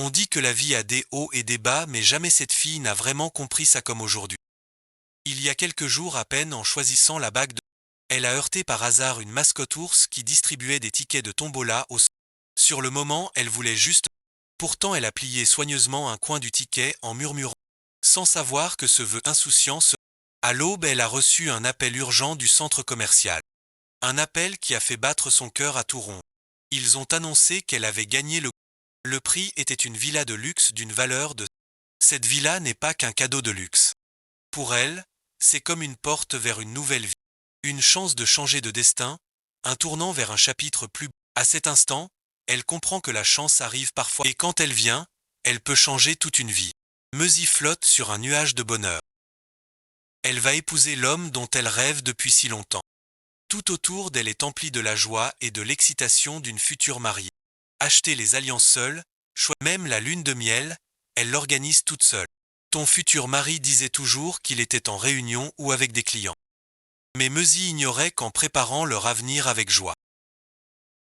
On dit que la vie a des hauts et des bas, mais jamais cette fille n'a vraiment compris ça comme aujourd'hui. Il y a quelques jours à peine, en choisissant la bague de... Elle a heurté par hasard une mascotte ours qui distribuait des tickets de tombola au... Sur le moment, elle voulait juste... Pourtant, elle a plié soigneusement un coin du ticket en murmurant, sans savoir que ce vœu insouciant se... À l'aube, elle a reçu un appel urgent du centre commercial. Un appel qui a fait battre son cœur à tout rond. Ils ont annoncé qu'elle avait gagné le... Le prix était une villa de luxe d'une valeur de... Cette villa n'est pas qu'un cadeau de luxe. Pour elle, c'est comme une porte vers une nouvelle vie. Une chance de changer de destin, un tournant vers un chapitre plus... À cet instant, elle comprend que la chance arrive parfois et quand elle vient, elle peut changer toute une vie. Meusie flotte sur un nuage de bonheur. Elle va épouser l'homme dont elle rêve depuis si longtemps. Tout autour d'elle est empli de la joie et de l'excitation d'une future mariée. Acheter les alliances seule, même la lune de miel, elle l'organise toute seule. Ton futur mari disait toujours qu'il était en réunion ou avec des clients. Mais Meusie ignorait qu'en préparant leur avenir avec joie,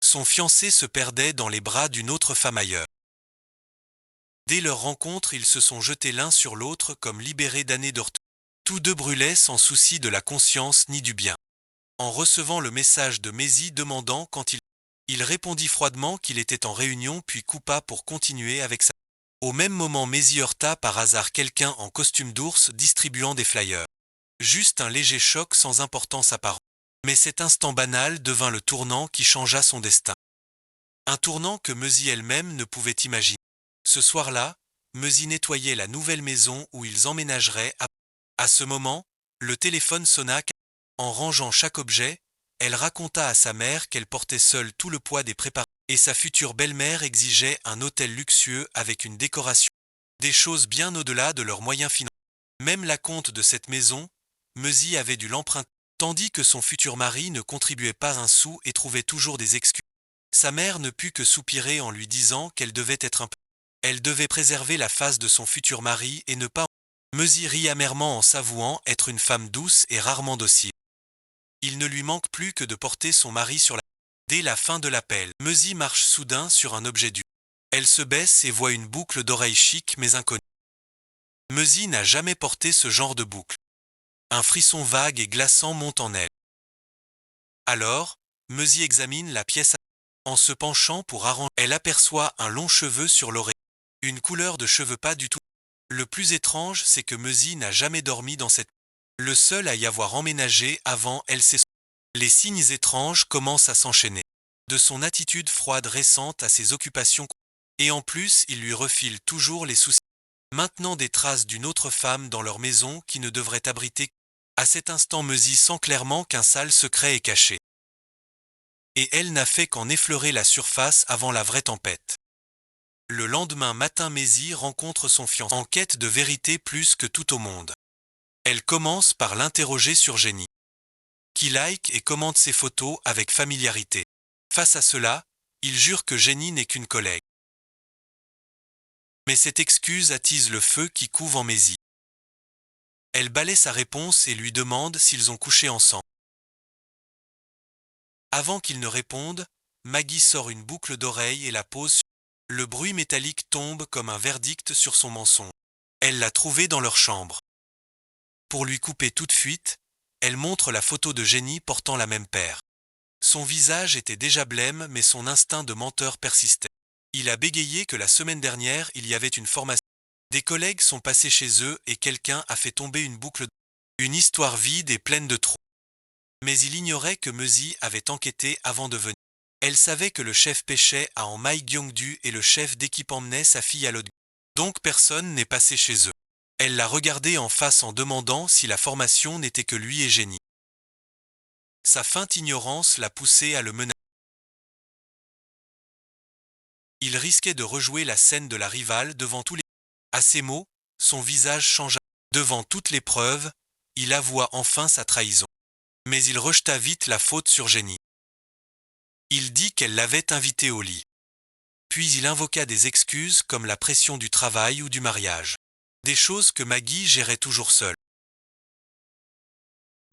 son fiancé se perdait dans les bras d'une autre femme ailleurs. Dès leur rencontre, ils se sont jetés l'un sur l'autre comme libérés d'années de retour. Tous deux brûlaient sans souci de la conscience ni du bien. En recevant le message de Maisie demandant quand il répondit froidement qu'il était en réunion puis coupa pour continuer avec sa... Au même moment, Maisie heurta par hasard quelqu'un en costume d'ours distribuant des flyers. Juste un léger choc sans importance apparente. Mais cet instant banal devint le tournant qui changea son destin. Un tournant que Meusie elle-même ne pouvait imaginer. Ce soir-là, Meusie nettoyait la nouvelle maison où ils emménageraient. À ce moment, le téléphone sonna. En rangeant chaque objet, elle raconta à sa mère qu'elle portait seule tout le poids des préparatifs et sa future belle-mère exigeait un hôtel luxueux avec une décoration. Des choses bien au-delà de leurs moyens financiers. Même la compte de cette maison, Meusie avait dû l'emprunter, tandis que son futur mari ne contribuait pas un sou et trouvait toujours des excuses. Sa mère ne put que soupirer en lui disant qu'elle devait être un peu... Elle devait préserver la face de son futur mari et ne pas... Meusie rit amèrement en s'avouant être une femme douce et rarement docile. Il ne lui manque plus que de porter son mari sur la... Dès la fin de l'appel, Meusie marche soudain sur un objet dur. Elle se baisse et voit une boucle d'oreille chic mais inconnue. Meusie n'a jamais porté ce genre de boucle. Un frisson vague et glaçant monte en elle. Alors, Meusie examine la pièce. En se penchant pour arranger, elle aperçoit un long cheveu sur l'oreille. Une couleur de cheveux pas du tout. Le plus étrange, c'est que Meusie n'a jamais dormi dans cette... Le seul à y avoir emménagé avant, elle s'est... Les signes étranges commencent à s'enchaîner. De son attitude froide récente à ses occupations. Et en plus, il lui refile toujours les soucis. Maintenant des traces d'une autre femme dans leur maison qui ne devrait abriter. À cet instant, Meusie sent clairement qu'un sale secret est caché. Et elle n'a fait qu'en effleurer la surface avant la vraie tempête. Le lendemain matin, Maisie rencontre son fiancé en quête de vérité plus que tout au monde. Elle commence par l'interroger sur Jenny, qui like et commente ses photos avec familiarité. Face à cela, il jure que Jenny n'est qu'une collègue. Mais cette excuse attise le feu qui couve en Maisie. Elle balaie sa réponse et lui demande s'ils ont couché ensemble. Avant qu'il ne réponde, Maggie sort une boucle d'oreille et la pose. Le bruit métallique tombe comme un verdict sur son mensonge. Elle l'a trouvé dans leur chambre. Pour lui couper toute fuite, elle montre la photo de Jenny portant la même paire. Son visage était déjà blême mais son instinct de menteur persistait. Il a bégayé que la semaine dernière il y avait une formation. Des collègues sont passés chez eux et quelqu'un a fait tomber une boucle. Une histoire vide et pleine de trous. Mais il ignorait que Meusie avait enquêté avant de venir. Elle savait que le chef pêchait à en Mai Gyeongdu et le chef d'équipe emmenait sa fille à l'autre. Donc personne n'est passé chez eux. Elle l'a regardé en face en demandant si la formation n'était que lui et Jenny. Sa feinte ignorance l'a poussé à le menacer. Il risquait de rejouer la scène de la rivale devant tous les... À ces mots, son visage changea. Devant toutes les preuves, il avoua enfin sa trahison. Mais il rejeta vite la faute sur Jenny. Il dit qu'elle l'avait invité au lit. Puis il invoqua des excuses comme la pression du travail ou du mariage. Des choses que Maggie gérait toujours seule.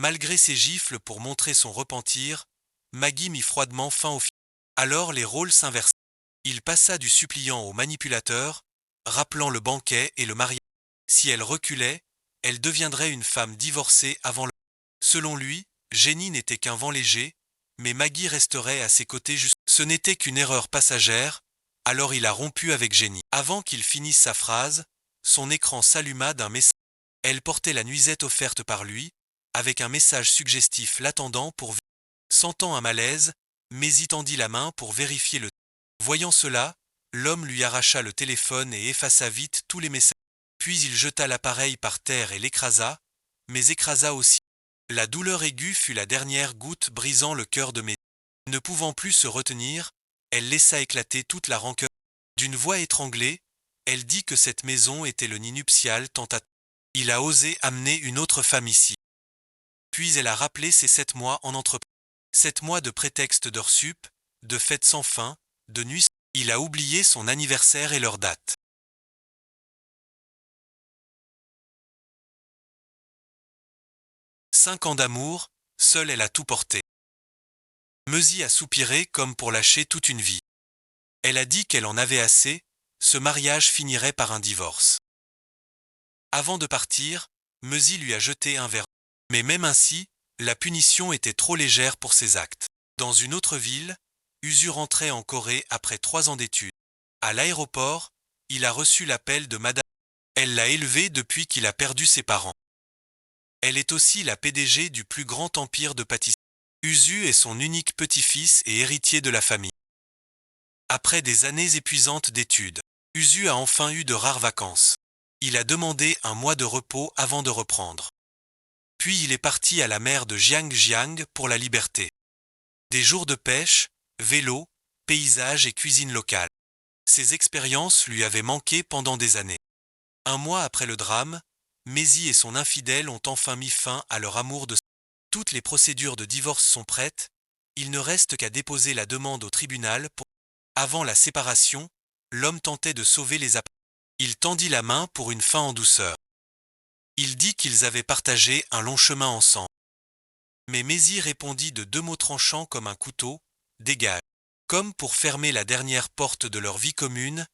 Malgré ses gifles pour montrer son repentir, Maggie mit froidement fin au film. Alors les rôles s'inversèrent. Il passa du suppliant au manipulateur, rappelant le banquet et le mariage. Si elle reculait, elle deviendrait une femme divorcée avant le... Selon lui, Jenny n'était qu'un vent léger, mais Maggie resterait à ses côtés jusqu'à... Ce n'était qu'une erreur passagère, alors il a rompu avec Jenny. Avant qu'il finisse sa phrase, son écran s'alluma d'un message. Elle portait la nuisette offerte par lui, avec un message suggestif l'attendant pour... Sentant un malaise, Maisie tendit la main pour vérifier le... Voyant cela, l'homme lui arracha le téléphone et effaça vite tous les messages. Puis il jeta l'appareil par terre et l'écrasa, mais écrasa aussi. La douleur aiguë fut la dernière goutte brisant le cœur de Maisie. Ne pouvant plus se retenir, elle laissa éclater toute la rancœur. D'une voix étranglée, elle dit que cette maison était le nid nuptial tant attendu. Il a osé amener une autre femme ici. Puis elle a rappelé ses 7 mois en entreprise. 7 mois de prétexte d'heures sup, de fêtes sans fin, de nuits. Il a oublié son anniversaire et leur date. 5 ans d'amour, seule elle a tout porté. Maisie a soupiré comme pour lâcher toute une vie. Elle a dit qu'elle en avait assez, ce mariage finirait par un divorce. Avant de partir, Maisie lui a jeté un verre. Mais même ainsi, la punition était trop légère pour ses actes. Dans une autre ville, Usu rentrait en Corée après 3 ans d'études. À l'aéroport, il a reçu l'appel de Madame. Elle l'a élevé depuis qu'il a perdu ses parents. Elle est aussi la PDG du plus grand empire de pâtisserie. Usu est son unique petit-fils et héritier de la famille. Après des années épuisantes d'études, Usu a enfin eu de rares vacances. Il a demandé un mois de repos avant de reprendre. Puis il est parti à la mer de Jiangjiang pour la liberté. Des jours de pêche, vélo, paysages et cuisine locale. Ces expériences lui avaient manqué pendant des années. Un mois après le drame, Maisie et son infidèle ont enfin mis fin à leur amour de... Toutes les procédures de divorce sont prêtes, il ne reste qu'à déposer la demande au tribunal pour... Avant la séparation, l'homme tentait de sauver les appareils. Il tendit la main pour une fin en douceur. Il dit qu'ils avaient partagé un long chemin ensemble. Mais Maisie répondit de 2 mots tranchants comme un couteau, « Dégage ». Comme pour fermer la dernière porte de leur vie commune,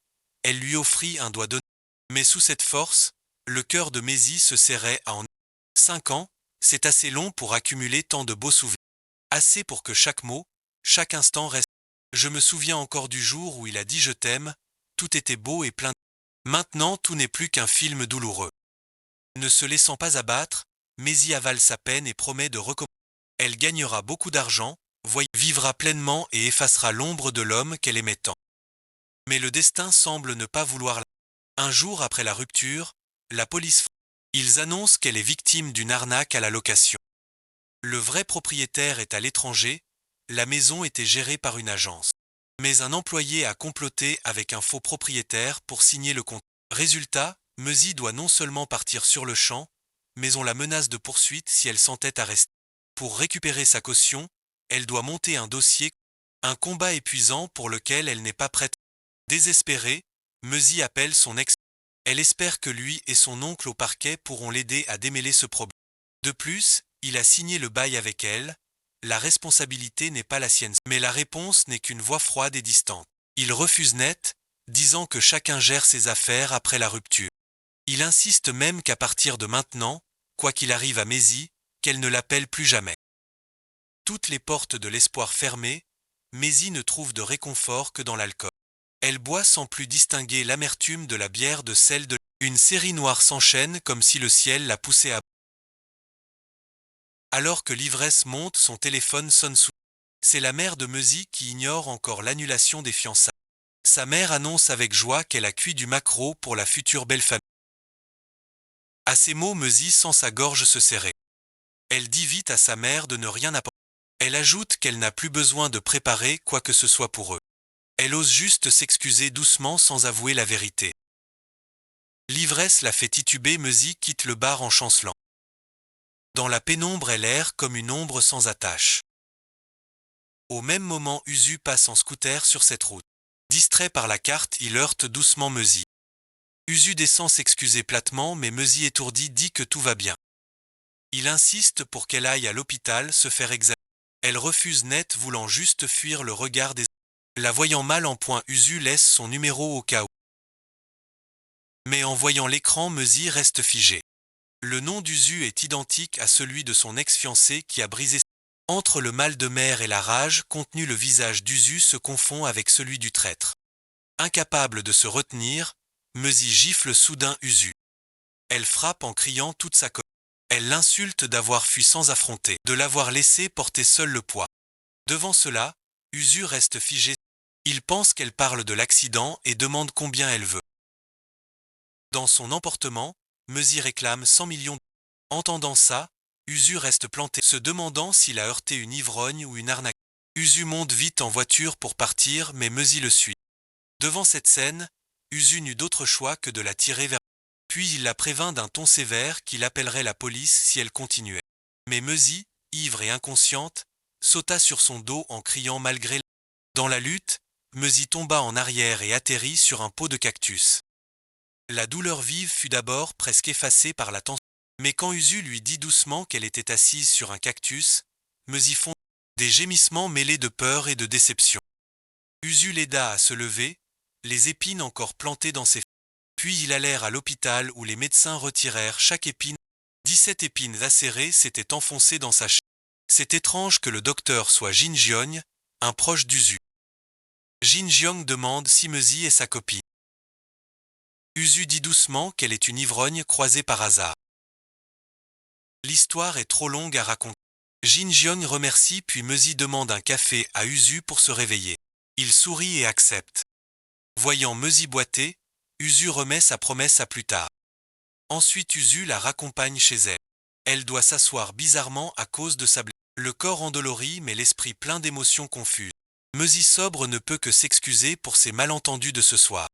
elle lui offrit un doigt d'honneur. Mais sous cette force, le cœur de Maisie se serrait à en... 5 ans, c'est assez long pour accumuler tant de beaux souvenirs. Assez pour que chaque mot, chaque instant reste... Je me souviens encore du jour où il a dit « je t'aime », tout était beau et plein. Maintenant tout n'est plus qu'un film douloureux. Ne se laissant pas abattre, Maisie avale sa peine et promet de recommencer. Elle gagnera beaucoup d'argent, vivra pleinement et effacera l'ombre de l'homme qu'elle aimait tant. Mais le destin semble ne pas vouloir la... Un jour après la rupture, la police... Ils annoncent qu'elle est victime d'une arnaque à la location. Le vrai propriétaire est à l'étranger, la maison était gérée par une agence. Mais un employé a comploté avec un faux propriétaire pour signer le contrat. Résultat, Maisie doit non seulement partir sur le champ, mais on la menace de poursuite si elle s'entête à rester. Pour récupérer sa caution, elle doit monter un dossier, un combat épuisant pour lequel elle n'est pas prête. Désespérée, Maisie appelle son ex. Elle espère que lui et son oncle au parquet pourront l'aider à démêler ce problème. De plus, il a signé le bail avec elle, la responsabilité n'est pas la sienne. Mais la réponse n'est qu'une voix froide et distante. Il refuse net, disant que chacun gère ses affaires après la rupture. Il insiste même qu'à partir de maintenant, quoi qu'il arrive à Maisie, qu'elle ne l'appelle plus jamais. Toutes les portes de l'espoir fermées, Maisie ne trouve de réconfort que dans l'alcool. Elle boit sans plus distinguer l'amertume de la bière de celle de... Une série noire s'enchaîne comme si le ciel la poussait à... Alors que l'ivresse monte, son téléphone sonne sous... C'est la mère de Maisie qui ignore encore l'annulation des fiançailles. Sa mère annonce avec joie qu'elle a cuit du maquereau pour la future belle famille. À ces mots, Maisie sent sa gorge se serrer. Elle dit vite à sa mère de ne rien apporter. Elle ajoute qu'elle n'a plus besoin de préparer quoi que ce soit pour eux. Elle ose juste s'excuser doucement sans avouer la vérité. L'ivresse la fait tituber, Maisie quitte le bar en chancelant. Dans la pénombre, elle erre comme une ombre sans attache. Au même moment, Usu passe en scooter sur cette route. Distrait par la carte, il heurte doucement Maisie. Usu descend s'excuser platement, mais Maisie étourdie dit que tout va bien. Il insiste pour qu'elle aille à l'hôpital se faire examiner. Elle refuse net, voulant juste fuir le regard des... La voyant mal en point, Usu laisse son numéro au cas où. Mais en voyant l'écran, Mezi reste figé. Le nom d'Usu est identique à celui de son ex-fiancé qui a brisé. Entre le mal de mer et la rage contenue, le visage d'Usu se confond avec celui du traître. Incapable de se retenir, Mezi gifle soudain Usu. Elle frappe en criant toute sa colère. Elle l'insulte d'avoir fui sans affronter, de l'avoir laissé porter seul le poids. Devant cela, Usu reste figé. Il pense qu'elle parle de l'accident et demande combien elle veut. Dans son emportement, Mezi réclame 100 millions. Entendant ça, Usu reste planté, se demandant s'il a heurté une ivrogne ou une arnaque. Usu monte vite en voiture pour partir, mais Mezi le suit. Devant cette scène, Usu n'eut d'autre choix que de la tirer vers. Puis il la prévint d'un ton sévère qu'il appellerait la police si elle continuait. Mais Mezi, ivre et inconsciente, sauta sur son dos en criant malgré. Dans la lutte, Mezi tomba en arrière et atterrit sur un pot de cactus. La douleur vive fut d'abord presque effacée par la tension. Mais quand Usu lui dit doucement qu'elle était assise sur un cactus, Mezi fond des gémissements mêlés de peur et de déception. Usu l'aida à se lever, les épines encore plantées dans ses. Puis ils allèrent à l'hôpital où les médecins retirèrent chaque épine. 17 épines acérées s'étaient enfoncées dans sa chair. C'est étrange que le docteur soit Jin Jeong, un proche d'Usu. Jin Jeong demande si Mezi est sa copine. Usu dit doucement qu'elle est une ivrogne croisée par hasard. L'histoire est trop longue à raconter. Jin Jeong remercie puis Mezi demande un café à Usu pour se réveiller. Il sourit et accepte. Voyant Mezi boiter, Usu remet sa promesse à plus tard. Ensuite Usu la raccompagne chez elle. Elle doit s'asseoir bizarrement à cause de sa blessure. Le corps endolori mais l'esprit plein d'émotions confuses. Mezi sobre ne peut que s'excuser pour ses malentendus de ce soir.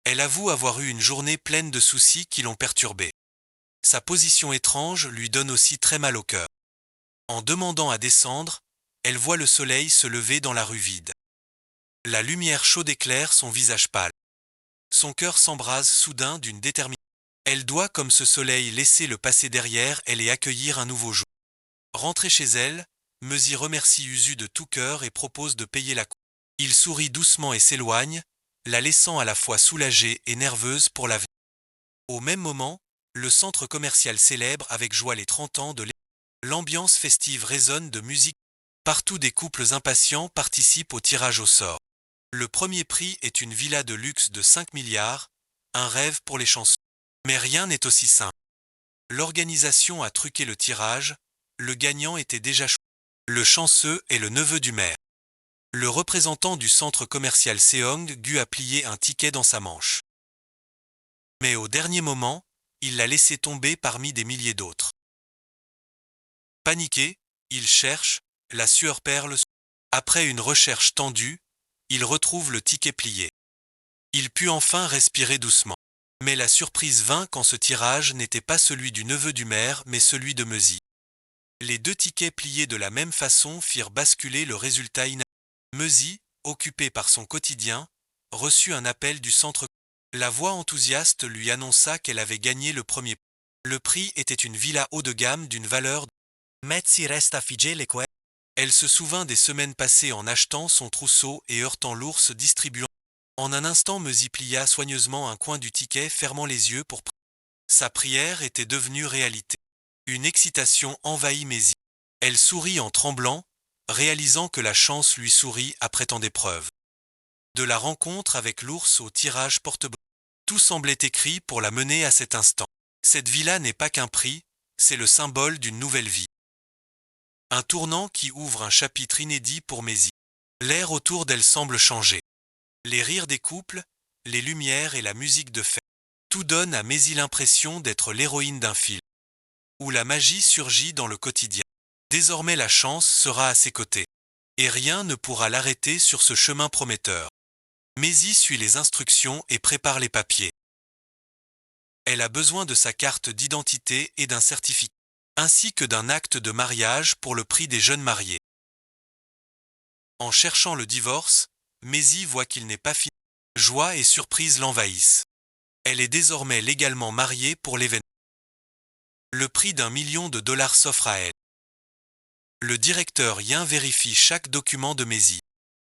Elle avoue avoir eu une journée pleine de soucis qui l'ont perturbée. Sa position étrange lui donne aussi très mal au cœur. En demandant à descendre, elle voit le soleil se lever dans la rue vide. La lumière chaude éclaire son visage pâle. Son cœur s'embrase soudain d'une détermination. Elle doit, comme ce soleil, laisser le passé derrière elle et accueillir un nouveau jour. Rentrée chez elle, Mezi remercie Usu de tout cœur et propose de payer la coupe. Il sourit doucement et s'éloigne, la laissant à la fois soulagée et nerveuse pour l'avenir. Au même moment, le centre commercial célèbre avec joie les 30 ans de l'école. L'ambiance festive résonne de musique. Partout des couples impatients participent au tirage au sort. Le premier prix est une villa de luxe de 5 milliards, un rêve pour les chanceux. Mais rien n'est aussi simple. L'organisation a truqué le tirage, le gagnant était déjà choisi. Le chanceux est le neveu du maire. Le représentant du centre commercial Seong Gu a plié un ticket dans sa manche. Mais au dernier moment, il l'a laissé tomber parmi des milliers d'autres. Paniqué, il cherche, la sueur perle. Après une recherche tendue, il retrouve le ticket plié. Il put enfin respirer doucement. Mais la surprise vint quand ce tirage n'était pas celui du neveu du maire mais celui de Mezi. Les deux tickets pliés de la même façon firent basculer le résultat inattendu. Mezi, occupé par son quotidien, reçut un appel du centre. La voix enthousiaste lui annonça qu'elle avait gagné le premier prix. Le prix était une villa haut de gamme d'une valeur de. Mezi resta figé. Elle se souvint des semaines passées en achetant son trousseau et heurtant l'ours distribuant. En un instant Mezi plia soigneusement un coin du ticket fermant les yeux pour. Sa prière était devenue réalité. Une excitation envahit Mezi. Elle sourit en tremblant, réalisant que la chance lui sourit après tant d'épreuves. De la rencontre avec l'ours au tirage porte-bonheur. Tout semblait écrit pour la mener à cet instant. Cette villa n'est pas qu'un prix, c'est le symbole d'une nouvelle vie. Un tournant qui ouvre un chapitre inédit pour Mezi. L'air autour d'elle semble changer. Les rires des couples, les lumières et la musique de fête. Tout donne à Mezi l'impression d'être l'héroïne d'un film. Où la magie surgit dans le quotidien. Désormais la chance sera à ses côtés. Et rien ne pourra l'arrêter sur ce chemin prometteur. Mezi suit les instructions et prépare les papiers. Elle a besoin de sa carte d'identité et d'un certificat, ainsi que d'un acte de mariage pour le prix des jeunes mariés. En cherchant le divorce, Mezi voit qu'il n'est pas fini. Joie et surprise l'envahissent. Elle est désormais légalement mariée pour l'événement. Le prix d'1 million de dollars s'offre à elle. Le directeur Yin vérifie chaque document de Mezi.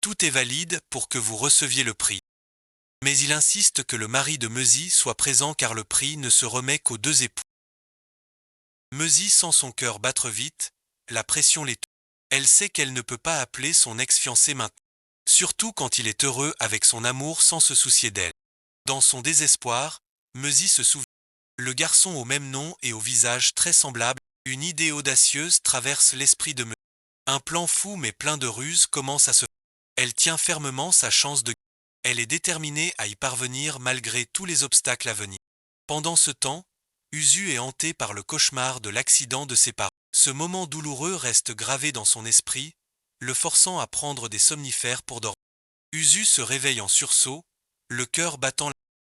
Tout est valide pour que vous receviez le prix. Mais il insiste que le mari de Meusi soit présent car le prix ne se remet qu'aux deux époux. Meusi sent son cœur battre vite, la pression l'étouffe. Elle sait qu'elle ne peut pas appeler son ex-fiancé maintenant. Surtout quand il est heureux avec son amour sans se soucier d'elle. Dans son désespoir, Meusi se souvient. Le garçon au même nom et au visage très semblable, une idée audacieuse traverse l'esprit de Meusi. Un plan fou mais plein de ruses commence à se faire. Elle tient fermement sa chance de. Elle est déterminée à y parvenir malgré tous les obstacles à venir. Pendant ce temps, Usu est hanté par le cauchemar de l'accident de ses parents. Ce moment douloureux reste gravé dans son esprit, le forçant à prendre des somnifères pour dormir. Usu se réveille en sursaut, le cœur battant.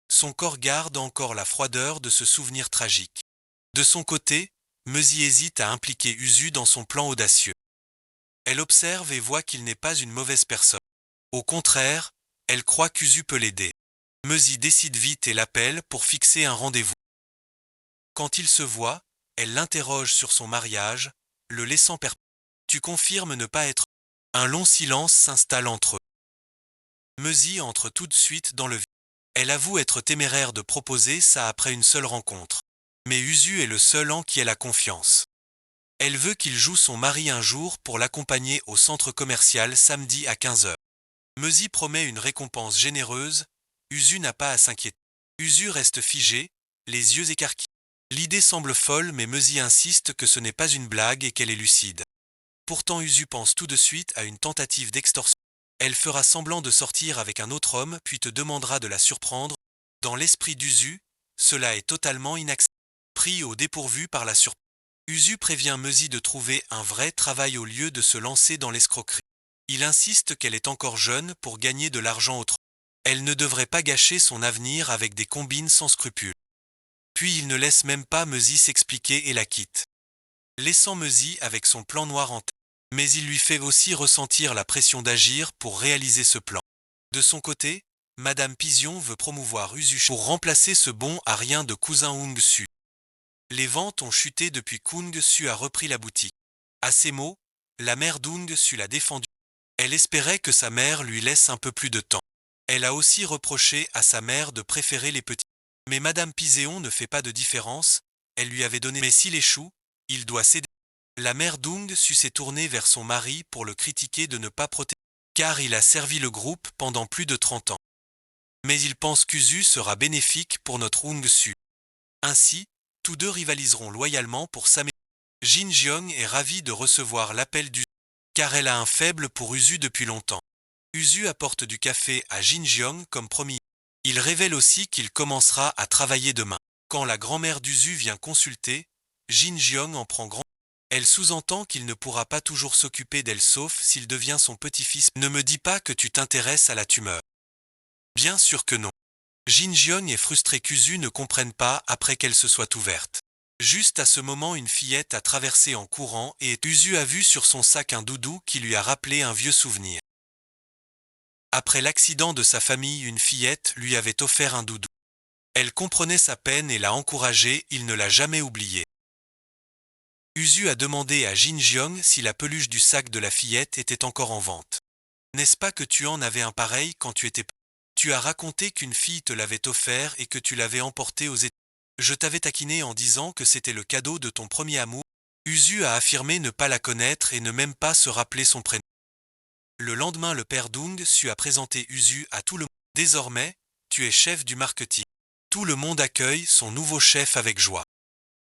Son corps garde encore la froideur de ce souvenir tragique. De son côté, Meusi hésite à impliquer Usu dans son plan audacieux. Elle observe et voit qu'il n'est pas une mauvaise personne. Au contraire, elle croit qu'Usu peut l'aider. Meusi décide vite et l'appelle pour fixer un rendez-vous. Quand ils se voient, elle l'interroge sur son mariage, le laissant perplexe. Tu confirmes ne pas être. Un long silence s'installe entre eux. Meusi entre tout de suite dans le vif. Elle avoue être téméraire de proposer ça après une seule rencontre. Mais Usu est le seul en qui elle a confiance. Elle veut qu'il joue son mari un jour pour l'accompagner au centre commercial samedi à 15h. Meusi promet une récompense généreuse, Usu n'a pas à s'inquiéter. Usu reste figé, les yeux écarquillés. L'idée semble folle mais Meusi insiste que ce n'est pas une blague et qu'elle est lucide. Pourtant Usu pense tout de suite à une tentative d'extorsion. Elle fera semblant de sortir avec un autre homme puis te demandera de la surprendre. Dans l'esprit d'Usu, cela est totalement inacceptable. Pris au dépourvu par la surprise. Usu prévient Meusi de trouver un vrai travail au lieu de se lancer dans l'escroquerie. Il insiste qu'elle est encore jeune pour gagner de l'argent autrement. Elle ne devrait pas gâcher son avenir avec des combines sans scrupules. Puis il ne laisse même pas Meusi s'expliquer et la quitte. Laissant Meusi avec son plan noir en tête. Mais il lui fait aussi ressentir la pression d'agir pour réaliser ce plan. De son côté, Madame Pision veut promouvoir Usu pour remplacer ce bon à rien de cousin Hung Su. Les ventes ont chuté depuis qu'Hung Su a repris la boutique. À ces mots, la mère d'Hung Su l'a défendu. Elle espérait que sa mère lui laisse un peu plus de temps. Elle a aussi reproché à sa mère de préférer les petits. Mais Madame Piséon ne fait pas de différence, elle lui avait donné. Mais s'il échoue, il doit céder. La mère d'Hung Su s'est tournée vers son mari pour le critiquer de ne pas protéger, car il a servi le groupe pendant plus de 30 ans. Mais il pense qu'Usu sera bénéfique pour notre Hung Su. Ainsi, tous deux rivaliseront loyalement pour s'améliorer. Jin Jeong est ravie de recevoir l'appel d'Usu, car elle a un faible pour Usu depuis longtemps. Usu apporte du café à Jin Jeong comme promis. Il révèle aussi qu'il commencera à travailler demain. Quand la grand-mère d'Usu vient consulter, Jin Jeong en prend grand. Elle sous-entend qu'il ne pourra pas toujours s'occuper d'elle sauf s'il devient son petit-fils. Ne me dis pas que tu t'intéresses à la tumeur. Bien sûr que non. Jin Jeong est frustré qu'Usu ne comprenne pas après qu'elle se soit ouverte. Juste à ce moment une fillette a traversé en courant et Usu a vu sur son sac un doudou qui lui a rappelé un vieux souvenir. Après l'accident de sa famille, une fillette lui avait offert un doudou. Elle comprenait sa peine et l'a encouragé, il ne l'a jamais oublié. Usu a demandé à Jin Jeong si la peluche du sac de la fillette était encore en vente. N'est-ce pas que tu en avais un pareil quand tu étais petit? Tu as raconté qu'une fille te l'avait offert et que tu l'avais emporté aux États. Je t'avais taquiné en disant que c'était le cadeau de ton premier amour. Usu a affirmé ne pas la connaître et ne même pas se rappeler son prénom. Le lendemain, le père Dung Su a présenté Usu à tout le monde. Désormais, tu es chef du marketing. Tout le monde accueille son nouveau chef avec joie.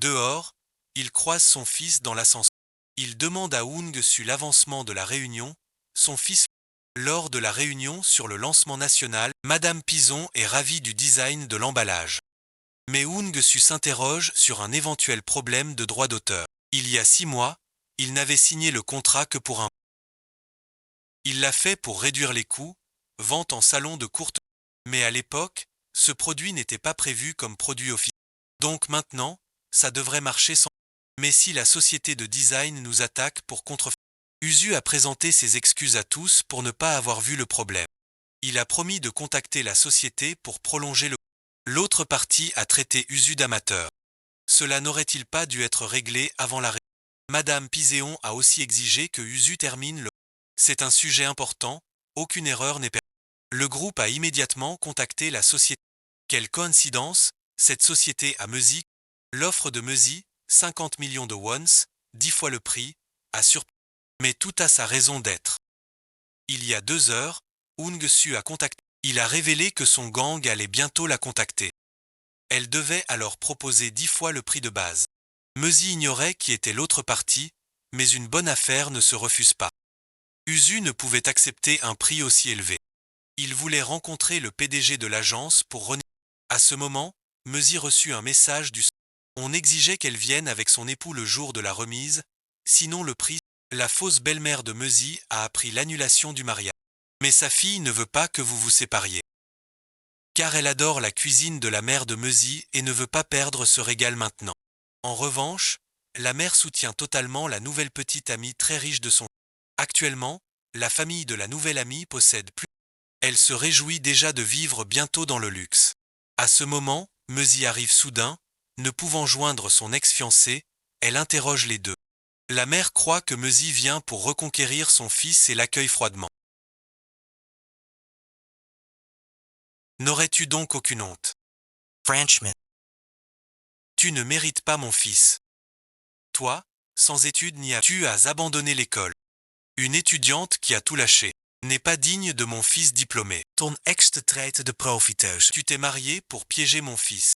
Dehors, il croise son fils dans l'ascenseur. Il demande à Hung Su l'avancement de la réunion. Son fils. Lors de la réunion sur le lancement national, Madame Pison est ravie du design de l'emballage. Mais Hung Su s'interroge sur un éventuel problème de droit d'auteur. Il y a 6 mois, il n'avait signé le contrat que pour un. Il l'a fait pour réduire les coûts, vente en salon de courte. Mais à l'époque, ce produit n'était pas prévu comme produit officiel. Donc maintenant, ça devrait marcher sans. Mais si la société de design nous attaque pour contrefaire. Usu a présenté ses excuses à tous pour ne pas avoir vu le problème. Il a promis de contacter la société pour prolonger le. L'autre partie a traité Usu d'amateur. Cela n'aurait-il pas dû être réglé avant la. Madame Piséon a aussi exigé que Usu termine le. C'est un sujet important, aucune erreur n'est permise. Le groupe a immédiatement contacté la société. Quelle coïncidence, cette société a Meusi. L'offre de Meusi, 50 millions de wons, 10 fois le prix, a surpris. Mais tout a sa raison d'être. Il y a 2 heures, Ung Su a contacté. Il a révélé que son gang allait bientôt la contacter. Elle devait alors proposer 10 fois le prix de base. Meusi ignorait qui était l'autre partie, mais une bonne affaire ne se refuse pas. Usu ne pouvait accepter un prix aussi élevé. Il voulait rencontrer le PDG de l'agence pour renégocier. À ce moment, Meusi reçut un message du. On exigeait qu'elle vienne avec son époux le jour de la remise, sinon le prix. La fausse belle-mère de Meusi a appris l'annulation du mariage. Mais sa fille ne veut pas que vous vous sépariez. Car elle adore la cuisine de la mère de Meusi et ne veut pas perdre ce régal maintenant. En revanche, la mère soutient totalement la nouvelle petite amie très riche de son. Actuellement, la famille de la nouvelle amie possède plus. Elle se réjouit déjà de vivre bientôt dans le luxe. À ce moment, Meusi arrive soudain, ne pouvant joindre son ex-fiancé, elle interroge les deux. La mère croit que Meusi vient pour reconquérir son fils et l'accueille froidement. N'aurais-tu donc aucune honte? Frenchman. Tu ne mérites pas mon fils. Toi, sans études ni tu as abandonné l'école. Une étudiante qui a tout lâché n'est pas digne de mon fils diplômé. Ton ex te traite de profiteuse. Tu t'es marié pour piéger mon fils.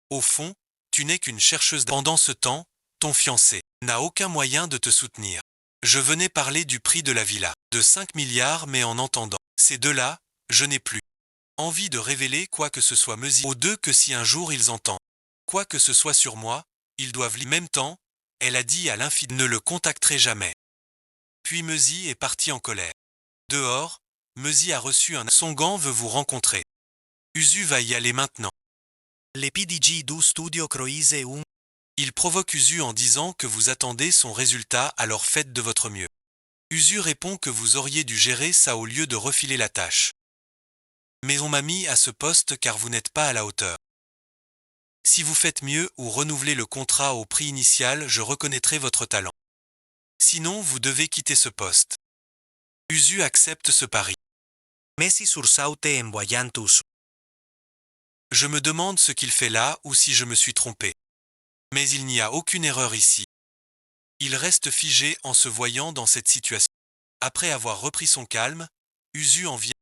Au fond, tu n'es qu'une chercheuse. Pendant ce temps, ton fiancé n'a aucun moyen de te soutenir. Je venais parler du prix de la villa, de 5 milliards, mais en entendant ces deux-là, je n'ai plus envie de révéler quoi que ce soit Meusi aux deux que si un jour ils entendent quoi que ce soit sur moi, ils doivent en même temps, elle a dit à l'infidèle ne le contacterai jamais. Puis Meusi est parti en colère. Dehors, Meusi a reçu un. Son gang veut vous rencontrer. Usu va y aller maintenant. Le PDG du studio Croise un. Il provoque Usu en disant que vous attendez son résultat, alors faites de votre mieux. Usu répond que vous auriez dû gérer ça au lieu de refiler la tâche. Mais on m'a mis à ce poste car vous n'êtes pas à la hauteur. Si vous faites mieux ou renouvelez le contrat au prix initial, je reconnaîtrai votre talent. Sinon, vous devez quitter ce poste. Usu accepte ce pari. Messi sursaute en voyant Usu. Je me demande ce qu'il fait là ou si je me suis trompé. Mais il n'y a aucune erreur ici. Il reste figé en se voyant dans cette situation. Après avoir repris son calme, Usu en vient.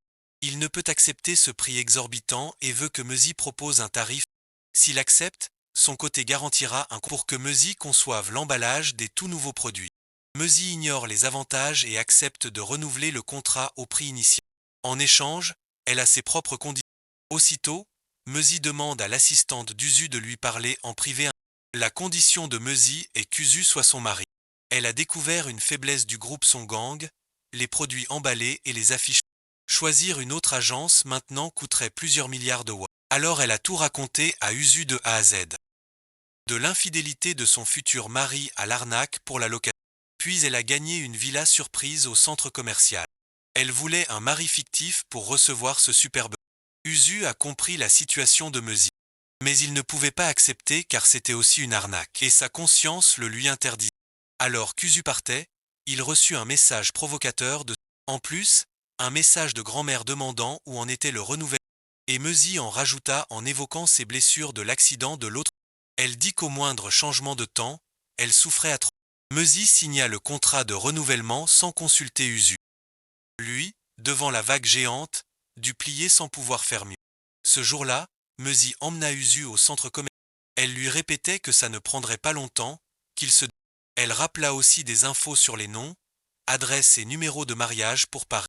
Il ne peut accepter ce prix exorbitant et veut que Meusi propose un tarif. S'il accepte, son côté garantira un coût pour que Meusi conçoive l'emballage des tout nouveaux produits. Meusi ignore les avantages et accepte de renouveler le contrat au prix initial. En échange, elle a ses propres conditions. Aussitôt, Meusi demande à l'assistante d'Usu de lui parler en privé. La condition de Meusi est qu'Usu soit son mari. Elle a découvert une faiblesse du groupe Son Gang, les produits emballés et les affiches. Choisir une autre agence maintenant coûterait plusieurs milliards de won. Alors elle a tout raconté à Usu de A à Z. De l'infidélité de son futur mari à l'arnaque pour la location. Puis elle a gagné une villa surprise au centre commercial. Elle voulait un mari fictif pour recevoir ce superbe. Usu a compris la situation de Meusi. Mais il ne pouvait pas accepter car c'était aussi une arnaque et sa conscience le lui interdisait. Alors qu'Usu partait, il reçut un message provocateur de. En plus, un message de grand-mère demandant où en était le renouvellement. Et Meusi en rajouta en évoquant ses blessures de l'accident de l'autre. Elle dit qu'au moindre changement de temps, elle souffrait atroce. Meusi signa le contrat de renouvellement sans consulter Usu. Lui, devant la vague géante, dut plier sans pouvoir faire mieux. Ce jour-là, Meusi emmena Usu au centre commercial. Elle lui répétait que ça ne prendrait pas longtemps, qu'il se. Elle rappela aussi des infos sur les noms, adresses et numéros de mariage pour Paris.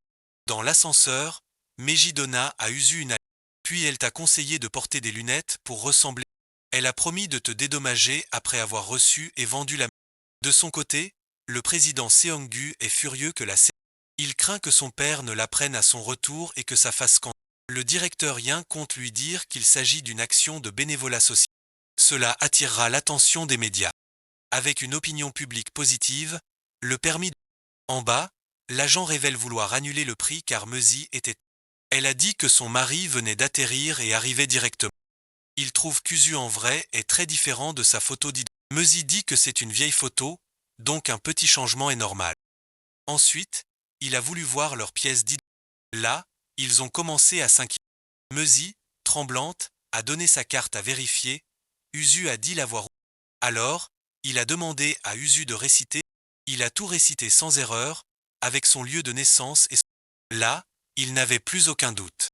Dans l'ascenseur, Meiji donna à Usu une. Puis elle t'a conseillé de porter des lunettes pour ressembler. Elle a promis de te dédommager après avoir reçu et vendu la. De son côté, le président Seong-gu est furieux que la. Il craint que son père ne l'apprenne à son retour et que ça fasse scandale. Le directeur Yin compte lui dire qu'il s'agit d'une action de bénévolat social. Cela attirera l'attention des médias. Avec une opinion publique positive, le permis. En bas, l'agent révèle vouloir annuler le prix car Meusi était. Elle a dit que son mari venait d'atterrir et arrivait directement. Il trouve qu'Usu en vrai est très différent de sa photo d'identité. Meusi dit que c'est une vieille photo, donc un petit changement est normal. Ensuite, il a voulu voir leur pièce d'identité. Là, ils ont commencé à s'inquiéter. Meusi, tremblante, a donné sa carte à vérifier, Usu a dit l'avoir. Alors, il a demandé à Usu de réciter, il a tout récité sans erreur, avec son lieu de naissance et là, il n'avait plus aucun doute.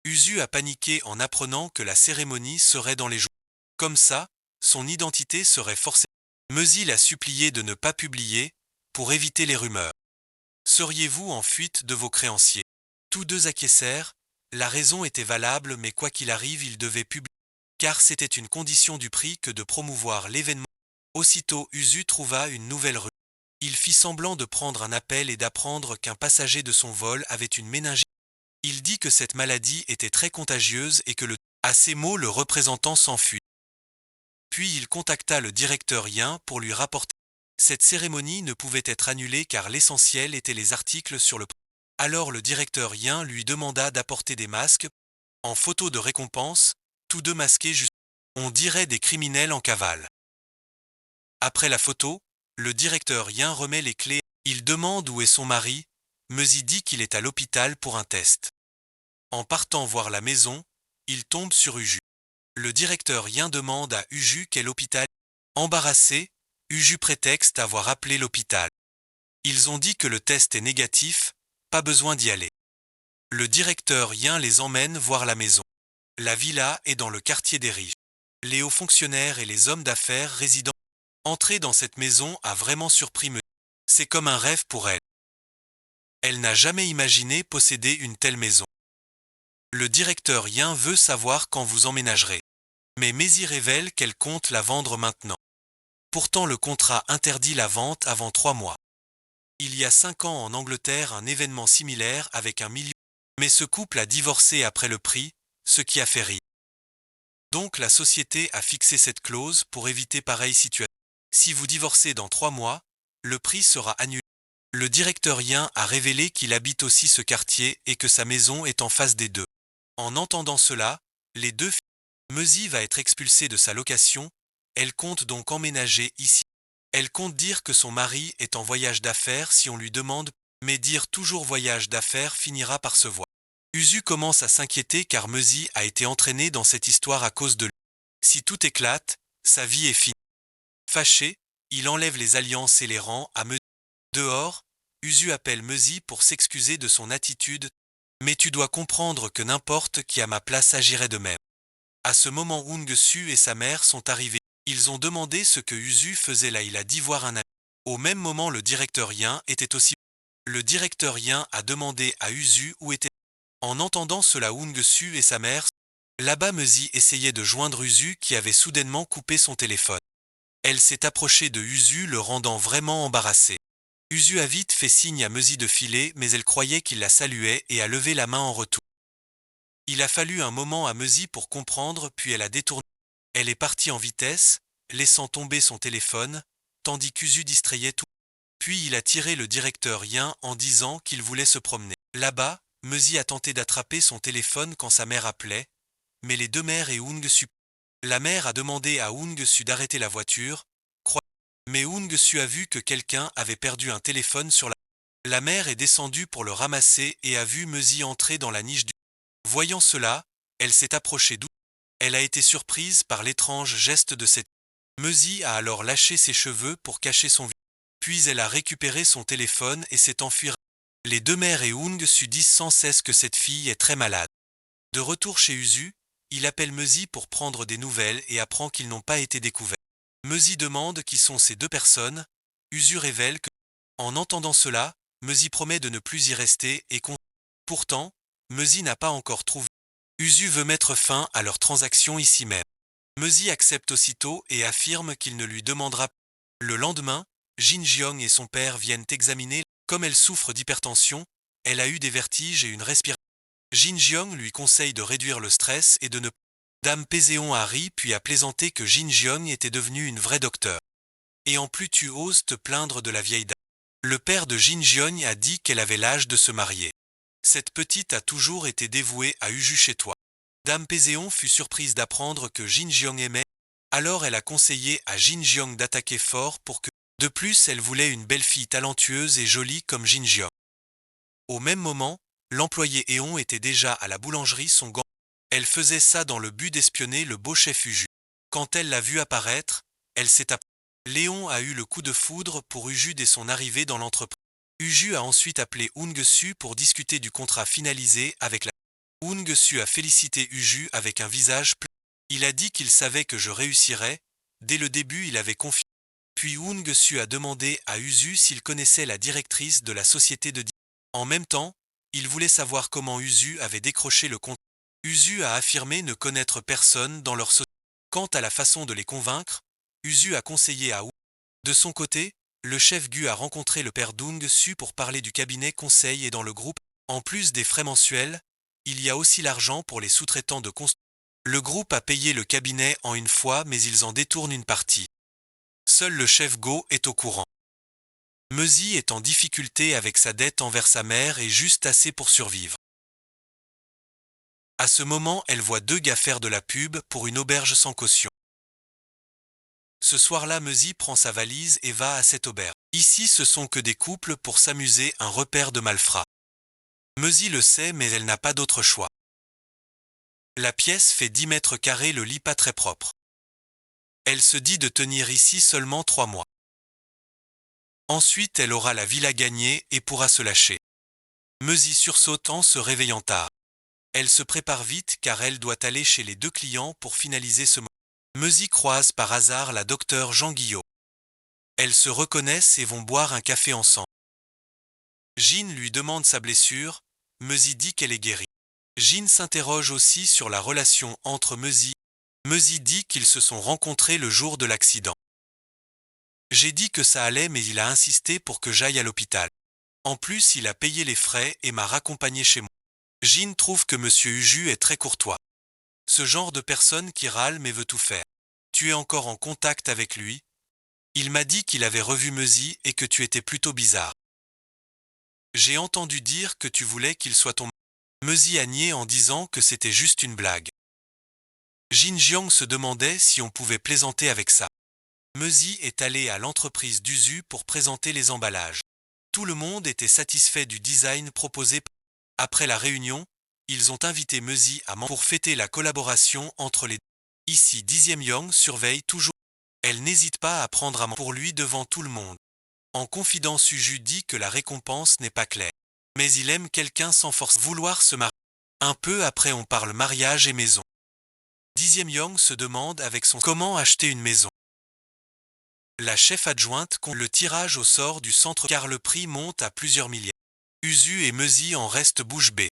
Usu a paniqué en apprenant que la cérémonie serait dans les jours. Comme ça, son identité serait forcée. Meusi l'a supplié de ne pas publier, pour éviter les rumeurs. Seriez-vous en fuite de vos créanciers? Tous deux acquiescèrent, la raison était valable mais quoi qu'il arrive il devait publier, car c'était une condition du prix que de promouvoir l'événement. Aussitôt Usu trouva une nouvelle rue. Il fit semblant de prendre un appel et d'apprendre qu'un passager de son vol avait une méningite. Il dit que cette maladie était très contagieuse et que à ces mots le représentant s'enfuit. Puis il contacta le directeur Yin pour lui rapporter. Cette cérémonie ne pouvait être annulée car l'essentiel était les articles sur le prix. Alors le directeur Yin lui demanda d'apporter des masques. En photo de récompense, tous deux masqués on dirait des criminels en cavale. Après la photo, le directeur Yin remet les clés. Il demande où est son mari. Meusi dit qu'il est à l'hôpital pour un test. En partant voir la maison, il tombe sur Uju. Le directeur Yin demande à Uju quel hôpital. Embarrassé, Uju prétexte avoir appelé l'hôpital. Ils ont dit que le test est négatif, pas besoin d'y aller. Le directeur Yin les emmène voir la maison. La villa est dans le quartier des riches. Les hauts fonctionnaires et les hommes d'affaires résidant. Entrer dans cette maison a vraiment surpris Meusi. C'est comme un rêve pour elle. Elle n'a jamais imaginé posséder une telle maison. Le directeur Yin veut savoir quand vous emménagerez. Mais Meusi révèle qu'elle compte la vendre maintenant. Pourtant le contrat interdit la vente avant 3 mois. Il y a 5 ans en Angleterre un événement similaire avec 1 million. Mais ce couple a divorcé après le prix, ce qui a fait rire. Donc la société a fixé cette clause pour éviter pareille situation. Si vous divorcez dans 3 mois, le prix sera annulé. Le directeur Yin a révélé qu'il habite aussi ce quartier et que sa maison est en face des deux. En entendant cela, les deux filles. Meusi va être expulsée de sa location, elle compte donc emménager ici. Elle compte dire que son mari est en voyage d'affaires si on lui demande, mais dire toujours voyage d'affaires finira par se voir. Usu commence à s'inquiéter car Meusi a été entraîné dans cette histoire à cause de lui. Si tout éclate, sa vie est finie. Fâché, il enlève les alliances et les rend à Meusi. Dehors, Usu appelle Meusi pour s'excuser de son attitude, mais tu dois comprendre que n'importe qui à ma place agirait de même. À ce moment Wung-Su et sa mère sont arrivés. Ils ont demandé ce que Usu faisait là. Il a dit voir un ami. Au même moment le directeur Yin était aussi. Le directeur Yin a demandé à Usu où était. En entendant cela Wung-Su et sa mère. Là-bas Meusi essayait de joindre Usu qui avait soudainement coupé son téléphone. Elle s'est approchée de Usu le rendant vraiment embarrassé. Usu a vite fait signe à Meusi de filer mais elle croyait qu'il la saluait et a levé la main en retour. Il a fallu un moment à Meusi pour comprendre puis elle a détourné. Elle est partie en vitesse, laissant tomber son téléphone, tandis qu'Usu distrayait tout. Puis il a tiré le directeur Yin en disant qu'il voulait se promener. Là-bas, Meusi a tenté d'attraper son téléphone quand sa mère appelait, mais les deux mères et Wung-Su. La mère a demandé à Wung-Su d'arrêter la voiture, mais Wung-Su a vu que quelqu'un avait perdu un téléphone sur la. La mère est descendue pour le ramasser et a vu Meusi entrer dans la niche du. Voyant cela, elle s'est approchée d'où. Elle a été surprise par l'étrange geste de cette. Meusi a alors lâché ses cheveux pour cacher son visage. Puis elle a récupéré son téléphone et s'est enfuie. Les deux mères et Wung-Su disent sans cesse que cette fille est très malade. De retour chez Usu, il appelle Meusi pour prendre des nouvelles et apprend qu'ils n'ont pas été découverts. Meusi demande qui sont ces deux personnes. Usu révèle que. En entendant cela, Meusi promet de ne plus y rester et Pourtant, Meusi n'a pas encore trouvé. Usu veut mettre fin à leur transaction ici même. Meusi accepte aussitôt et affirme qu'il ne lui demandera pas. Le lendemain, Jin Jiong et son père viennent examiner. Comme elle souffre d'hypertension, elle a eu des vertiges et une respiration. Jin Jiong lui conseille de réduire le stress et de ne. Dame Péséon a ri puis a plaisanté que Jin Jiong était devenu une vraie docteure. Et en plus tu oses te plaindre de la vieille dame. Le père de Jin Jiong a dit qu'elle avait l'âge de se marier. Cette petite a toujours été dévouée à Uju chez toi. Dame Péséon fut surprise d'apprendre que Jin Jiong aimait, alors elle a conseillé à Jin Jiong d'attaquer fort pour que. De plus elle voulait une belle fille talentueuse et jolie comme Jin Jiong. Au même moment, L'employé Éon était déjà à la boulangerie, son gant. Elle faisait ça dans le but d'espionner le beau chef Uju. Quand elle l'a vu apparaître, elle s'est appelée. Léon a eu le coup de foudre pour Uju dès son arrivée dans l'entreprise. Uju a ensuite appelé Ung-su pour discuter du contrat finalisé avec la... Ung-su a félicité Uju avec un visage plein. Il a dit qu'il savait que je réussirais. Dès le début, il avait confié. Puis Ung-su a demandé à Uju s'il connaissait la directrice de la société de... En même temps, il voulait savoir comment Uju avait décroché le contrat. Uju a affirmé ne connaître personne dans leur société. Quant à la façon de les convaincre, Uju a conseillé à Ung. De son côté, le chef Gu a rencontré le père d'Ung-su pour parler du cabinet conseil et dans le groupe. En plus des frais mensuels, il y a aussi l'argent pour les sous-traitants de construction. Le groupe a payé le cabinet en une fois mais ils en détournent une partie. Seul le chef Go est au courant. Mezi est en difficulté avec sa dette envers sa mère et juste assez pour survivre. À ce moment, elle voit deux gars faire de la pub pour une auberge sans caution. Ce soir-là, Mezi prend sa valise et va à cette auberge. Ici, ce sont que des couples pour s'amuser, un repère de malfrats. Mezi le sait, mais elle n'a pas d'autre choix. La pièce fait 10 mètres carrés, le lit pas très propre. Elle se dit de tenir ici seulement 3 mois. Ensuite, elle aura la villa gagnée et pourra se lâcher. Mezi sursautant, se réveillant tard. Elle se prépare vite car elle doit aller chez les deux clients pour finaliser ce moment. Mezi croise par hasard la docteure Jean Guillot. Elles se reconnaissent et vont boire un café ensemble. Jin lui demande sa blessure, Mezi dit qu'elle est guérie. Jin s'interroge aussi sur la relation entre Mezi. Mezi dit qu'ils se sont rencontrés le jour de l'accident. J'ai dit que ça allait mais il a insisté pour que j'aille à l'hôpital. En plus, il a payé les frais et m'a raccompagné chez moi. Jin trouve que Monsieur Uju est très courtois. Ce genre de personne qui râle mais veut tout faire. Tu es encore en contact avec lui? Il m'a dit qu'il avait revu Mezi et que tu étais plutôt bizarre. J'ai entendu dire que tu voulais qu'il soit ton... Mezi a nié en disant que c'était juste une blague. Jin Jiang se demandait si on pouvait plaisanter avec ça. Mezi est allé à l'entreprise d'Uzu pour présenter les emballages. Tout le monde était satisfait du design proposé. Après la réunion, ils ont invité Mezi à manger pour fêter la collaboration entre les deux. Ici 10e Young surveille toujours. Elle n'hésite pas à prendre à manger pour lui devant tout le monde. En confidence, Uju dit que la récompense n'est pas claire. Mais il aime quelqu'un sans force vouloir se marier. Un peu après on parle mariage et maison. 10e Young se demande avec son comment acheter une maison. La chef adjointe compte le tirage au sort du centre car le prix monte à plusieurs milliards. Uzu et Mezi en restent bouche bée.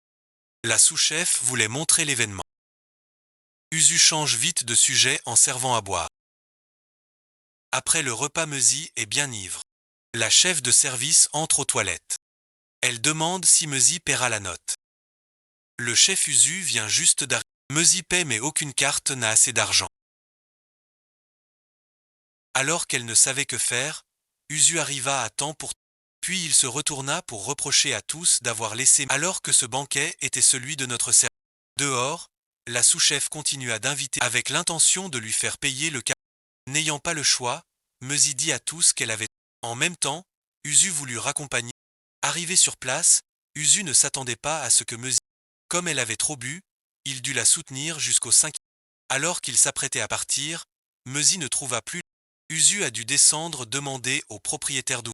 La sous-chef voulait montrer l'événement. Uzu change vite de sujet en servant à boire. Après le repas, Mezi est bien ivre. La chef de service entre aux toilettes. Elle demande si Mezi paiera la note. Le chef Uzu vient juste d'arriver. Mezi paie mais aucune carte n'a assez d'argent. Alors qu'elle ne savait que faire, Uzu arriva à temps pour... Puis il se retourna pour reprocher à tous d'avoir laissé... Alors que ce banquet était celui de notre service. Dehors, la sous-chef continua d'inviter avec l'intention de lui faire payer le cas. N'ayant pas le choix, Mezi dit à tous qu'elle avait... En même temps, Uzu voulut raccompagner. Arrivé sur place, Uzu ne s'attendait pas à ce que Mezi... Comme elle avait trop bu, il dut la soutenir jusqu'au 5. Alors qu'il s'apprêtait à partir, Mezi ne trouva plus. Uzu a dû descendre demander au propriétaire d'où.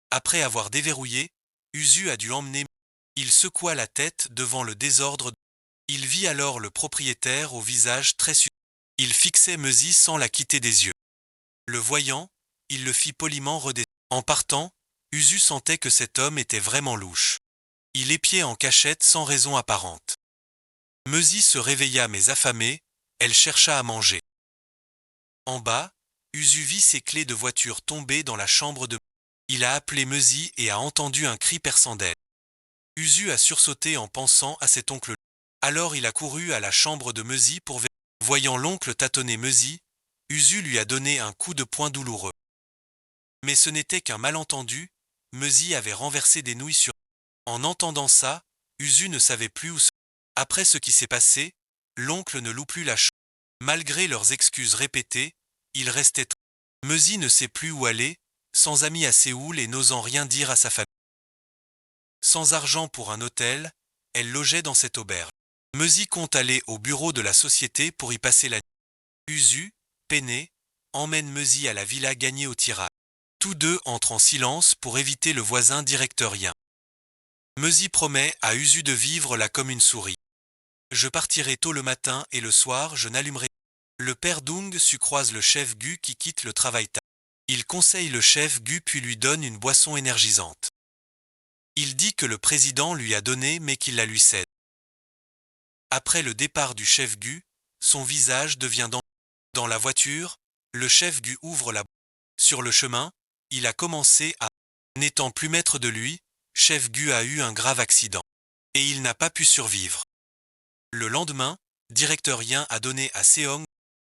Après avoir déverrouillé, Uzu a dû emmener. Il secoua la tête devant le désordre. Il vit alors le propriétaire au visage très suave. Il fixait Mezi sans la quitter des yeux. Le voyant, il le fit poliment redescendre. En partant, Uzu sentait que cet homme était vraiment louche. Il épiait en cachette sans raison apparente. Mezi se réveilla mais affamée, elle chercha à manger. En bas, Uzu vit ses clés de voiture tomber dans la chambre de... Il a appelé Mezi et a entendu un cri perçant d'elle. Uzu a sursauté en pensant à cet oncle. Alors il a couru à la chambre de Mezi pour... Voyant l'oncle tâtonner Mezi, Uzu lui a donné un coup de poing douloureux. Mais ce n'était qu'un malentendu, Mezi avait renversé des nouilles sur... En entendant ça, Uzu ne savait plus où se... Après ce qui s'est passé, l'oncle ne loue plus la chose. Malgré leurs excuses répétées, il restait... Mezi ne sait plus où aller, sans amis à Séoul et n'osant rien dire à sa famille. Sans argent pour un hôtel, elle logeait dans cette auberge. Meusi compte aller au bureau de la société pour y passer la nuit. Usu, peiné, emmène Meusi à la villa gagnée au tirage. Tous deux entrent en silence pour éviter le voisin directeurien. Meusi promet à Usu de vivre là comme une souris. Je partirai tôt le matin et le soir je n'allumerai. Le père Dung croise le chef Gu qui quitte le travail tard. Il conseille le chef Gu puis lui donne une boisson énergisante. Il dit que le président lui a donné mais qu'il la lui cède. Après le départ du chef Gu, son visage devient dans la voiture, le chef Gu ouvre la. Sur le chemin, il a commencé à. N'étant plus maître de lui, chef Gu a eu un grave accident. Et il n'a pas pu survivre. Le lendemain, directeur Yin a donné à Seong,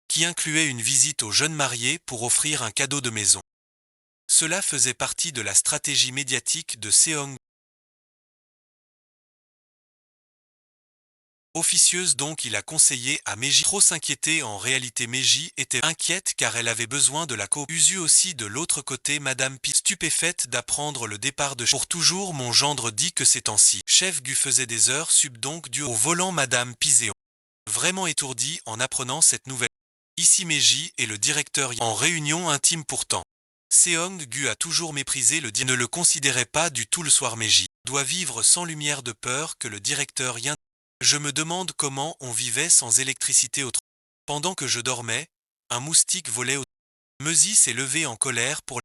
qui incluait une visite aux jeunes mariés pour offrir un cadeau de maison. Cela faisait partie de la stratégie médiatique de Seong. Officieuse donc il a conseillé à Meiji trop s'inquiéter. En réalité Meiji était inquiète car elle avait besoin de la Usu aussi de l'autre côté. Madame Pi stupéfaite d'apprendre le départ de pour toujours. Mon gendre dit que ces temps-ci chef Gu faisait des heures sub donc dû au volant. Madame Piséon vraiment étourdie en apprenant cette nouvelle. Ici Meiji et le directeur en réunion intime pourtant. Seong Gu a toujours méprisé le ne le considérait pas du tout. Le soir Meiji doit vivre sans lumière de peur que le directeur Yin. Je me demande comment on vivait sans électricité autre. Pendant que je dormais, un moustique volait au. Meusi s'est levé en colère pour.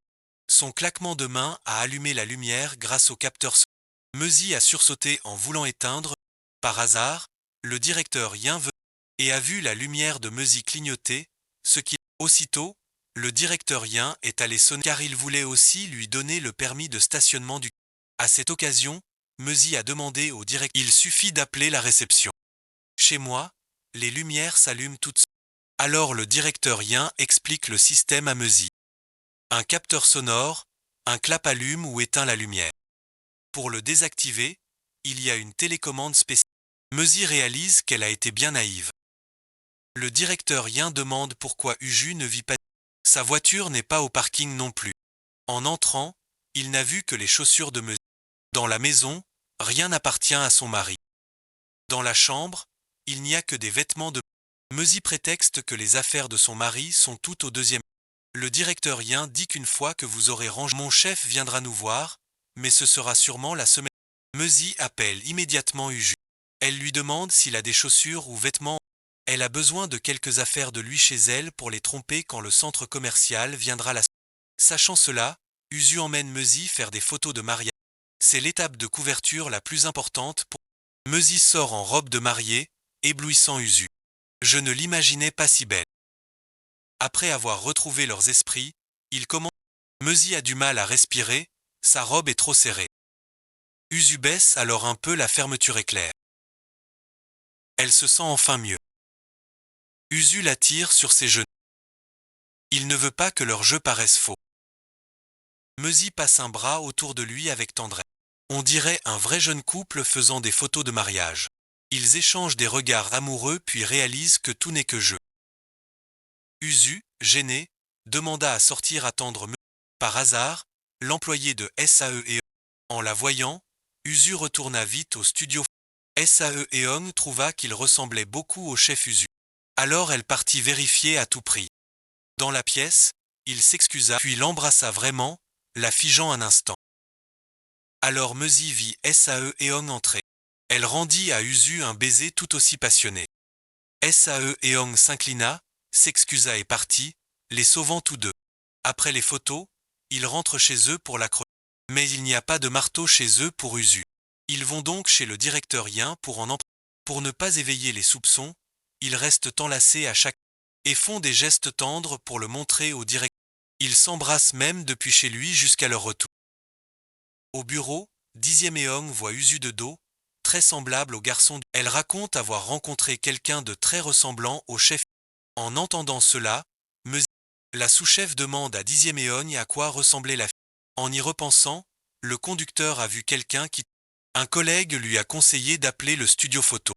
Son claquement de main a allumé la lumière grâce au capteur. Meusi a sursauté en voulant éteindre. Par hasard, le directeur Yin veut et a vu la lumière de Meusi clignoter, ce qui. Aussitôt, le directeur Yin est allé sonner car il voulait aussi lui donner le permis de stationnement du. À cette occasion, Meusi a demandé au directeur. Il suffit d'appeler la réception. Chez moi, les lumières s'allument toutes seules. Alors le directeur Yin explique le système à Meusi. Un capteur sonore, un clap allume ou éteint la lumière. Pour le désactiver, il y a une télécommande spéciale. Meusi réalise qu'elle a été bien naïve. Le directeur Yin demande pourquoi Uju ne vit pas. Sa voiture n'est pas au parking non plus. En entrant, il n'a vu que les chaussures de Meusi. Dans la maison, rien n'appartient à son mari. Dans la chambre, il n'y a que des vêtements de. Meusi prétexte que les affaires de son mari sont toutes au deuxième. Le directeur Yin dit qu'une fois que vous aurez rangé, mon chef viendra nous voir, mais ce sera sûrement la semaine. Meusi appelle immédiatement Uju. Elle lui demande s'il a des chaussures ou vêtements. Elle a besoin de quelques affaires de lui chez elle pour les tromper quand le centre commercial viendra la. Sachant cela, Uju emmène Meusi faire des photos de mariage. C'est l'étape de couverture la plus importante pour. Meusi sort en robe de mariée, éblouissant Usu. Je ne l'imaginais pas si belle. Après avoir retrouvé leurs esprits, ils commencent. Meusi a du mal à respirer, sa robe est trop serrée. Usu baisse alors un peu la fermeture éclair. Elle se sent enfin mieux. Usu la tire sur ses genoux. Il ne veut pas que leur jeu paraisse faux. Meusi passe un bras autour de lui avec tendresse. On dirait un vrai jeune couple faisant des photos de mariage. Ils échangent des regards amoureux puis réalisent que tout n'est que jeu. Usu, gêné, demanda à sortir attendre Meusi. Par hasard, l'employé de SAE en la voyant, Usu retourna vite au studio. SAE Eong trouva qu'il ressemblait beaucoup au chef Usu. Alors elle partit vérifier à tout prix. Dans la pièce, il s'excusa puis l'embrassa vraiment, la figeant un instant. Alors Meusi vit SAE Eong entrer. Elle rendit à Usu un baiser tout aussi passionné. SAE Eong s'inclina, s'excusa et partit, les sauvant tous deux. Après les photos, ils rentrent chez eux pour la creuser. Mais il n'y a pas de marteau chez eux pour Usu. Ils vont donc chez le directeur Yin pour ne pas éveiller les soupçons, ils restent enlacés à chaque et font des gestes tendres pour le montrer au directeur. Ils s'embrassent même depuis chez lui jusqu'à leur retour. Au bureau, 10e Eong voit Usu de dos, très semblable au garçon. Elle raconte avoir rencontré quelqu'un de très ressemblant au chef. En entendant cela, la sous-chef demande à 10e Eong à quoi ressemblait la fille. En y repensant, le conducteur a vu quelqu'un qui. Un collègue lui a conseillé d'appeler le studio photo.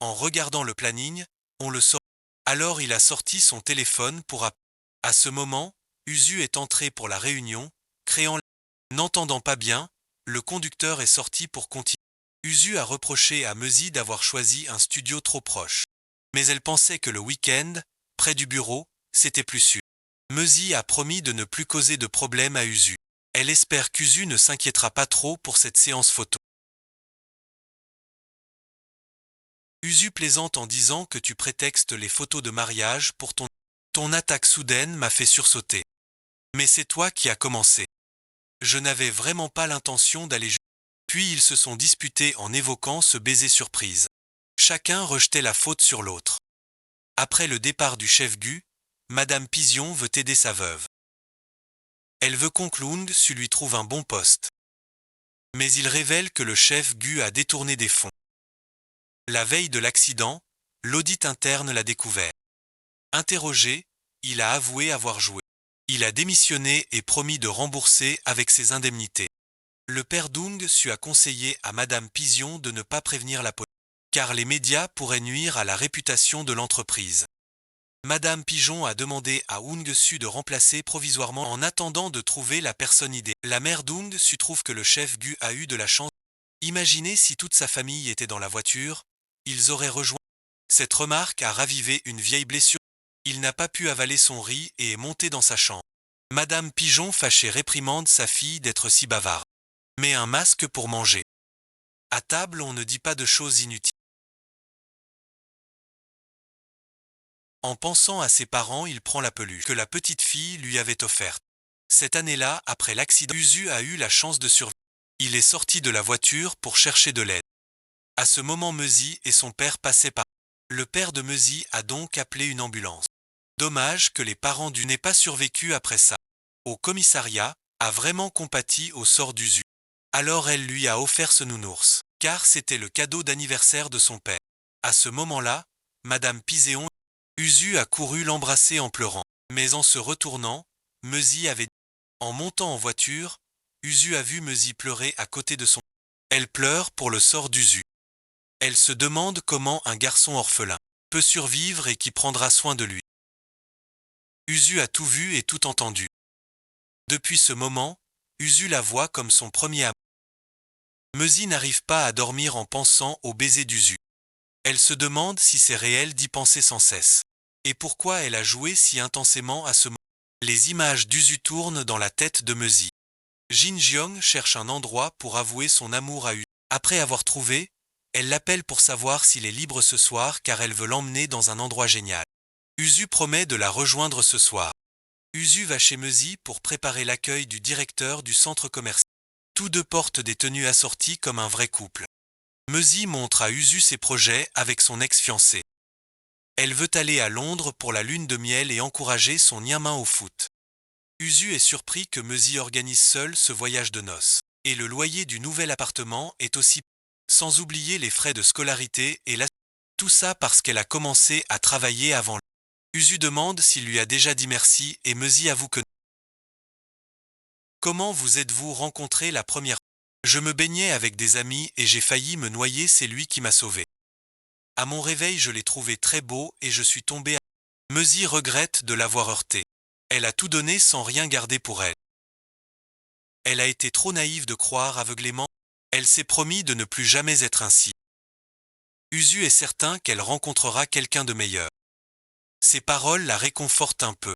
En regardant le planning, on le sort. Alors il a sorti son téléphone pour appeler. À ce moment, Usu est entré pour la réunion, créant. N'entendant pas bien, le conducteur est sorti pour continuer. Usu a reproché à Mezi d'avoir choisi un studio trop proche. Mais elle pensait que le week-end, près du bureau, c'était plus sûr. Mezi a promis de ne plus causer de problème à Usu. Elle espère qu'Usu ne s'inquiétera pas trop pour cette séance photo. Usu plaisante en disant que tu prétextes les photos de mariage pour ton... Ton attaque soudaine m'a fait sursauter. Mais c'est toi qui as commencé. Je n'avais vraiment pas l'intention d'aller... Puis ils se sont disputés en évoquant ce baiser surprise. Chacun rejetait la faute sur l'autre. Après le départ du chef Gu, Madame Pision veut aider sa veuve. Elle veut qu'Onklung Su lui trouve un bon poste. Mais il révèle que le chef Gu a détourné des fonds. La veille de l'accident, l'audit interne l'a découvert. Interrogé, il a avoué avoir joué. Il a démissionné et promis de rembourser avec ses indemnités. Le père Dung Su a conseillé à Madame Pision de ne pas prévenir la police, car les médias pourraient nuire à la réputation de l'entreprise. Madame Pigeon a demandé à Dung Su de remplacer provisoirement en attendant de trouver la personne idéale. La mère Dung Su trouve que le chef Gu a eu de la chance. Imaginez si toute sa famille était dans la voiture, ils auraient rejoint. Cette remarque a ravivé une vieille blessure. Il n'a pas pu avaler son riz et est monté dans sa chambre. Madame Pigeon fâchée réprimande sa fille d'être si bavarde. Mets un masque pour manger. À table, on ne dit pas de choses inutiles. En pensant à ses parents, il prend la peluche que la petite fille lui avait offerte. Cette année-là, après l'accident, Usu a eu la chance de survivre. Il est sorti de la voiture pour chercher de l'aide. À ce moment, Mezi et son père passaient par. Le père de Mezi a donc appelé une ambulance. Dommage que les parents du n'aient pas survécu après ça. Au commissariat, a vraiment compati au sort d'Usu. Alors elle lui a offert ce nounours, car c'était le cadeau d'anniversaire de son père. À ce moment-là, Madame Piséon, Usu a couru l'embrasser en pleurant. Mais en se retournant, Mezi avait... En montant en voiture, Usu a vu Mezi pleurer à côté de son... Elle pleure pour le sort d'Usu. Elle se demande comment un garçon orphelin peut survivre et qui prendra soin de lui. Usu a tout vu et tout entendu. Depuis ce moment, Usu la voit comme son premier amour. Mezi n'arrive pas à dormir en pensant au baiser d'Usu. Elle se demande si c'est réel d'y penser sans cesse. Et pourquoi elle a joué si intensément à ce moment. Les images d'Usu tournent dans la tête de Mezi. Jin Jiong cherche un endroit pour avouer son amour à Usu. Après avoir trouvé, elle l'appelle pour savoir s'il est libre ce soir car elle veut l'emmener dans un endroit génial. Usu promet de la rejoindre ce soir. Usu va chez Mezi pour préparer l'accueil du directeur du centre commercial. Tous deux portent des tenues assorties comme un vrai couple. Mezi montre à Usu ses projets avec son ex-fiancé. Elle veut aller à Londres pour la lune de miel et encourager son Niamin au foot. Usu est surpris que Mezi organise seul ce voyage de noces. Et le loyer du nouvel appartement est aussi... Sans oublier les frais de scolarité et la... Tout ça parce qu'elle a commencé à travailler avant. Usu demande s'il lui a déjà dit merci et Mezi avoue que non. Comment vous êtes-vous rencontrés la première fois? Je me baignais avec des amis et j'ai failli me noyer, c'est lui qui m'a sauvé. À mon réveil, je l'ai trouvé très beau et je suis tombé à... Mezi regrette de l'avoir heurté. Elle a tout donné sans rien garder pour elle. Elle a été trop naïve de croire aveuglément. Elle s'est promis de ne plus jamais être ainsi. Usu est certain qu'elle rencontrera quelqu'un de meilleur. Ces paroles la réconfortent un peu.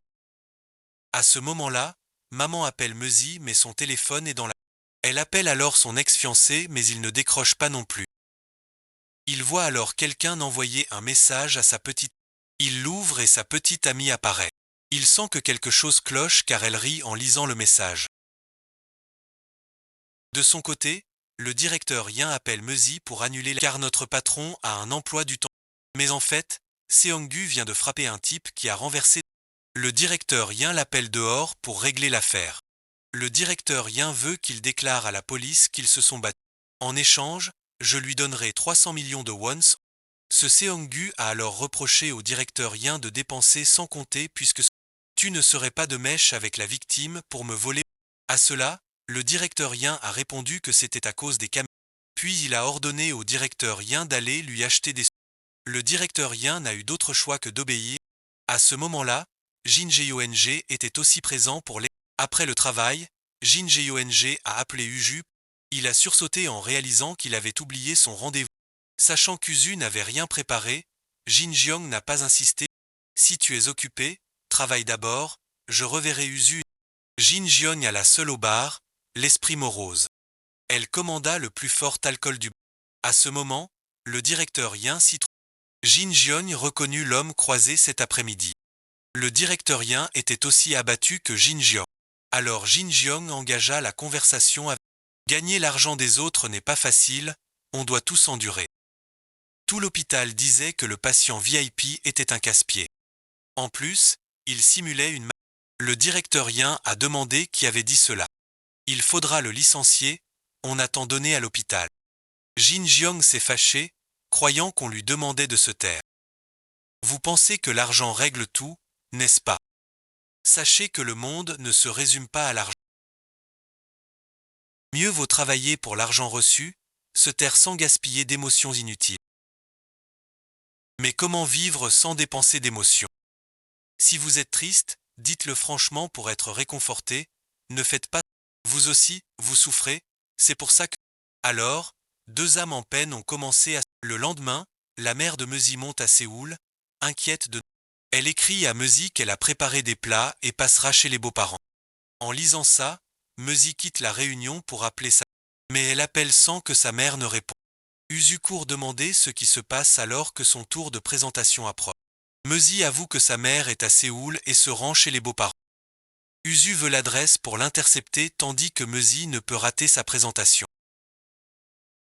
À ce moment-là, maman appelle Mezi mais son téléphone est dans la... Elle appelle alors son ex-fiancé mais il ne décroche pas non plus. Il voit alors quelqu'un envoyer un message à sa petite... Il l'ouvre et sa petite amie apparaît. Il sent que quelque chose cloche car elle rit en lisant le message. De son côté, le directeur Yin appelle Mezi pour annuler car notre patron a un emploi du temps. Mais en fait, Seong-gu vient de frapper un type qui a renversé... Le directeur Yin l'appelle dehors pour régler l'affaire. Le directeur Yin veut qu'il déclare à la police qu'ils se sont battus. En échange, je lui donnerai 300 millions de wons. Ce Seong-gu a alors reproché au directeur Yin de dépenser sans compter puisque tu ne serais pas de mèche avec la victime pour me voler. À cela, le directeur Yin a répondu que c'était à cause des caméras. Puis il a ordonné au directeur Yin d'aller lui acheter des... Le directeur Yin n'a eu d'autre choix que d'obéir. À ce moment-là, Jin Jeong était aussi présent pour les... Après le travail, Jin Jeong a appelé Uju. Il a sursauté en réalisant qu'il avait oublié son rendez-vous. Sachant qu'Usu n'avait rien préparé, Jin Jiang n'a pas insisté. Si tu es occupé, travaille d'abord, je reverrai Usu. Jin Jiang alla seule au bar, l'esprit morose. Elle commanda le plus fort alcool du bar. À ce moment, le directeur Yin s'y trouve. Jin Jiang reconnut l'homme croisé cet après-midi. Le directeur Yin était aussi abattu que Jin Jiang. Alors Jin Jiang engagea la conversation avec. Gagner l'argent des autres n'est pas facile, on doit tous endurer. Tout l'hôpital disait que le patient VIP était un casse-pied. En plus, il simulait une. Le directeur Yin a demandé qui avait dit cela. Il faudra le licencier, on a tant donné à l'hôpital. Jin Jiang s'est fâché, croyant qu'on lui demandait de se taire. Vous pensez que l'argent règle tout, n'est-ce pas? Sachez que le monde ne se résume pas à l'argent. Mieux vaut travailler pour l'argent reçu, se taire sans gaspiller d'émotions inutiles. Mais comment vivre sans dépenser d'émotions? Si vous êtes triste, dites-le franchement pour être réconforté, ne faites pas. Vous aussi, vous souffrez, c'est pour ça que. Alors, deux âmes en peine ont commencé à. Le lendemain, la mère de Meusi monte à Séoul, inquiète de. Elle écrit à Meusi qu'elle a préparé des plats et passera chez les beaux-parents. En lisant ça, Meusi quitte la réunion pour appeler sa. Mais elle appelle sans que sa mère ne réponde. Usu court demander ce qui se passe alors que son tour de présentation approche. Meusi avoue que sa mère est à Séoul et se rend chez les beaux-parents. Usu veut l'adresse pour l'intercepter tandis que Meusi ne peut rater sa présentation.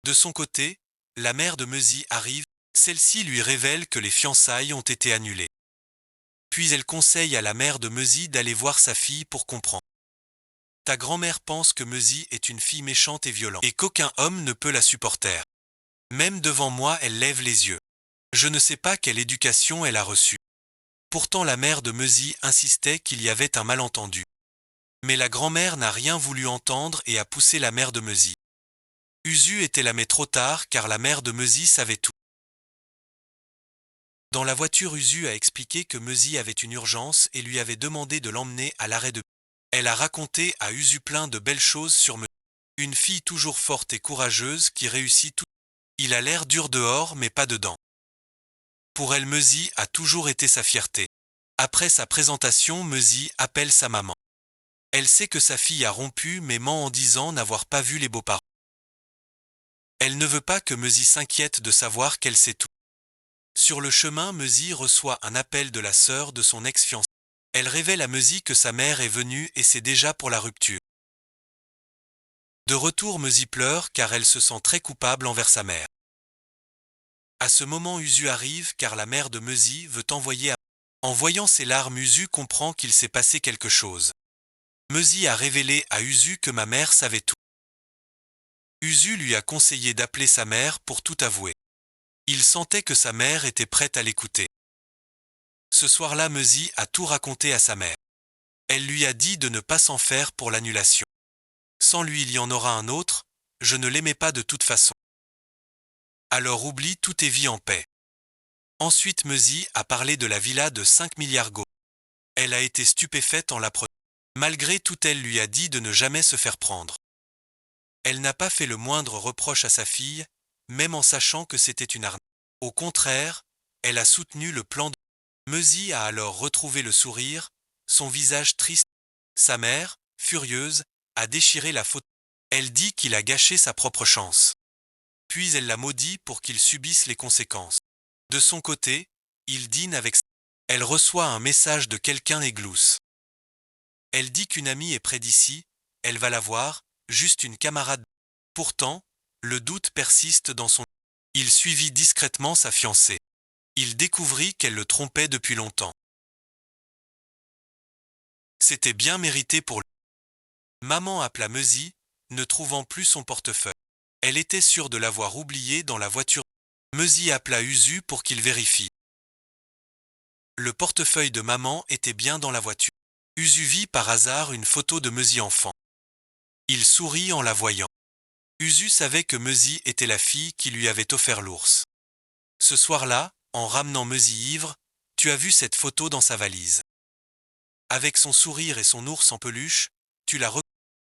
De son côté, la mère de Meusi arrive, celle-ci lui révèle que les fiançailles ont été annulées. Puis elle conseille à la mère de Meusi d'aller voir sa fille pour comprendre. Ta grand-mère pense que Meusi est une fille méchante et violente et qu'aucun homme ne peut la supporter. Même devant moi, elle lève les yeux. Je ne sais pas quelle éducation elle a reçue. Pourtant la mère de Meusi insistait qu'il y avait un malentendu. Mais la grand-mère n'a rien voulu entendre et a poussé la mère de Meusi. Usu était là mais trop tard car la mère de Meusi savait tout. Dans la voiture, Usu a expliqué que Meusi avait une urgence et lui avait demandé de l'emmener à l'arrêt de. Elle a raconté à Usu plein de belles choses sur Meusi. Une fille toujours forte et courageuse qui réussit tout. Il a l'air dur dehors mais pas dedans. Pour elle, Meusi a toujours été sa fierté. Après sa présentation, Meusi appelle sa maman. Elle sait que sa fille a rompu mais ment en disant n'avoir pas vu les beaux-parents. Elle ne veut pas que Meusi s'inquiète de savoir qu'elle sait tout. Sur le chemin, Meusi reçoit un appel de la sœur de son ex-fiancé. Elle révèle à Meusi que sa mère est venue et c'est déjà pour la rupture. De retour, Meusi pleure car elle se sent très coupable envers sa mère. À ce moment, Usu arrive car la mère de Meusi veut envoyer à. En voyant ses larmes, Usu comprend qu'il s'est passé quelque chose. Meusi a révélé à Usu que ma mère savait tout. Usu lui a conseillé d'appeler sa mère pour tout avouer. Il sentait que sa mère était prête à l'écouter. Ce soir-là, Meusi a tout raconté à sa mère. Elle lui a dit de ne pas s'en faire pour l'annulation. Sans lui, il y en aura un autre, je ne l'aimais pas de toute façon. Alors oublie tout et vis en paix. Ensuite, Meusi a parlé de la villa de 5 milliards go. Elle a été stupéfaite en l'apprenant. Malgré tout, elle lui a dit de ne jamais se faire prendre. Elle n'a pas fait le moindre reproche à sa fille, même en sachant que c'était une arnaque. Au contraire, elle a soutenu le plan de. Meusi a alors retrouvé le sourire, son visage triste. Sa mère, furieuse, a déchiré la photo. Elle dit qu'il a gâché sa propre chance. Puis elle l'a maudit pour qu'il subisse les conséquences. De son côté, il dîne avec. Elle reçoit un message de quelqu'un et glousse. Elle dit qu'une amie est près d'ici, elle va la voir, juste une camarade. Pourtant, le doute persiste dans son. Il suivit discrètement sa fiancée. Il découvrit qu'elle le trompait depuis longtemps. C'était bien mérité pour lui. Maman appela Meusi, ne trouvant plus son portefeuille. Elle était sûre de l'avoir oublié dans la voiture. Meusi appela Usu pour qu'il vérifie. Le portefeuille de maman était bien dans la voiture. Usu vit par hasard une photo de Meusi enfant. Il sourit en la voyant. Usu savait que Meusi était la fille qui lui avait offert l'ours. Ce soir-là, en ramenant Meusi ivre, tu as vu cette photo dans sa valise. Avec son sourire et son ours en peluche, tu l'as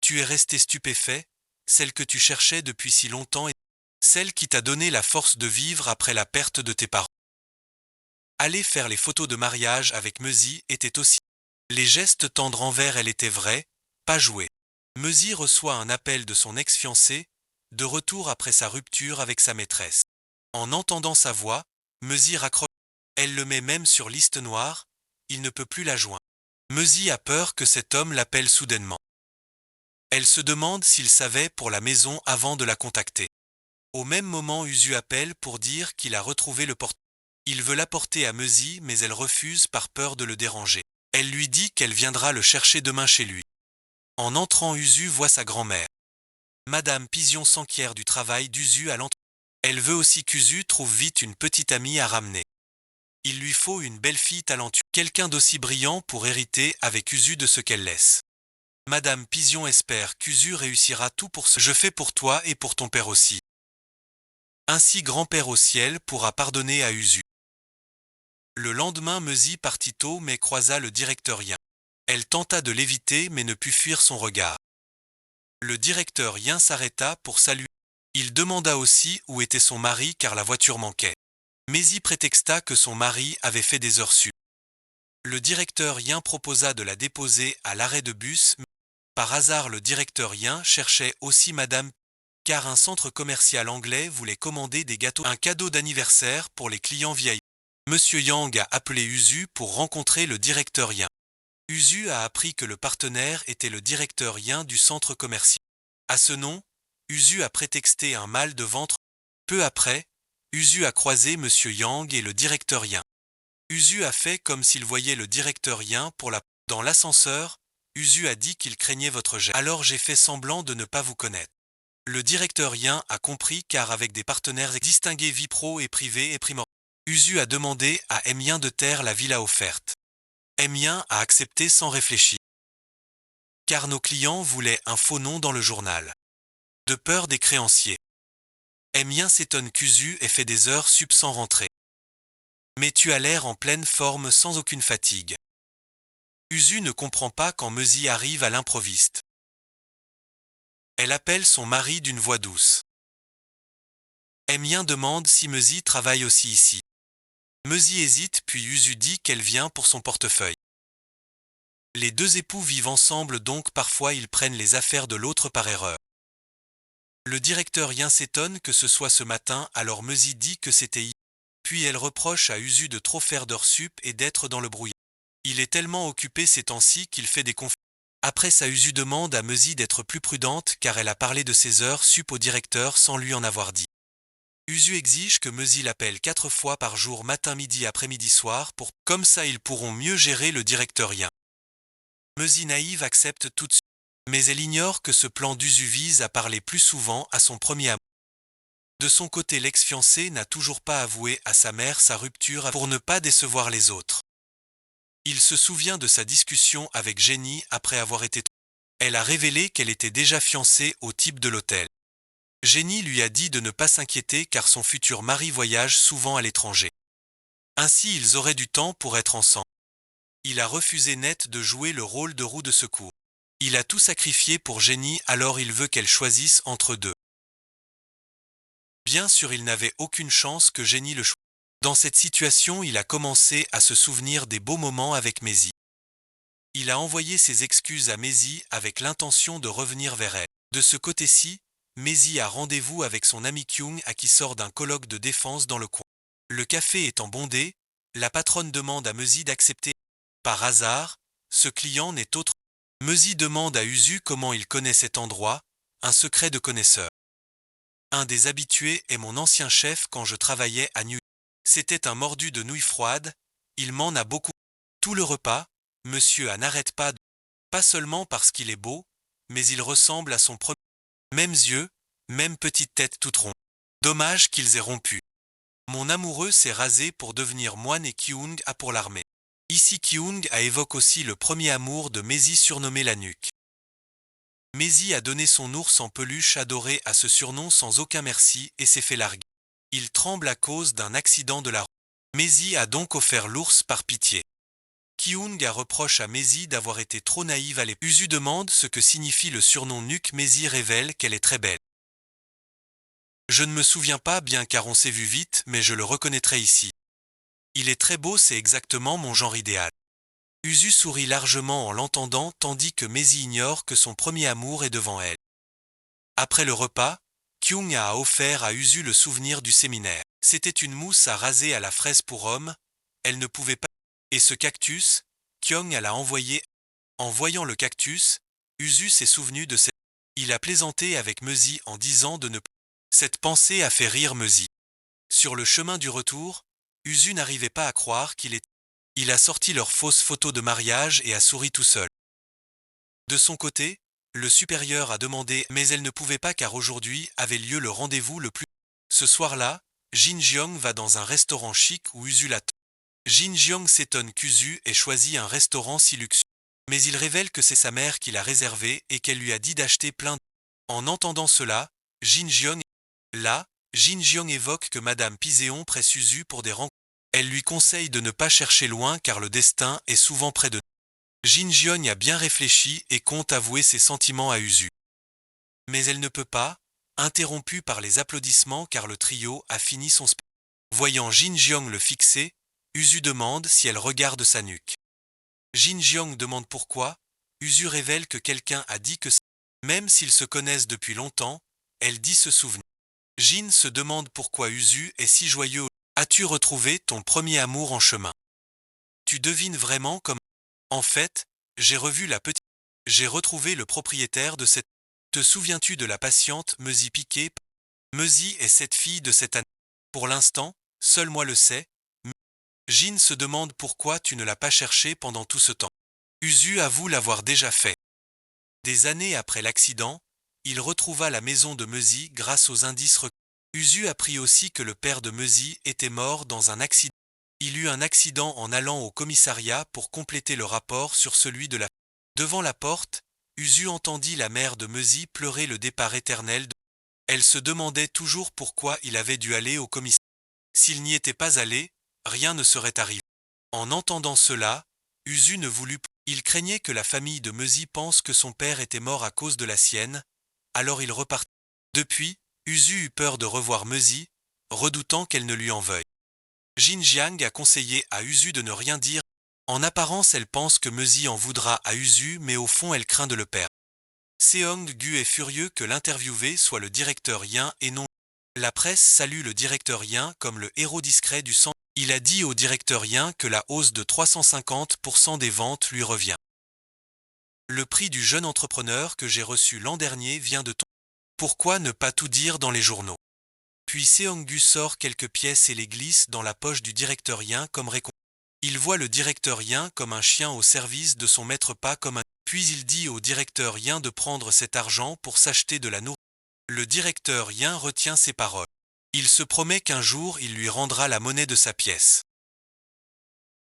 Tu es resté stupéfait, celle que tu cherchais depuis si longtemps et celle qui t'a donné la force de vivre après la perte de tes parents. Aller faire les photos de mariage avec Meuzy était aussi. Les gestes tendres envers elle étaient vrais, pas joués. Meuzy reçoit un appel de son ex-fiancé, de retour après sa rupture avec sa maîtresse. En entendant sa voix, Meuzy raccroche. Elle le met même sur liste noire, il ne peut plus la joindre. Meuzy a peur que cet homme l'appelle soudainement. Elle se demande s'il savait pour la maison avant de la contacter. Au même moment, Usu appelle pour dire qu'il a retrouvé le portefeuille. Il veut l'apporter à Meuzy, mais elle refuse par peur de le déranger. Elle lui dit qu'elle viendra le chercher demain chez lui. En entrant, Usu voit sa grand-mère. Madame Pision s'enquiert du travail d'Usu à l'entrée. Elle veut aussi qu'Usu trouve vite une petite amie à ramener. Il lui faut une belle fille talentueuse, quelqu'un d'aussi brillant pour hériter avec Usu de ce qu'elle laisse. Madame Pision espère qu'Usu réussira tout pour ce que je fais pour toi et pour ton père aussi. Ainsi grand-père au ciel pourra pardonner à Usu. Le lendemain, Meuzy partit tôt mais croisa le directeur Yin. Elle tenta de l'éviter mais ne put fuir son regard. Le directeur Yin s'arrêta pour saluer. Il demanda aussi où était son mari car la voiture manquait. Meuzy prétexta que son mari avait fait des heures sup. Le directeur Yin proposa de la déposer à l'arrêt de bus. Mais par hasard, le directeur Yin cherchait aussi Madame car un centre commercial anglais voulait commander des gâteaux, un cadeau d'anniversaire pour les clients VIP. Monsieur Yang a appelé Usu pour rencontrer le directeur Yin. Usu a appris que le partenaire était le directeur Yin du centre commercial. À ce nom, Usu a prétexté un mal de ventre. Peu après, Usu a croisé Monsieur Yang et le directeur Yin. Usu a fait comme s'il voyait le directeur Yin pour la... Dans l'ascenseur, Usu a dit qu'il craignait votre geste. Alors j'ai fait semblant de ne pas vous connaître. Le directeur Yin a compris car avec des partenaires distingués vie pro et privée et primordial. Usu a demandé à Yin de taire la villa offerte. Yin a accepté sans réfléchir. Car nos clients voulaient un faux nom dans le journal. De peur des créanciers. Yin s'étonne qu'Usu ait fait des heures sup sans rentrer. Mais tu as l'air en pleine forme sans aucune fatigue. Usu ne comprend pas quand Meuzy arrive à l'improviste. Elle appelle son mari d'une voix douce. Yin demande si Meuzy travaille aussi ici. Meuzy hésite puis Usu dit qu'elle vient pour son portefeuille. Les deux époux vivent ensemble donc parfois ils prennent les affaires de l'autre par erreur. Le directeur Yin s'étonne que ce soit ce matin alors Meuzy dit que c'était hier. Puis elle reproche à Usu de trop faire d'heures sup et d'être dans le brouillard. Il est tellement occupé ces temps-ci qu'il fait des confusions. Après ça Usu demande à Meuzy d'être plus prudente car elle a parlé de ses heures sup au directeur sans lui en avoir dit. Usu exige que Meuzy l'appelle 4 fois par jour matin, midi, après-midi, soir pour comme ça ils pourront mieux gérer le directeur Yin. Meuzy naïve accepte tout de suite, mais elle ignore que ce plan d'Usu vise à parler plus souvent à son premier amour. De son côté, l'ex-fiancé n'a toujours pas avoué à sa mère sa rupture pour ne pas décevoir les autres. Il se souvient de sa discussion avec Jenny après avoir été trompée. Elle a révélé qu'elle était déjà fiancée au type de l'hôtel. Jenny lui a dit de ne pas s'inquiéter car son futur mari voyage souvent à l'étranger. Ainsi ils auraient du temps pour être ensemble. Il a refusé net de jouer le rôle de roue de secours. Il a tout sacrifié pour Jenny alors il veut qu'elle choisisse entre deux. Bien sûr il n'avait aucune chance que Jenny le choisisse. Dans cette situation il a commencé à se souvenir des beaux moments avec Meuzy. Il a envoyé ses excuses à Meuzy avec l'intention de revenir vers elle. De ce côté-ci, Meuzy a rendez-vous avec son ami Kyung à qui sort d'un colloque de défense dans le coin. Le café étant bondé, la patronne demande à Meuzy d'accepter. Par hasard, ce client n'est autre. Meuzy demande à Usu comment il connaît cet endroit, un secret de connaisseur. Un des habitués est mon ancien chef quand je travaillais à New York. C'était un mordu de nouilles froides, il m'en a beaucoup. Tout le repas, monsieur n'arrête pas de... Pas seulement parce qu'il est beau, mais il ressemble à son premier. Mêmes yeux, même petite tête toute ronde. Dommage qu'ils aient rompu. Mon amoureux s'est rasé pour devenir moine et Kyung a pour l'armée. Ici Kyung a évoque aussi le premier amour de Meuzy surnommé la nuque. Meuzy a donné son ours en peluche adoré à ce surnom sans aucun merci et s'est fait larguer. Il tremble à cause d'un accident de la route. Meuzy a donc offert l'ours par pitié. Kyung-a reproche à Maisie d'avoir été trop naïve à l'époque. Usu demande ce que signifie le surnom Nuke. Maisie révèle qu'elle est très belle. Je ne me souviens pas bien car on s'est vu vite, mais je le reconnaîtrai ici. Il est très beau, c'est exactement mon genre idéal. Usu sourit largement en l'entendant tandis que Maisie ignore que son premier amour est devant elle. Après le repas, Kyung a offert à Usu le souvenir du séminaire. C'était une mousse à raser à la fraise pour homme, elle ne pouvait pas... Et ce cactus, Kyung l'a envoyé. En voyant le cactus, Usu s'est souvenu de cette... Il a plaisanté avec Maisie en disant de ne pas... Cette pensée a fait rire Maisie. Sur le chemin du retour, Usu n'arrivait pas à croire qu'il était... Il a sorti leur fausse photo de mariage et a souri tout seul. De son côté, le supérieur a demandé mais elle ne pouvait pas car aujourd'hui avait lieu le rendez-vous le plus... Ce soir-là, Jin Jeong va dans un restaurant chic où Usu l'attend. Jin Jeong s'étonne qu'Usu ait choisi un restaurant si luxueux. Mais il révèle que c'est sa mère qui l'a réservé et qu'elle lui a dit d'acheter plein de... En entendant cela, Jin Jeong... Là, Jin Jeong évoque que Madame Piséon presse Usu pour des rencontres. Elle lui conseille de ne pas chercher loin car le destin est souvent près de nous. Jin Jeong a bien réfléchi et compte avouer ses sentiments à Usu. Mais elle ne peut pas, interrompue par les applaudissements car le trio a fini son spectacle. Voyant Jin Jeong le fixer, Usu demande si elle regarde sa nuque. Jin Jeong demande pourquoi, Usu révèle que quelqu'un a dit que même s'ils se connaissent depuis longtemps, elle dit se souvenir. Jin se demande pourquoi Usu est si joyeux. As-tu retrouvé ton premier amour en chemin? Tu devines vraiment comme... En fait, j'ai revu la petite... J'ai retrouvé le propriétaire de cette... Te souviens-tu de la patiente Maisie Piquet? Maisie est cette fille de cette année. Pour l'instant, seul moi le sais. Jin se demande pourquoi tu ne l'as pas cherché pendant tout ce temps. Usu avoue l'avoir déjà fait. Des années après l'accident, il retrouva la maison de Maisie grâce aux indices recueillis. Usu apprit aussi que le père de Maisie était mort dans un accident. Il eut un accident en allant au commissariat pour compléter le rapport sur celui de la... Devant la porte, Usu entendit la mère de Maisie pleurer le départ éternel de... Elle se demandait toujours pourquoi il avait dû aller au commissariat. S'il n'y était pas allé, rien ne serait arrivé. En entendant cela, Usu ne voulut pas. Il craignait que la famille de Maisie pense que son père était mort à cause de la sienne, alors il repartit. Depuis, Usu eut peur de revoir Maisie, redoutant qu'elle ne lui en veuille. Jin Jiang a conseillé à Usu de ne rien dire. En apparence, elle pense que Maisie en voudra à Usu, mais au fond, elle craint de le perdre. Seong-gu est furieux que l'interviewé soit le directeur Yin et non. La presse salue le directeur Yin comme le héros discret du centre. Il a dit au directeur Yin que la hausse de 350% des ventes lui revient. Le prix du jeune entrepreneur que j'ai reçu l'an dernier vient de ton... Pourquoi ne pas tout dire dans les journaux? Puis Seong-gu sort quelques pièces et les glisse dans la poche du directeur Yin comme récompense. Il voit le directeur Yin comme un chien au service de son maître, pas comme un... Puis il dit au directeur Yin de prendre cet argent pour s'acheter de la nourriture. Le directeur Yin retient ses paroles. Il se promet qu'un jour il lui rendra la monnaie de sa pièce.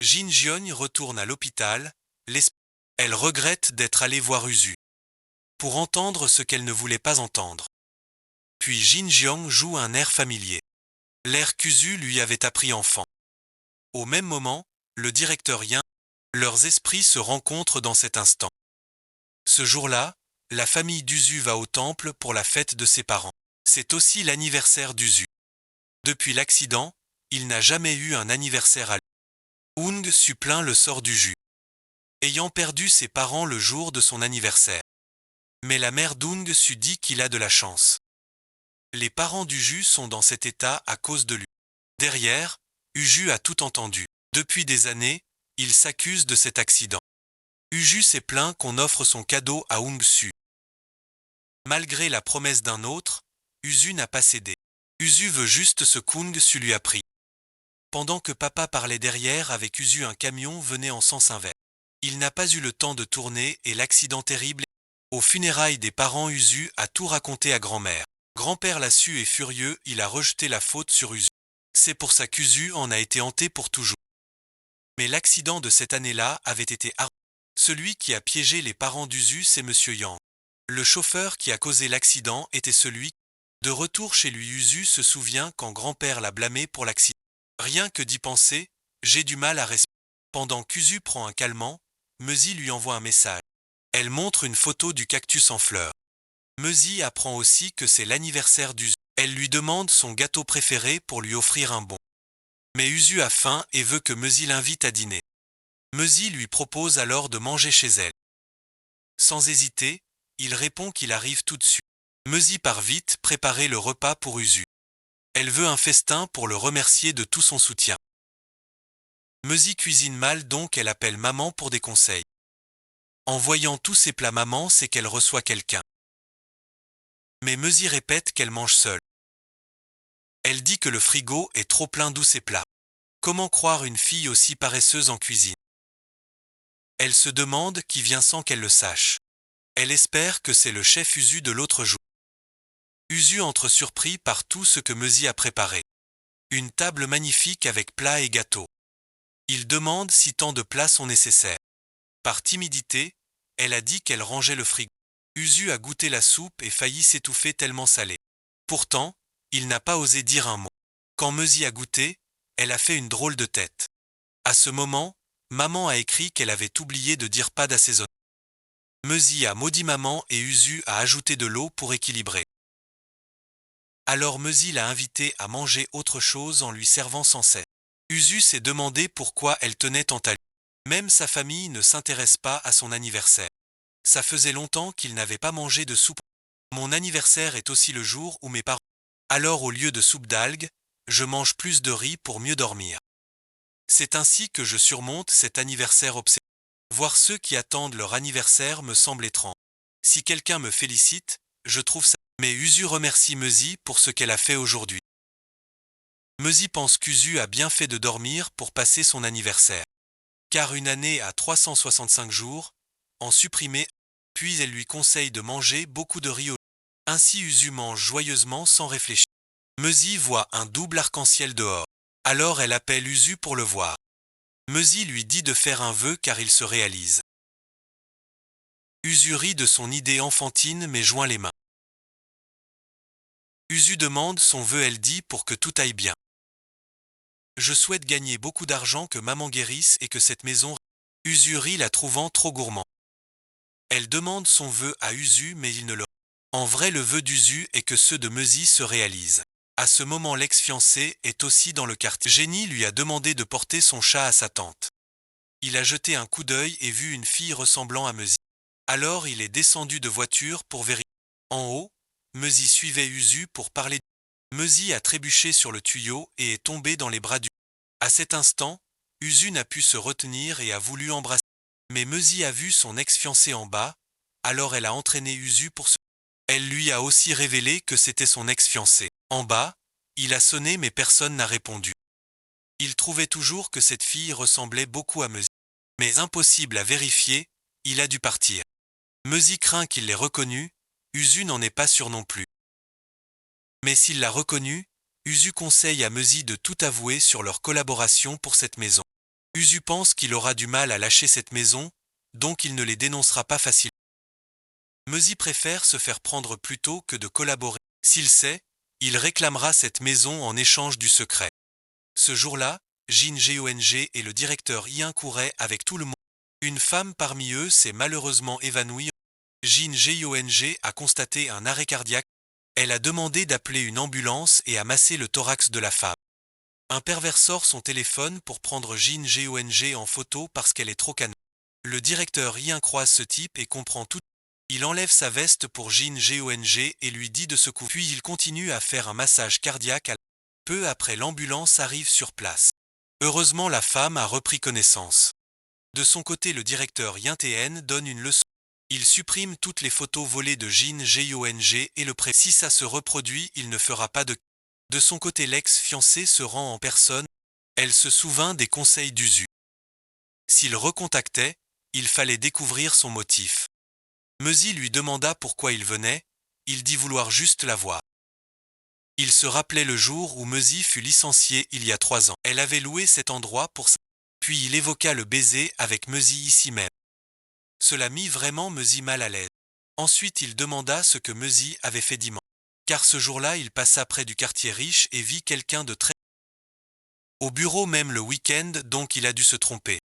Jin Jeong retourne à l'hôpital, elle regrette d'être allée voir Usu pour entendre ce qu'elle ne voulait pas entendre. Puis Jin Jeong joue un air familier. L'air qu'Usu lui avait appris enfant. Au même moment, le directeur Yin, leurs esprits se rencontrent dans cet instant. Ce jour-là, la famille d'Usu va au temple pour la fête de ses parents. C'est aussi l'anniversaire d'Usu. Depuis l'accident, il n'a jamais eu un anniversaire à lui. Hung sut plein le sort du jus, ayant perdu ses parents le jour de son anniversaire. Mais la mère d'Hung sut dit qu'il a de la chance. Les parents d'Uju sont dans cet état à cause de lui. Derrière, Uju a tout entendu. Depuis des années, il s'accuse de cet accident. Uju s'est plaint qu'on offre son cadeau à Hung Su. Malgré la promesse d'un autre, Usu n'a pas cédé. Usu veut juste ce qu'Hung Su lui a pris. Pendant que papa parlait derrière avec Usu, un camion venait en sens inverse. Il n'a pas eu le temps de tourner et l'accident terrible. Aux funérailles des parents, Usu a tout raconté à grand-mère. Grand-père l'a su et furieux, il a rejeté la faute sur Usu. C'est pour ça qu'Usu en a été hanté pour toujours. Mais l'accident de cette année-là avait été arrangé. Celui qui a piégé les parents d'Usu, c'est Monsieur Yang. Le chauffeur qui a causé l'accident était celui. De retour chez lui, Usu se souvient quand grand-père l'a blâmé pour l'accident. Rien que d'y penser, j'ai du mal à respirer. Pendant qu'Usu prend un calmant, Meusi lui envoie un message. Elle montre une photo du cactus en fleurs. Meusi apprend aussi que c'est l'anniversaire d'Usu. Elle lui demande son gâteau préféré pour lui offrir un bon. Mais Usu a faim et veut que Meusi l'invite à dîner. Meusi lui propose alors de manger chez elle. Sans hésiter, il répond qu'il arrive tout de suite. Meusi part vite préparer le repas pour Usu. Elle veut un festin pour le remercier de tout son soutien. Meusi cuisine mal donc elle appelle maman pour des conseils. En voyant tous ses plats maman, c'est qu'elle reçoit quelqu'un. Mais Meusi répète qu'elle mange seule. Elle dit que le frigo est trop plein d'où ses plats. Comment croire une fille aussi paresseuse en cuisine? Elle se demande qui vient sans qu'elle le sache. Elle espère que c'est le chef Usu de l'autre jour. Usu entre surpris par tout ce que Meusi a préparé. Une table magnifique avec plats et gâteaux. Il demande si tant de plats sont nécessaires. Par timidité, elle a dit qu'elle rangeait le frigo. Usu a goûté la soupe et failli s'étouffer tellement salée. Pourtant, il n'a pas osé dire un mot. Quand Meusi a goûté, elle a fait une drôle de tête. À ce moment, maman a écrit qu'elle avait oublié de dire pas d'assaisonnement. Meusi a maudit maman et Usu a ajouté de l'eau pour équilibrer. Alors Meusi l'a invité à manger autre chose en lui servant sans cesse. Usu s'est demandé pourquoi elle tenait tant à lui. Même sa famille ne s'intéresse pas à son anniversaire. Ça faisait longtemps qu'il n'avait pas mangé de soupe. Mon anniversaire est aussi le jour où mes parents. Alors au lieu de soupe d'algues, je mange plus de riz pour mieux dormir. C'est ainsi que je surmonte cet anniversaire obsédé. Voir ceux qui attendent leur anniversaire me semble étrange. Si quelqu'un me félicite, je trouve ça. Mais Usu remercie Meusi pour ce qu'elle a fait aujourd'hui. Meusi pense qu'Usu a bien fait de dormir pour passer son anniversaire. Car une année a 365 jours, en supprimer, puis elle lui conseille de manger beaucoup de riz au. Ainsi Usu mange joyeusement sans réfléchir. Meusi voit un double arc-en-ciel dehors. Alors elle appelle Usu pour le voir. Meusi lui dit de faire un vœu car il se réalise. Usu rit de son idée enfantine mais joint les mains. Usu demande son vœu, elle dit pour que tout aille bien. Je souhaite gagner beaucoup d'argent, que maman guérisse et que cette maison. Usu rit la trouvant trop gourmand. Elle demande son vœu à Usu mais il ne le. En vrai le vœu d'Usu est que ceux de Meusi se réalisent. À ce moment l'ex-fiancé est aussi dans le quartier. Jenny lui a demandé de porter son chat à sa tante. Il a jeté un coup d'œil et vu une fille ressemblant à Meusi. Alors il est descendu de voiture pour vérifier. En haut, Meusi suivait Usu pour parler. Meusi a trébuché sur le tuyau et est tombé dans les bras du. À cet instant, Usu n'a pu se retenir et a voulu embrasser. Mais Meusi a vu son ex-fiancé en bas, alors elle a entraîné Usu pour se. Elle lui a aussi révélé que c'était son ex-fiancé. En bas, il a sonné mais personne n'a répondu. Il trouvait toujours que cette fille ressemblait beaucoup à Meusi. Mais impossible à vérifier, il a dû partir. Meusi craint qu'il l'ait reconnu, Usu n'en est pas sûr non plus. Mais s'il l'a reconnu, Usu conseille à Meusi de tout avouer sur leur collaboration pour cette maison. Usu pense qu'il aura du mal à lâcher cette maison, donc il ne les dénoncera pas facilement. Meusi préfère se faire prendre plutôt que de collaborer. S'il sait, il réclamera cette maison en échange du secret. Ce jour-là, Jin Jeong et le directeur Ian couraient avec tout le monde. Une femme parmi eux s'est malheureusement évanouie. Jin Jeong a constaté un arrêt cardiaque. Elle a demandé d'appeler une ambulance et a massé le thorax de la femme. Un pervers sort son téléphone pour prendre Jin Jeong en photo parce qu'elle est trop canon. Le directeur Ian croise ce type et comprend tout. Il enlève sa veste pour Jin Jeong et lui dit de se couvrir. Puis il continue à faire un massage cardiaque. Peu après, l'ambulance arrive sur place. Heureusement, la femme a repris connaissance. De son côté, le directeur Ian Tae-en donne une leçon. Il supprime toutes les photos volées de Jin Jeong et le pré. Si ça se reproduit, il ne fera pas de. De son côté, l'ex-fiancé se rend en personne. Elle se souvint des conseils d'Usu. S'il recontactait, il fallait découvrir son motif. Meusi lui demanda pourquoi il venait, il dit vouloir juste la voir. Il se rappelait le jour où Meusi fut licenciée il y a 3 ans. Elle avait loué cet endroit pour ça. Puis il évoqua le baiser avec Meusi ici même. Cela mit vraiment Meusi mal à l'aise. Ensuite il demanda ce que Meusi avait fait dimanche. Car ce jour-là il passa près du quartier riche et vit quelqu'un de très. Au bureau même le week-end, donc il a dû se tromper.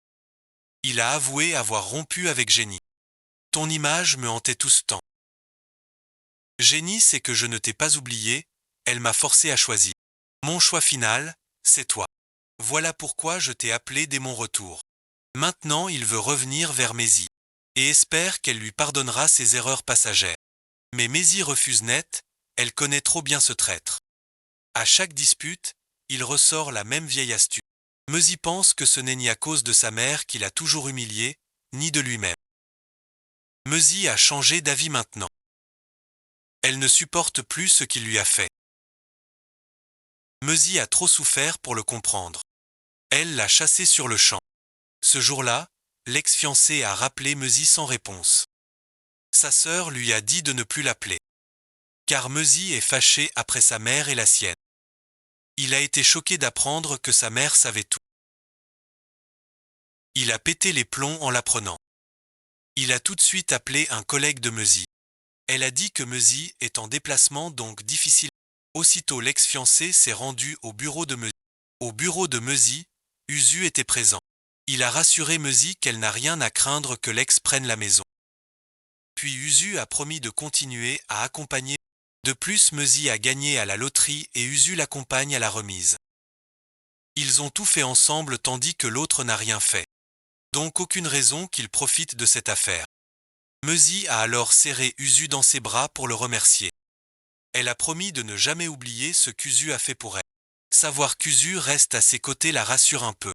Il a avoué avoir rompu avec Jenny. Ton image me hantait tout ce temps. Jenny sait que je ne t'ai pas oublié, elle m'a forcé à choisir. Mon choix final, c'est toi. Voilà pourquoi je t'ai appelé dès mon retour. Maintenant il veut revenir vers Maisie, et espère qu'elle lui pardonnera ses erreurs passagères. Mais Maisie refuse net, elle connaît trop bien ce traître. À chaque dispute, il ressort la même vieille astuce. Maisie pense que ce n'est ni à cause de sa mère qu'il a toujours humilié, ni de lui-même. Maisie a changé d'avis maintenant. Elle ne supporte plus ce qu'il lui a fait. Maisie a trop souffert pour le comprendre. Elle l'a chassé sur le champ. Ce jour-là, l'ex-fiancé a rappelé Maisie sans réponse. Sa sœur lui a dit de ne plus l'appeler. Car Maisie est fâchée après sa mère et la sienne. Il a été choqué d'apprendre que sa mère savait tout. Il a pété les plombs en l'apprenant. Il a tout de suite appelé un collègue de Maisie. Elle a dit que Maisie est en déplacement donc difficile. Aussitôt l'ex-fiancé s'est rendu au bureau de Maisie. Au bureau de Maisie, Usu était présent. Il a rassuré Maisie qu'elle n'a rien à craindre que l'ex prenne la maison. Puis Usu a promis de continuer à accompagner. De plus, Maisie a gagné à la loterie et Usu l'accompagne à la remise. Ils ont tout fait ensemble tandis que l'autre n'a rien fait. Donc aucune raison qu'il profite de cette affaire. Maisie a alors serré Usu dans ses bras pour le remercier. Elle a promis de ne jamais oublier ce qu'Usu a fait pour elle. Savoir qu'Usu reste à ses côtés la rassure un peu.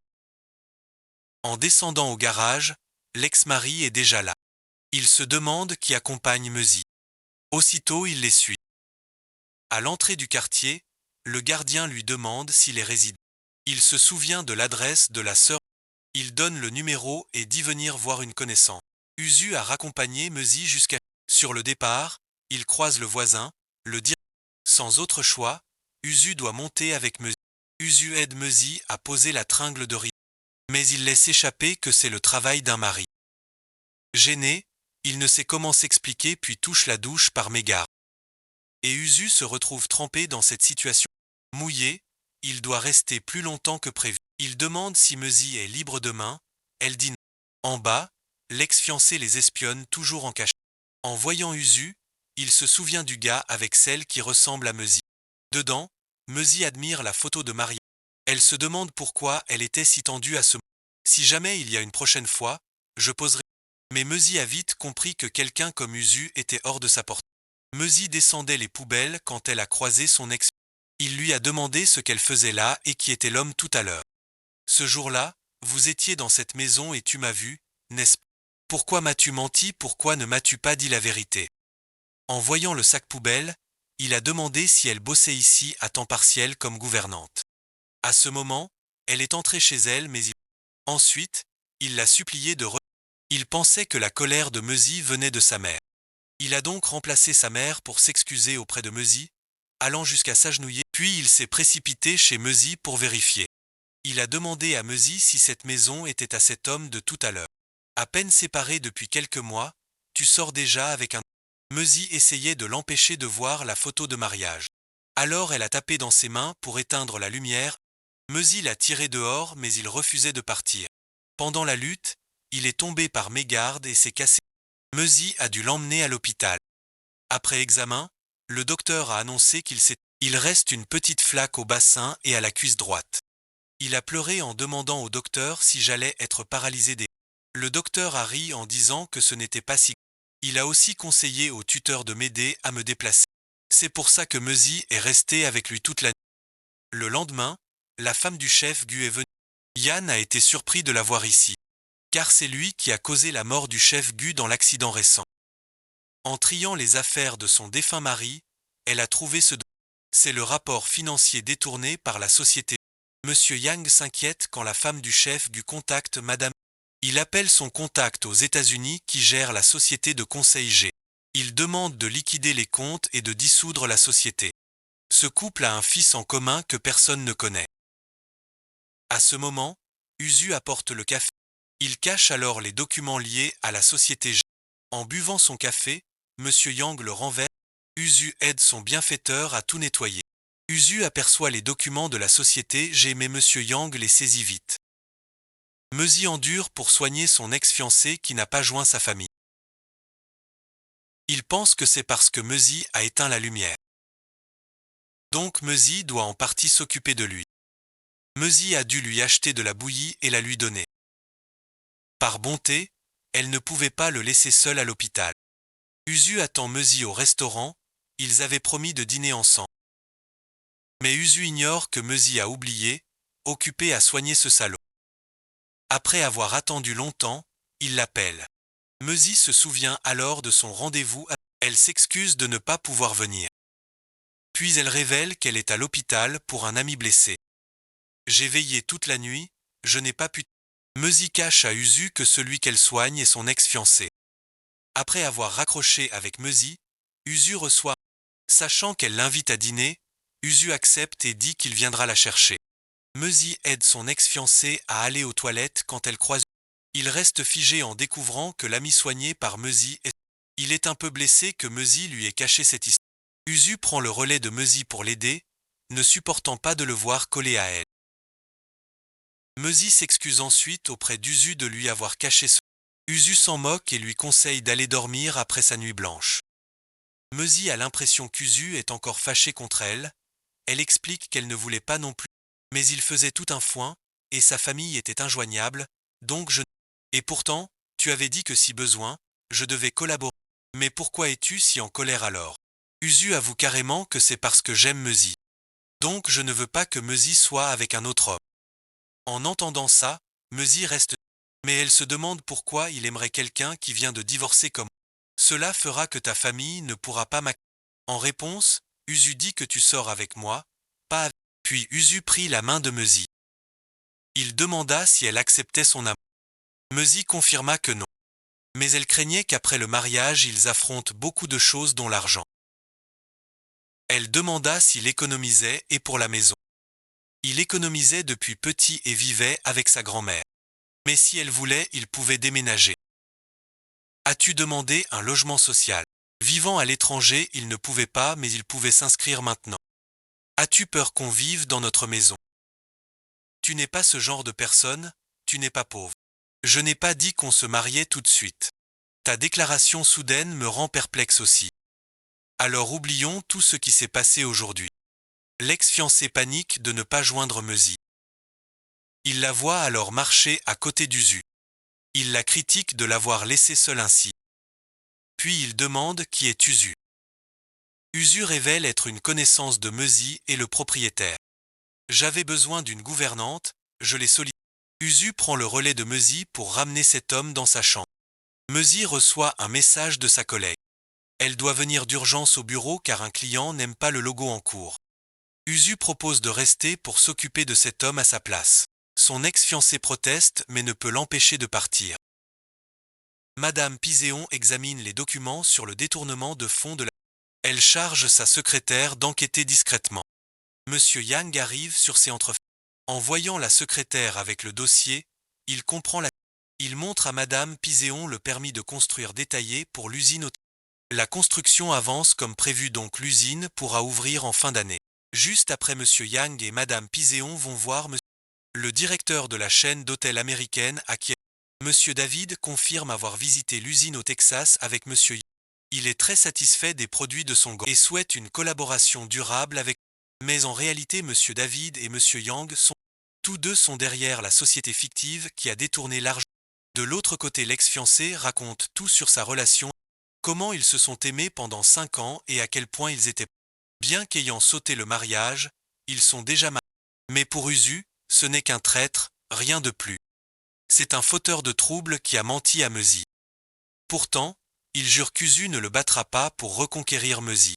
En descendant au garage, l'ex-mari est déjà là. Il se demande qui accompagne Maisie. Aussitôt il les suit. À l'entrée du quartier, le gardien lui demande s'il est résident. Il se souvient de l'adresse de la sœur. Il donne le numéro et dit venir voir une connaissance. Usu a raccompagné Maisie jusqu'à... Sur le départ, il croise le voisin, le dit. Sans autre choix, Usu doit monter avec Maisie. Usu aide Maisie à poser la tringle de riz. Mais il laisse échapper que c'est le travail d'un mari. Gêné, il ne sait comment s'expliquer puis touche la douche par mégarde. Et Usu se retrouve trempé dans cette situation. Mouillé, il doit rester plus longtemps que prévu. Il demande si Maisie est libre demain, elle dit non. En bas, l'ex-fiancé les espionne toujours en cachette. En voyant Usu, il se souvient du gars avec celle qui ressemble à Maisie. Dedans, Maisie admire la photo de Maria. Elle se demande pourquoi elle était si tendue à ce moment. Si jamais il y a une prochaine fois, je poserai. Mais Maisie a vite compris que quelqu'un comme Usu était hors de sa portée. Maisie descendait les poubelles quand elle a croisé son ex. Il lui a demandé ce qu'elle faisait là et qui était l'homme tout à l'heure. Ce jour-là, vous étiez dans cette maison et tu m'as vu, n'est-ce pas? Pourquoi m'as-tu menti? Pourquoi ne m'as-tu pas dit la vérité? En voyant le sac poubelle, il a demandé si elle bossait ici à temps partiel comme gouvernante. À ce moment, elle est entrée chez elle mais ensuite, il l'a supplié de Il pensait que la colère de Maisie venait de sa mère. Il a donc remplacé sa mère pour s'excuser auprès de Maisie, allant jusqu'à s'agenouiller, puis il s'est précipité chez Maisie pour vérifier. Il a demandé à Maisie si cette maison était à cet homme de tout à l'heure. À peine séparés depuis quelques mois, tu sors déjà avec un... Maisie essayait de l'empêcher de voir la photo de mariage. Alors elle a tapé dans ses mains pour éteindre la lumière. Maisie l'a tiré dehors mais il refusait de partir. Pendant la lutte, il est tombé par mégarde et s'est cassé. Maisie a dû l'emmener à l'hôpital. Après examen, le docteur a annoncé il reste une petite flaque au bassin et à la cuisse droite. Il a pleuré en demandant au docteur si j'allais être paralysé des... Le docteur a ri en disant que ce n'était pas si... Il a aussi conseillé au tuteur de m'aider à me déplacer. C'est pour ça que Maisie est restée avec lui toute la nuit. Le lendemain, la femme du chef Gu est venue. Yann a été surpris de la voir ici. Car c'est lui qui a causé la mort du chef Gu dans l'accident récent. En triant les affaires de son défunt mari, elle a trouvé ce... C'est le rapport financier détourné par la société. Monsieur Yang s'inquiète quand la femme du chef Gu contacte Madame. Il appelle son contact aux États-Unis qui gère la société de conseil G. Il demande de liquider les comptes et de dissoudre la société. Ce couple a un fils en commun que personne ne connaît. À ce moment, Usu apporte le café. Il cache alors les documents liés à la société G. En buvant son café, Monsieur Yang le renverse. Usu aide son bienfaiteur à tout nettoyer. Usu aperçoit les documents de la société G mais Monsieur Yang les saisit vite. Mezi endure pour soigner son ex-fiancé qui n'a pas joint sa famille. Il pense que c'est parce que Mezi a éteint la lumière. Donc Mezi doit en partie s'occuper de lui. Mezi a dû lui acheter de la bouillie et la lui donner. Par bonté, elle ne pouvait pas le laisser seul à l'hôpital. Usu attend Mezi au restaurant, ils avaient promis de dîner ensemble. Mais Usu ignore que Mezi a oublié, occupé à soigner ce salaud. Après avoir attendu longtemps, il l'appelle. Mezi se souvient alors de son rendez-vous. Elle s'excuse de ne pas pouvoir venir. Puis elle révèle qu'elle est à l'hôpital pour un ami blessé. J'ai veillé toute la nuit, je n'ai pas pu. Mezi cache à Usu que celui qu'elle soigne est son ex-fiancé. Après avoir raccroché avec Mezi, Usu reçoit. Sachant qu'elle l'invite à dîner, Usu accepte et dit qu'il viendra la chercher. Mezi aide son ex-fiancé à aller aux toilettes quand elle croise. Il reste figé en découvrant que l'ami soigné par Mezi est. Il est un peu blessé que Mezi lui ait caché cette histoire. Usu prend le relais de Mezi pour l'aider, ne supportant pas de le voir collé à elle. Mezi s'excuse ensuite auprès d'Usu de lui avoir caché ce. Usu s'en moque et lui conseille d'aller dormir après sa nuit blanche. Mezi a l'impression qu'Usu est encore fâché contre elle. Elle explique qu'elle ne voulait pas non plus. Mais il faisait tout un foin, et sa famille était injoignable, donc je. Et pourtant, tu avais dit que si besoin, je devais collaborer. Mais pourquoi es-tu si en colère alors? Usu avoue carrément que c'est parce que j'aime Mezi. Donc je ne veux pas que Mezi soit avec un autre homme. En entendant ça, Mezi reste. Mais elle se demande pourquoi il aimerait quelqu'un qui vient de divorcer comme. Cela fera que ta famille ne pourra pas m'accueillir. En réponse, Usu dit que tu sors avec moi, pas avec. Puis Usu prit la main de Mezi. Il demanda si elle acceptait son amour. Mezi confirma que non. Mais elle craignait qu'après le mariage ils affrontent beaucoup de choses dont l'argent. Elle demanda s'il économisait et pour la maison. Il économisait depuis petit et vivait avec sa grand-mère. Mais si elle voulait, il pouvait déménager. As-tu demandé un logement social? Vivant à l'étranger, il ne pouvait pas, mais il pouvait s'inscrire maintenant. As-tu peur qu'on vive dans notre maison? Tu n'es pas ce genre de personne, tu n'es pas pauvre. Je n'ai pas dit qu'on se mariait tout de suite. Ta déclaration soudaine me rend perplexe aussi. Alors oublions tout ce qui s'est passé aujourd'hui. L'ex-fiancé panique de ne pas joindre Mezi. Il la voit alors marcher à côté d'Usu. Il la critique de l'avoir laissée seule ainsi. Puis il demande qui est Usu. Usu révèle être une connaissance de Mezi et le propriétaire. J'avais besoin d'une gouvernante, je l'ai sollicité. Usu prend le relais de Mezi pour ramener cet homme dans sa chambre. Mezi reçoit un message de sa collègue. Elle doit venir d'urgence au bureau car un client n'aime pas le logo en cours. Usu propose de rester pour s'occuper de cet homme à sa place. Son ex-fiancé proteste mais ne peut l'empêcher de partir. Madame Piséon examine les documents sur le détournement de fonds de la. Elle charge sa secrétaire d'enquêter discrètement. Monsieur Yang arrive sur ces entrefaits. En voyant la secrétaire avec le dossier, il comprend la. Il montre à Madame Piséon le permis de construire détaillé pour l'usine. La construction avance comme prévu donc l'usine pourra ouvrir en fin d'année. Juste après Monsieur Yang et Madame Piséon vont voir le directeur de la chaîne d'hôtels américaine à qui. Monsieur David confirme avoir visité l'usine au Texas avec Monsieur Yang. Il est très satisfait des produits de son et souhaite une collaboration durable avec. Mais en réalité Monsieur David et Monsieur Yang sont. Tous deux sont derrière la société fictive qui a détourné l'argent. De l'autre côté l'ex-fiancé raconte tout sur sa relation. Comment ils se sont aimés pendant 5 ans et à quel point ils étaient. Bien qu'ayant sauté le mariage, ils sont déjà mariés. Mais pour Usu, ce n'est qu'un traître, rien de plus. C'est un fauteur de troubles qui a menti à Mezi. Pourtant, il jure qu'Usu ne le battra pas pour reconquérir Mezi.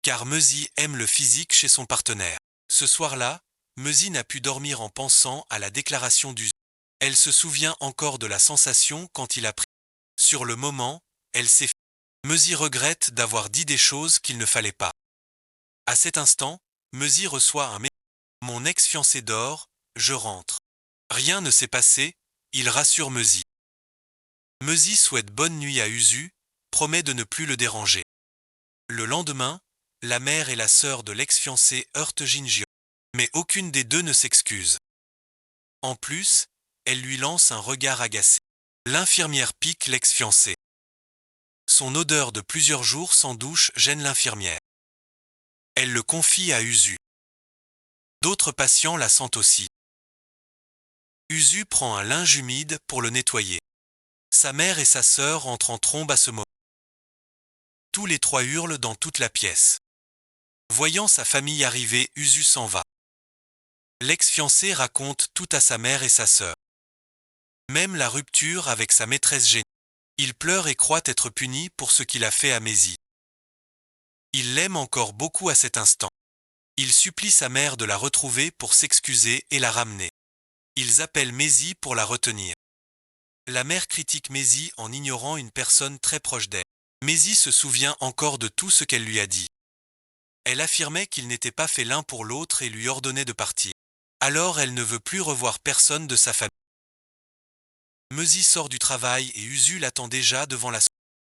Car Mezi aime le physique chez son partenaire. Ce soir-là, Mezi n'a pu dormir en pensant à la déclaration d'Usu. Elle se souvient encore de la sensation quand il a pris. Sur le moment, elle s'est. Mezi regrette d'avoir dit des choses qu'il ne fallait pas. À cet instant, Mezi reçoit un message. Mon ex-fiancé dort, je rentre. Rien ne s'est passé, il rassure Mezi. Mezi souhaite bonne nuit à Usu, promet de ne plus le déranger. Le lendemain, la mère et la sœur de l'ex-fiancé heurtent Jinjio. Mais aucune des deux ne s'excuse. En plus, Elle lui lance un regard agacé. L'infirmière pique l'ex-fiancé. Son odeur de plusieurs jours sans douche gêne l'infirmière. Elle le confie à Usu. D'autres patients la sentent aussi. Usu prend un linge humide pour le nettoyer. Sa mère et sa sœur entrent en trombe à ce moment. Tous les trois hurlent dans toute la pièce. Voyant sa famille arriver, Usu s'en va. L'ex-fiancé raconte tout à sa mère et sa sœur. Même la rupture avec sa maîtresse gêne. Il pleure et croit être puni pour ce qu'il a fait à Maisie. Il l'aime encore beaucoup à cet instant. Il supplie sa mère de la retrouver pour s'excuser et la ramener. Ils appellent Maisie pour la retenir. La mère critique Maisie en ignorant une personne très proche d'elle. Maisie se souvient encore de tout ce qu'elle lui a dit. Elle affirmait qu'ils n'étaient pas faits l'un pour l'autre et lui ordonnait de partir. Alors elle ne veut plus revoir personne de sa famille. Maisie sort du travail et Usu l'attend déjà devant la.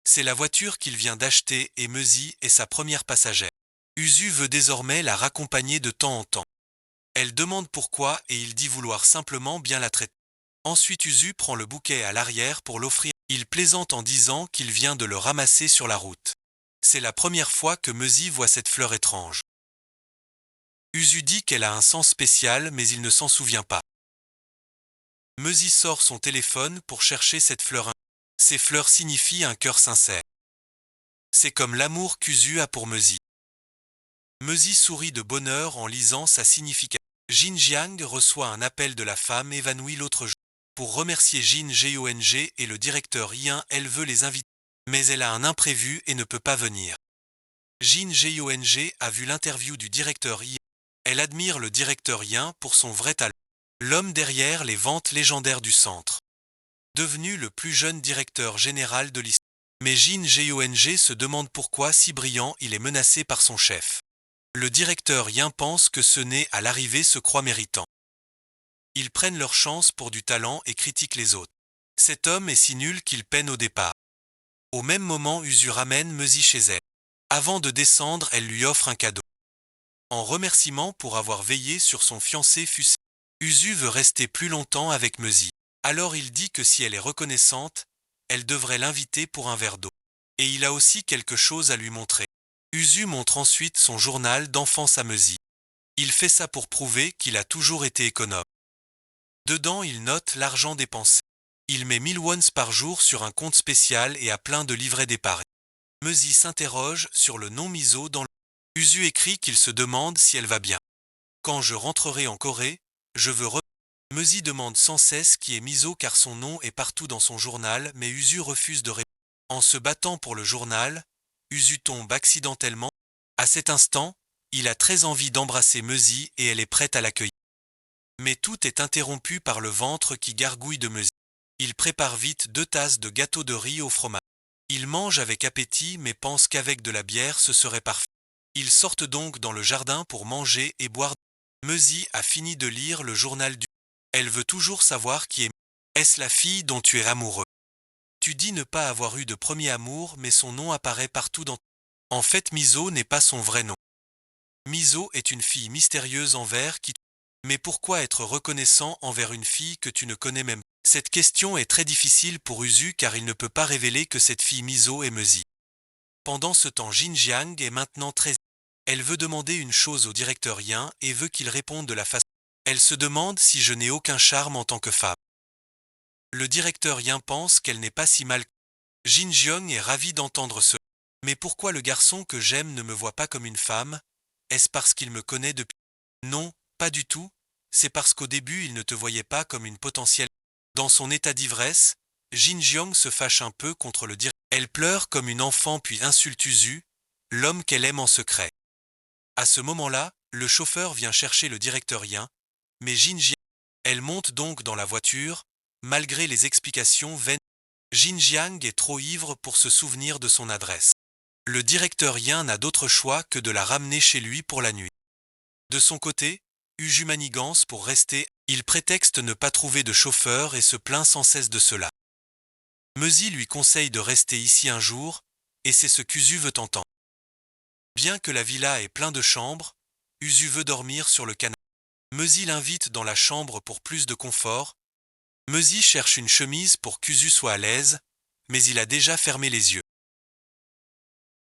C'est la voiture qu'il vient d'acheter et Maisie est sa première passagère. Usu veut désormais la raccompagner de temps en temps. Elle demande pourquoi et il dit vouloir simplement bien la traiter. Ensuite Usu prend le bouquet à l'arrière pour l'offrir. Il plaisante en disant qu'il vient de le ramasser sur la route. C'est la première fois que Maisie voit cette fleur étrange. Usu dit qu'elle a un sens spécial mais il ne s'en souvient pas. Maisie sort son téléphone pour chercher cette fleur. Ces fleurs signifient un cœur sincère. C'est comme l'amour qu'Usu a pour Maisie. Maisie sourit de bonheur en lisant sa signification. Jin Jiang reçoit un appel de la femme évanouie l'autre jour. Pour remercier Jin Jeong et le directeur Yin, elle veut les inviter. Mais elle a un imprévu et ne peut pas venir. Jin Jeong a vu l'interview du directeur Yin. Elle admire le directeur Yin pour son vrai talent. L'homme derrière les ventes légendaires du centre. Devenu le plus jeune directeur général de l'histoire. Mais Jin Jeong se demande pourquoi si brillant il est menacé par son chef. Le directeur Yin pense que ce n'est à l'arrivée se croit méritant. Ils prennent leur chance pour du talent et critiquent les autres. Cet homme est si nul qu'il peine au départ. Au même moment Usu ramène Maisie chez elle. Avant de descendre, elle lui offre un cadeau. En remerciement pour avoir veillé sur son fiancé Fussé, Usu veut rester plus longtemps avec Maisie. Alors il dit que si elle est reconnaissante, elle devrait l'inviter pour un verre d'eau. Et il a aussi quelque chose à lui montrer. Usu montre ensuite son journal d'enfance à Maisie. Il fait ça pour prouver qu'il a toujours été économe. Dedans il note l'argent dépensé. Il met 1000 wons par jour sur un compte spécial et a plein de livrets d'épargne. Maisie s'interroge sur le nom Miso dans le. Usu écrit qu'il se demande si elle va bien. Quand je rentrerai en Corée, je veux Maisie demande sans cesse qui est Miso car son nom est partout dans son journal mais Usu refuse de répondre. En se battant pour le journal, Usu tombe accidentellement. À cet instant, il a très envie d'embrasser Maisie et elle est prête à l'accueillir. Mais tout est interrompu par le ventre qui gargouille de Maisie. Il prépare vite 2 tasses de gâteau de riz au fromage. Il mange avec appétit mais pense qu'avec de la bière ce serait parfait. Ils sortent donc dans le jardin pour manger et boire. Maisie a fini de lire le journal du. Elle veut toujours savoir qui est. Est-ce la fille dont tu es amoureux? Tu dis ne pas avoir eu de premier amour mais son nom apparaît partout dans. En fait Miso n'est pas son vrai nom. Miso est une fille mystérieuse envers qui. Mais pourquoi être reconnaissant envers une fille que tu ne connais même pas? Cette question est très difficile pour Usu car il ne peut pas révéler que cette fille Miso est Maisie. Pendant ce temps Jin Jiang est maintenant très. Elle veut demander une chose au directeur Yin et veut qu'il réponde de la façon. Elle se demande si je n'ai aucun charme en tant que femme. Le directeur Yin pense qu'elle n'est pas si mal. Jin Jiang est ravi d'entendre cela. Mais pourquoi le garçon que j'aime ne me voit pas comme une femme? Est-ce parce qu'il me connaît depuis? Non, pas du tout. C'est parce qu'au début il ne te voyait pas comme une potentielle. Dans son état d'ivresse, Jin Jiang se fâche un peu contre le directeur. Elle pleure comme une enfant puis insulte Usu, l'homme qu'elle aime en secret. À ce moment-là, le chauffeur vient chercher le directeur Yin, mais Jin Jiang. Elle monte donc dans la voiture, malgré les explications vaines. Jin Jiang est trop ivre pour se souvenir de son adresse. Le directeur Yin n'a d'autre choix que de la ramener chez lui pour la nuit. De son côté, Uju manigance pour rester. Il prétexte ne pas trouver de chauffeur et se plaint sans cesse de cela. Maisie lui conseille de rester ici un jour, et c'est ce qu'Usu veut entendre. Bien que la villa ait plein de chambres, Usu veut dormir sur le canapé. Maisie l'invite dans la chambre pour plus de confort. Mezi cherche une chemise pour qu'Usu soit à l'aise, mais il a déjà fermé les yeux.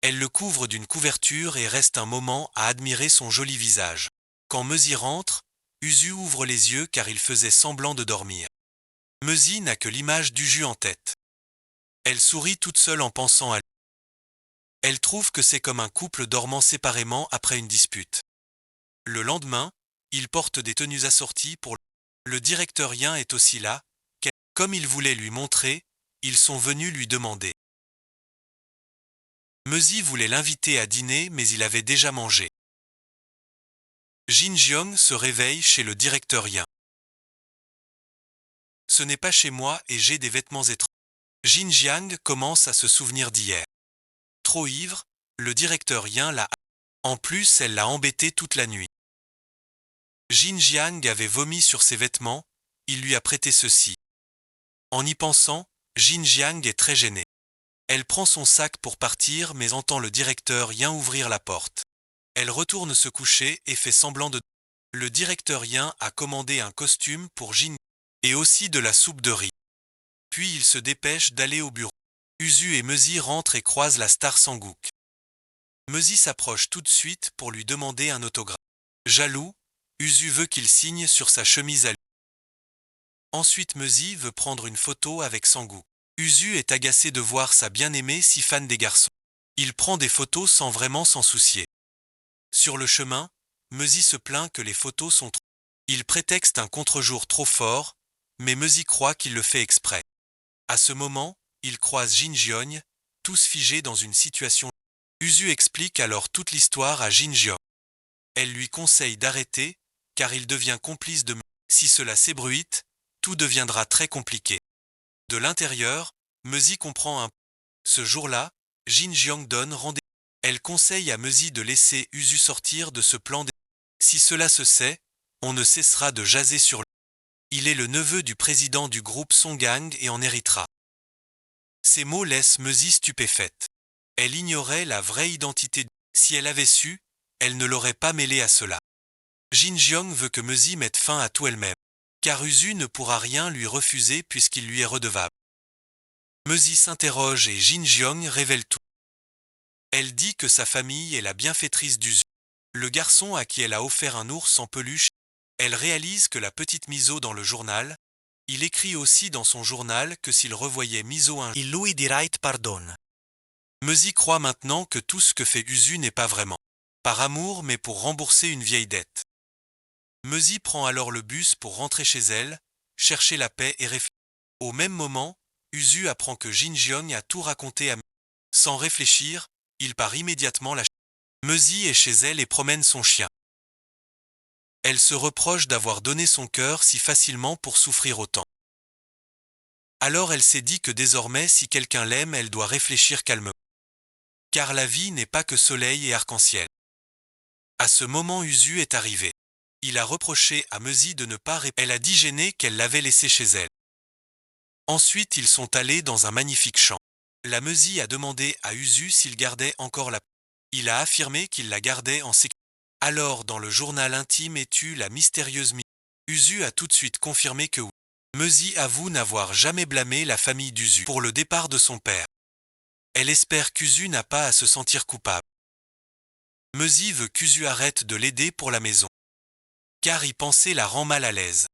Elle le couvre d'une couverture et reste un moment à admirer son joli visage. Quand Mezi rentre, Usu ouvre les yeux car il faisait semblant de dormir. Mezi n'a que l'image d'Usu en tête. Elle sourit toute seule en pensant à lui. Elle trouve que c'est comme un couple dormant séparément après une dispute. Le lendemain, ils portent des tenues assorties pour le directeur Yin est aussi là, comme il voulait lui montrer, ils sont venus lui demander. Mezi voulait l'inviter à dîner mais il avait déjà mangé. Jin Jiong se réveille chez le directeur Yin. Ce n'est pas chez moi et j'ai des vêtements étranges. Jin Jiang commence à se souvenir d'hier. Trop ivre, le directeur Yin l'a. En plus, elle l'a embêté toute la nuit. Jin Jiang avait vomi sur ses vêtements, il lui a prêté ceux-ci. En y pensant, Jin Jiang est très gênée. Elle prend son sac pour partir mais entend le directeur Yin ouvrir la porte. Elle retourne se coucher et fait semblant de... Le directeur Yin a commandé un costume pour Jin et aussi de la soupe de riz. Puis il se dépêche d'aller au bureau. Usu et Mezi rentrent et croisent la star Sangook. Mezi s'approche tout de suite pour lui demander un autographe. Jaloux, Usu veut qu'il signe sur sa chemise à lui. Ensuite Mezi veut prendre une photo avec Sangook. Usu est agacé de voir sa bien-aimée si fan des garçons. Il prend des photos sans vraiment s'en soucier. Sur le chemin, Mezi se plaint que les photos sont trop... Il prétexte un contre-jour trop fort, mais Mezi croit qu'il le fait exprès. À ce moment, il croise Jin Jiong, tous figés dans une situation. Usu explique alors toute l'histoire à Jin Jiong. Elle lui conseille d'arrêter, car il devient complice de... Si cela s'ébruite, tout deviendra très compliqué. De l'intérieur, Mezi comprend un... Ce jour-là, Jin Jiong donne rendez-vous. Elle conseille à Mezi de laisser Usu sortir de ce plan. Si cela se sait, on ne cessera de jaser sur lui. Il est le neveu du président du groupe Songang et en héritera. Ces mots laissent Mezi stupéfaite. Elle ignorait la vraie identité. Si elle avait su, elle ne l'aurait pas mêlé à cela. Jin Jiong veut que Mezi mette fin à tout elle-même, car Usu ne pourra rien lui refuser puisqu'il lui est redevable. Mezi s'interroge et Jin Jiong révèle tout. Elle dit que sa famille est la bienfaitrice d'Usu, le garçon à qui elle a offert un ours en peluche. Elle réalise que la petite Miso dans le journal, il écrit aussi dans son journal que s'il revoyait Miso un jour, Il lui dirait pardon. Mezi croit maintenant que tout ce que fait Usu n'est pas vraiment par amour mais pour rembourser une vieille dette. Mezi prend alors le bus pour rentrer chez elle, chercher la paix et réfléchir. Au même moment, Usu apprend que Jin Jiong a tout raconté à Mezi. Sans réfléchir, il part immédiatement la chercher. Mezi est chez elle et promène son chien. Elle se reproche d'avoir donné son cœur si facilement pour souffrir autant. Alors elle s'est dit que désormais si quelqu'un l'aime, elle doit réfléchir calmement. Car la vie n'est pas que soleil et arc-en-ciel. À ce moment Usu est arrivé. Il a reproché à Mezi de ne pas répondre. Elle a dit gênée qu'elle l'avait laissé chez elle. Ensuite ils sont allés dans un magnifique champ. La Mezi a demandé à Usu s'il gardait encore la... Il a affirmé qu'il la gardait en sécurité. Alors dans le journal intime est tue la mystérieuse Usu a tout de suite confirmé que oui. Mezi avoue n'avoir jamais blâmé la famille d'Usu pour le départ de son père. Elle espère qu'Usu n'a pas à se sentir coupable. Mezi veut qu'Usu arrête de l'aider pour la maison. Car y penser la rend mal à l'aise.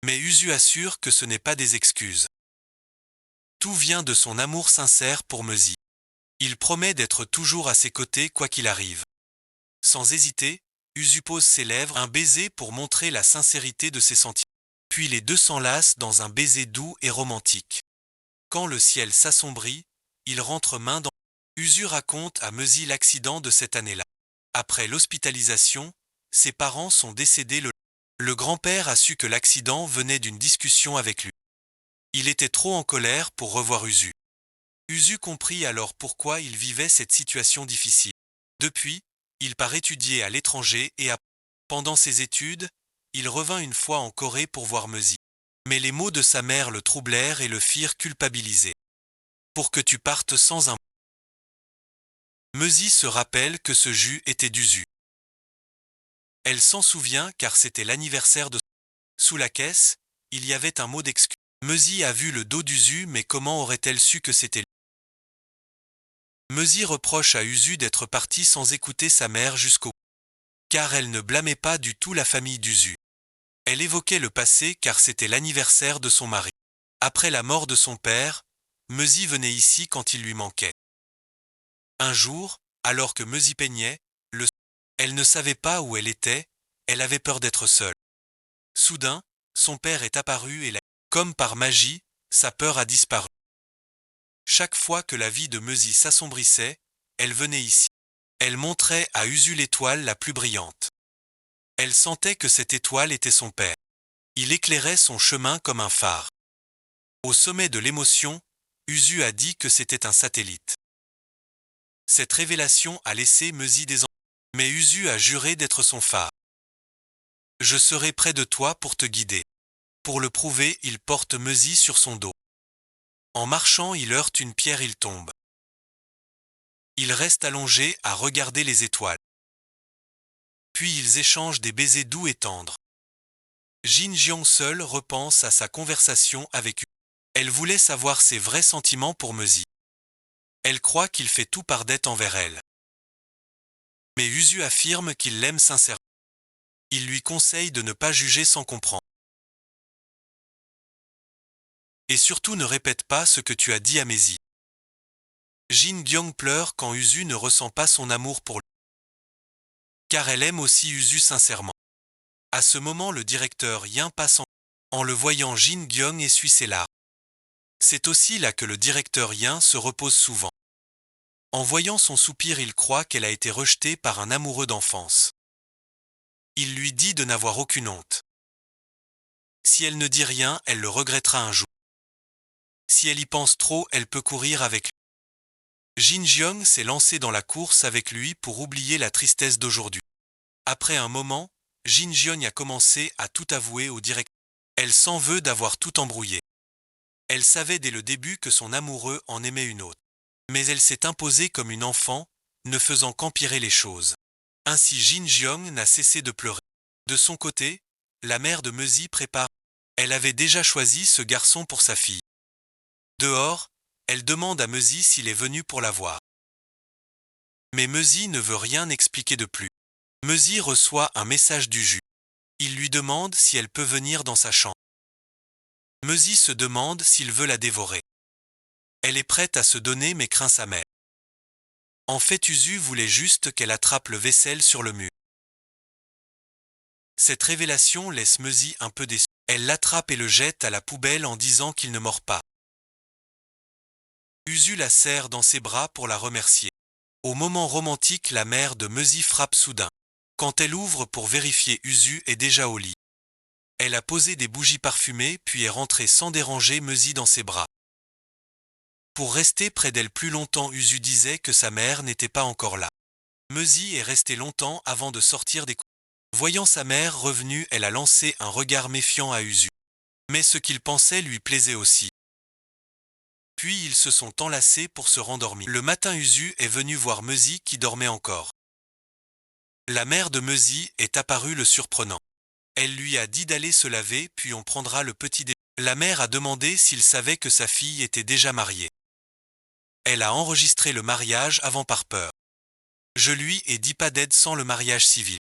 Mais Usu assure que ce n'est pas des excuses. Tout vient de son amour sincère pour Mezi. Il promet d'être toujours à ses côtés quoi qu'il arrive. Sans hésiter, Usu pose ses lèvres un baiser pour montrer la sincérité de ses sentiments. Puis les deux s'enlacent dans un baiser doux et romantique. Quand le ciel s'assombrit, ils rentrent main dans... Usu raconte à Mezi l'accident de cette année-là. Après l'hospitalisation, ses parents sont décédés le grand-père a su que l'accident venait d'une discussion avec lui. Il était trop en colère pour revoir Usu. Usu comprit alors pourquoi il vivait cette situation difficile. Depuis, il part étudier à l'étranger et pendant ses études, il revint une fois en Corée pour voir Mezi. Mais les mots de sa mère le troublèrent et le firent culpabiliser. Pour que tu partes sans un... Mezi se rappelle que ce jus était d'Usu. Elle s'en souvient car c'était l'anniversaire de... Sous la caisse, Il y avait un mot d'excuse. Meusi a vu le dos d'Usu, mais comment aurait-elle su que c'était lui? Meusi reproche à Usu d'être partie sans écouter sa mère jusqu'au bout. Car elle ne blâmait pas du tout la famille d'Usu. Elle évoquait le passé car c'était l'anniversaire de son mari. Après la mort de son père, Meusi venait ici quand il lui manquait. Un jour, alors que Meusi peignait, elle ne savait pas où elle était, elle avait peur d'être seule. Soudain, son père est apparu et comme par magie, sa peur a disparu. Chaque fois que la vie de Meusi s'assombrissait, elle venait ici. Elle montrait à Usu l'étoile la plus brillante. Elle sentait que cette étoile était son père. Il éclairait son chemin comme un phare. Au sommet de l'émotion, Usu a dit que c'était un satellite. Cette révélation a laissé Meusi désemparée. Mais Usu a juré d'être son phare. Je serai près de toi pour te guider. Pour le prouver, il porte Meusi sur son dos. En marchant, il heurte une pierre, il tombe. Il reste allongé à regarder les étoiles. Puis ils échangent des baisers doux et tendres. Jin Jiang seule repense à sa conversation avec Usu. Elle voulait savoir ses vrais sentiments pour Meusi. Elle croit qu'il fait tout par dette envers elle. Mais Usu affirme qu'il l'aime sincèrement. Il lui conseille de ne pas juger sans comprendre. Et surtout ne répète pas ce que tu as dit à Meusi. Jin Gyong pleure quand Usu ne ressent pas son amour pour lui. Car elle aime aussi Usu sincèrement. À ce moment, le directeur Yin passe en le voyant, Jin Gyong essuie ses larmes. C'est aussi là que le directeur Yin se repose souvent. En voyant son soupir, il croit qu'elle a été rejetée par un amoureux d'enfance. Il lui dit de n'avoir aucune honte. Si elle ne dit rien, elle le regrettera un jour. Si elle y pense trop, elle peut courir avec lui. Jin Jiang s'est lancé dans la course avec lui pour oublier la tristesse d'aujourd'hui. Après un moment, Jin Jiang a commencé à tout avouer au directeur. Elle s'en veut d'avoir tout embrouillé. Elle savait dès le début que son amoureux en aimait une autre. Mais elle s'est imposée comme une enfant, ne faisant qu'empirer les choses. Ainsi Jin Jiang n'a cessé de pleurer. De son côté, la mère de Meusi prépare. Elle avait déjà choisi ce garçon pour sa fille. Dehors, elle demande à Meusi s'il est venu pour la voir. Mais Meusi ne veut rien expliquer de plus. Meusi reçoit un message d'Uju. Il lui demande si elle peut venir dans sa chambre. Meusi se demande s'il veut la dévorer. Elle est prête à se donner mais craint sa mère. En fait, Usu voulait juste qu'elle attrape le vaisselle sur le mur. Cette révélation laisse Meusi un peu déçue. Elle l'attrape et le jette à la poubelle en disant qu'il ne mord pas. Usu la serre dans ses bras pour la remercier. Au moment romantique, la mère de Meusi frappe soudain. Quand elle ouvre pour vérifier, Usu est déjà au lit. Elle a posé des bougies parfumées puis est rentrée sans déranger Meusi dans ses bras. Pour rester près d'elle plus longtemps, Usu disait que sa mère n'était pas encore là. Meusi est restée longtemps avant de sortir des coups. Voyant sa mère revenue, elle a lancé un regard méfiant à Usu. Mais ce qu'il pensait lui plaisait aussi. Puis ils se sont enlacés pour se rendormir. Le matin, Usu est venu voir Meusi qui dormait encore. La mère de Meusi est apparue le surprenant. Elle lui a dit d'aller se laver puis on prendra le petit déjeuner. La mère a demandé s'il savait que sa fille était déjà mariée. Elle a enregistré le mariage avant par peur. Je lui ai dit pas d'aide sans le mariage civil.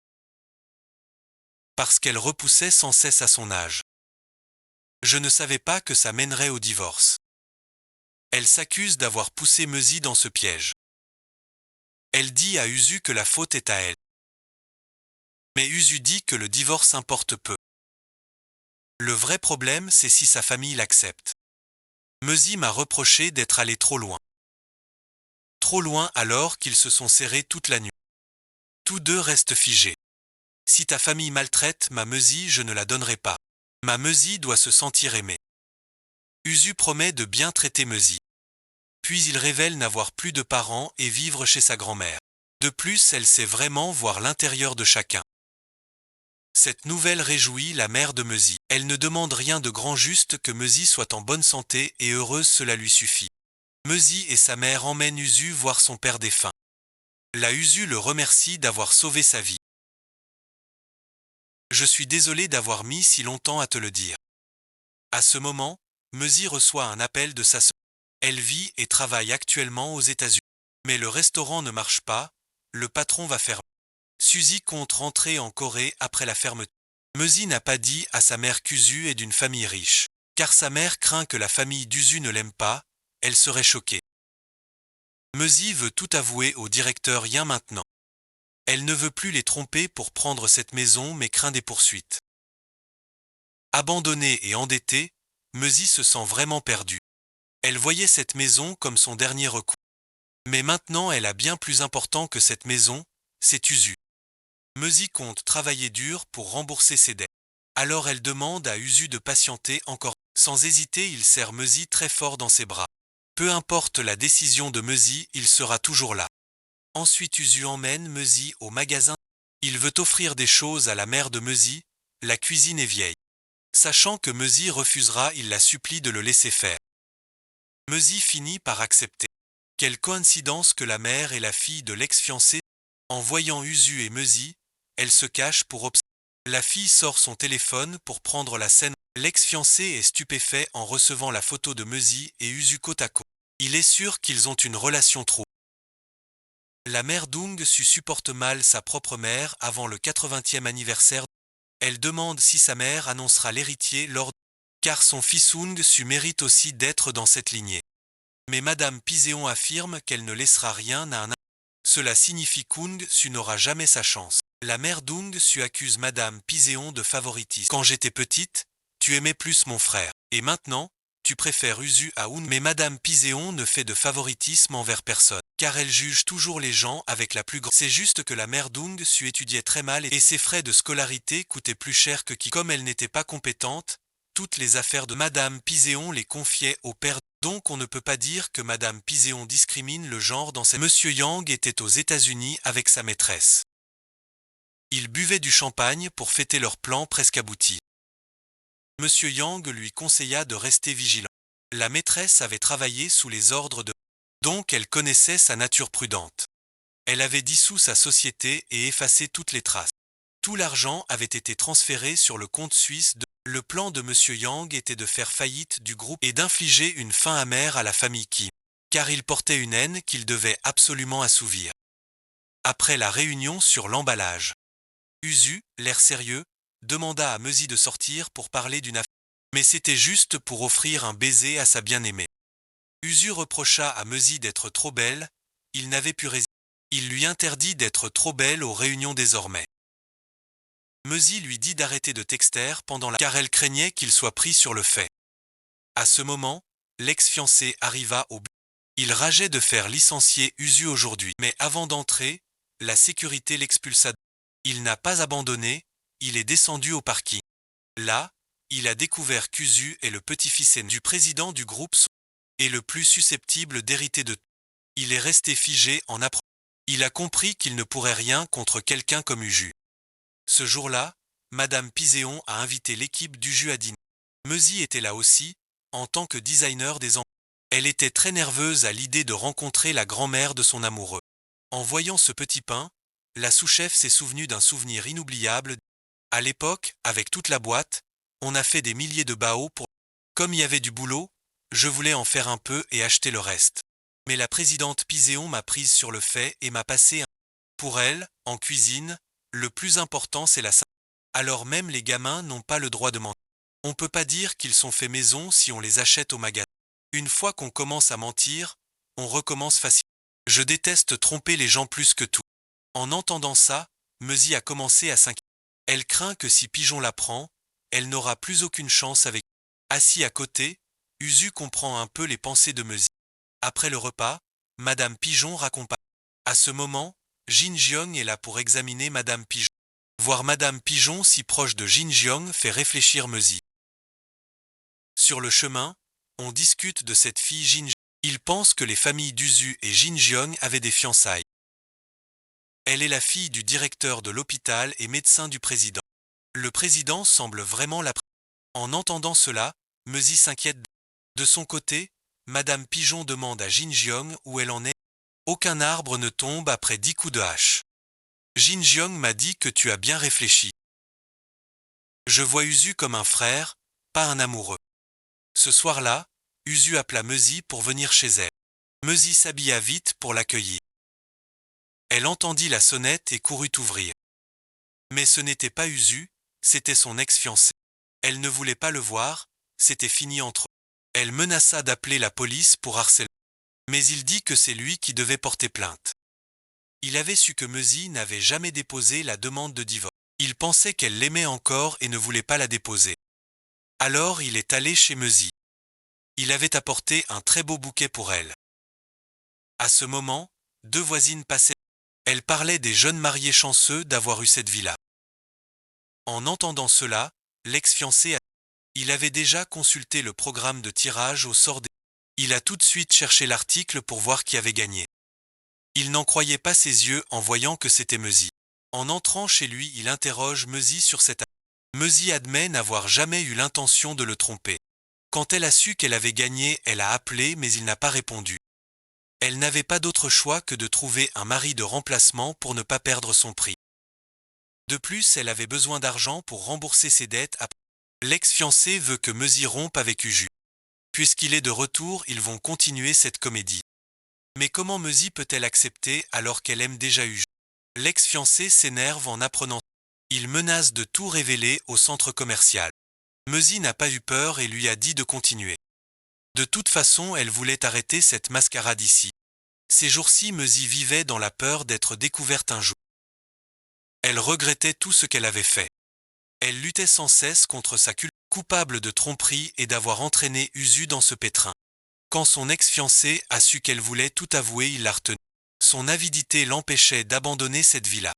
Parce qu'elle repoussait sans cesse à son âge. Je ne savais pas que ça mènerait au divorce. Elle s'accuse d'avoir poussé Meusi dans ce piège. Elle dit à Usu que la faute est à elle. Mais Usu dit que le divorce importe peu. Le vrai problème, c'est si sa famille l'accepte. Meusi m'a reproché d'être allé trop loin. Trop loin alors qu'ils se sont serrés toute la nuit. Tous deux restent figés. Si ta famille maltraite ma Meusi, je ne la donnerai pas. Ma Meusi doit se sentir aimée. Usu promet de bien traiter Meusi. Puis il révèle n'avoir plus de parents et vivre chez sa grand-mère. De plus, elle sait vraiment voir l'intérieur de chacun. Cette nouvelle réjouit la mère de Meusi. Elle ne demande rien de grand, juste que Meusi soit en bonne santé et heureuse, cela lui suffit. Meusi et sa mère emmènent Usu voir son père défunt. La Usu le remercie d'avoir sauvé sa vie. Je suis désolé d'avoir mis si longtemps à te le dire. À ce moment, Mezi reçoit un appel de sa sœur. Elle vit et travaille actuellement aux États-Unis. Mais le restaurant ne marche pas, le patron va fermer. Suzy compte rentrer en Corée après la fermeture. Mezi n'a pas dit à sa mère qu'Uzu est d'une famille riche. Car sa mère craint que la famille d'Uzu ne l'aime pas, elle serait choquée. Mezi veut tout avouer au directeur Yin maintenant. Elle ne veut plus les tromper pour prendre cette maison mais craint des poursuites. Abandonnée et endettée, Mezi se sent vraiment perdue. Elle voyait cette maison comme son dernier recours. Mais maintenant elle a bien plus important que cette maison, c'est Uzu. Mezi compte travailler dur pour rembourser ses dettes. Alors elle demande à Uzu de patienter encore. Sans hésiter, il serre Mezi très fort dans ses bras. Peu importe la décision de Mezi, il sera toujours là. Ensuite Uzu emmène Mezi au magasin. Il veut offrir des choses à la mère de Mezi, la cuisine est vieille. Sachant que Mezi refusera, il la supplie de le laisser faire. Mezi finit par accepter. Quelle coïncidence que la mère est la fille de l'ex-fiancé. En voyant Uzu et Mezi, elle se cache pour observer. La fille sort son téléphone pour prendre la scène. L'ex-fiancé est stupéfait en recevant la photo de Mezi et Uzu côte à côte. Il est sûr qu'ils ont une relation trouble. La mère Dong Su supporte mal sa propre mère avant le 80e anniversaire. Elle demande si sa mère annoncera l'héritier car son fils Sung Su mérite aussi d'être dans cette lignée. Mais Madame Piséon affirme qu'elle ne laissera rien à un. Cela signifie Kung Su n'aura jamais sa chance. La mère Dong Su accuse Madame Piséon de favoritisme. Quand j'étais petite, tu aimais plus mon frère. Et maintenant, tu préfères Uzu à Un. Mais Madame Piséon ne fait de favoritisme envers personne. Car elle juge toujours les gens avec la plus grande. C'est juste que la mère Dong Su étudiait très mal et ses frais de scolarité coûtaient plus cher que qui. Comme elle n'était pas compétente, toutes les affaires de Madame Piséon les confiait au père. Donc on ne peut pas dire que Madame Piséon discrimine le genre dans cette. Monsieur Yang était aux États-Unis avec sa maîtresse. Ils buvaient du champagne pour fêter leur plan presque abouti. Monsieur Yang lui conseilla de rester vigilant. La maîtresse avait travaillé sous les ordres de. Donc elle connaissait sa nature prudente. Elle avait dissous sa société et effacé toutes les traces. Tout l'argent avait été transféré sur le compte suisse de. Le plan de Monsieur Yang était de faire faillite du groupe et d'infliger une faim amère à la famille Kim, car il portait une haine qu'il devait absolument assouvir. Après la réunion sur l'emballage, Uzu, l'air sérieux, demanda à Mezi de sortir pour parler d'une affaire. Mais c'était juste pour offrir un baiser à sa bien-aimée. Uzu reprocha à Mezi d'être trop belle, il n'avait pu résister. Il lui interdit d'être trop belle aux réunions désormais. Mezi lui dit d'arrêter de texter car elle craignait qu'il soit pris sur le fait. À ce moment, l'ex-fiancé arriva au bureau. Il rageait de faire licencier Uzu aujourd'hui. Mais avant d'entrer, la sécurité l'expulsa. Il n'a pas abandonné, il est descendu au parking. Là, il a découvert qu'Uzu est le petit-fils aîné du président du groupe et le plus susceptible d'hériter de tout. Il est resté figé en apprenant. Il a compris qu'il ne pourrait rien contre quelqu'un comme Uju. Ce jour-là, Madame Piséon a invité l'équipe d'Uju à dîner. Mezi était là aussi, en tant que designer des enfants. Elle était très nerveuse à l'idée de rencontrer la grand-mère de son amoureux. En voyant ce petit pain, la sous-chef s'est souvenue d'un souvenir inoubliable. À l'époque, avec toute la boîte, on a fait des milliers de bao pour. Comme il y avait du boulot, je voulais en faire un peu et acheter le reste. Mais la présidente Piséon m'a prise sur le fait et m'a passé un. Pour elle, en cuisine, le plus important c'est la simplicité. Alors même les gamins n'ont pas le droit de mentir. On peut pas dire qu'ils sont faits maison si on les achète au magasin. Une fois qu'on commence à mentir, on recommence facilement. Je déteste tromper les gens plus que tout. En entendant ça, Mezi a commencé à s'inquiéter. Elle craint que si Pigeon la prend, elle n'aura plus aucune chance avec. Assis à côté, Uzu comprend un peu les pensées de Mezi. Après le repas, Madame Pigeon raccompagne. À ce moment, Jin Jiong est là pour examiner Madame Pigeon. Voir Madame Pigeon si proche de Jin Jiong fait réfléchir Mezi. Sur le chemin, on discute de cette fille Jin Jiong. Il pense que les familles d'Uzu et Jin Jiong avaient des fiançailles. Elle est la fille du directeur de l'hôpital et médecin du président. Le président semble vraiment la. En entendant cela, Mezi s'inquiète. De son côté, Madame Pigeon demande à Jin Jiong où elle en est. Aucun arbre ne tombe après 10 coups de hache. Jin Jiong m'a dit que tu as bien réfléchi. Je vois Uzu comme un frère, pas un amoureux. Ce soir-là, Usu appela Mezi pour venir chez elle. Mezi s'habilla vite pour l'accueillir. Elle entendit la sonnette et courut ouvrir. Mais ce n'était pas Usu, c'était son ex-fiancé. Elle ne voulait pas le voir, c'était fini entre eux. Elle menaça d'appeler la police pour harcèlement. Mais il dit que c'est lui qui devait porter plainte. Il avait su que Mezi n'avait jamais déposé la demande de divorce. Il pensait qu'elle l'aimait encore et ne voulait pas la déposer. Alors il est allé chez Mezi. Il avait apporté un très beau bouquet pour elle. À ce moment, deux voisines passaient. Elles parlaient des jeunes mariés chanceux d'avoir eu cette villa. En entendant cela, l'ex-fiancé il avait déjà consulté le programme de tirage au sort des... Il a tout de suite cherché l'article pour voir qui avait gagné. Il n'en croyait pas ses yeux en voyant que c'était Mezi. En entrant chez lui, il interroge Mezi sur cette affaire. Mezi admet n'avoir jamais eu l'intention de le tromper. Quand elle a su qu'elle avait gagné, elle a appelé mais il n'a pas répondu. Elle n'avait pas d'autre choix que de trouver un mari de remplacement pour ne pas perdre son prix. De plus, elle avait besoin d'argent pour rembourser ses dettes. L'ex-fiancé veut que Mezi rompe avec Uju. Puisqu'il est de retour, ils vont continuer cette comédie. Mais comment Mezi peut-elle accepter alors qu'elle aime déjà Uju? L'ex-fiancé s'énerve en apprenant. Il menace de tout révéler au centre commercial. Mezi n'a pas eu peur et lui a dit de continuer. De toute façon, elle voulait arrêter cette mascarade ici. Ces jours-ci, Mezi vivait dans la peur d'être découverte un jour. Elle regrettait tout ce qu'elle avait fait. Elle luttait sans cesse contre sa culpabilité, coupable de tromperie et d'avoir entraîné Usu dans ce pétrin. Quand son ex-fiancé a su qu'elle voulait tout avouer, il l'a retenue. Son avidité l'empêchait d'abandonner cette villa.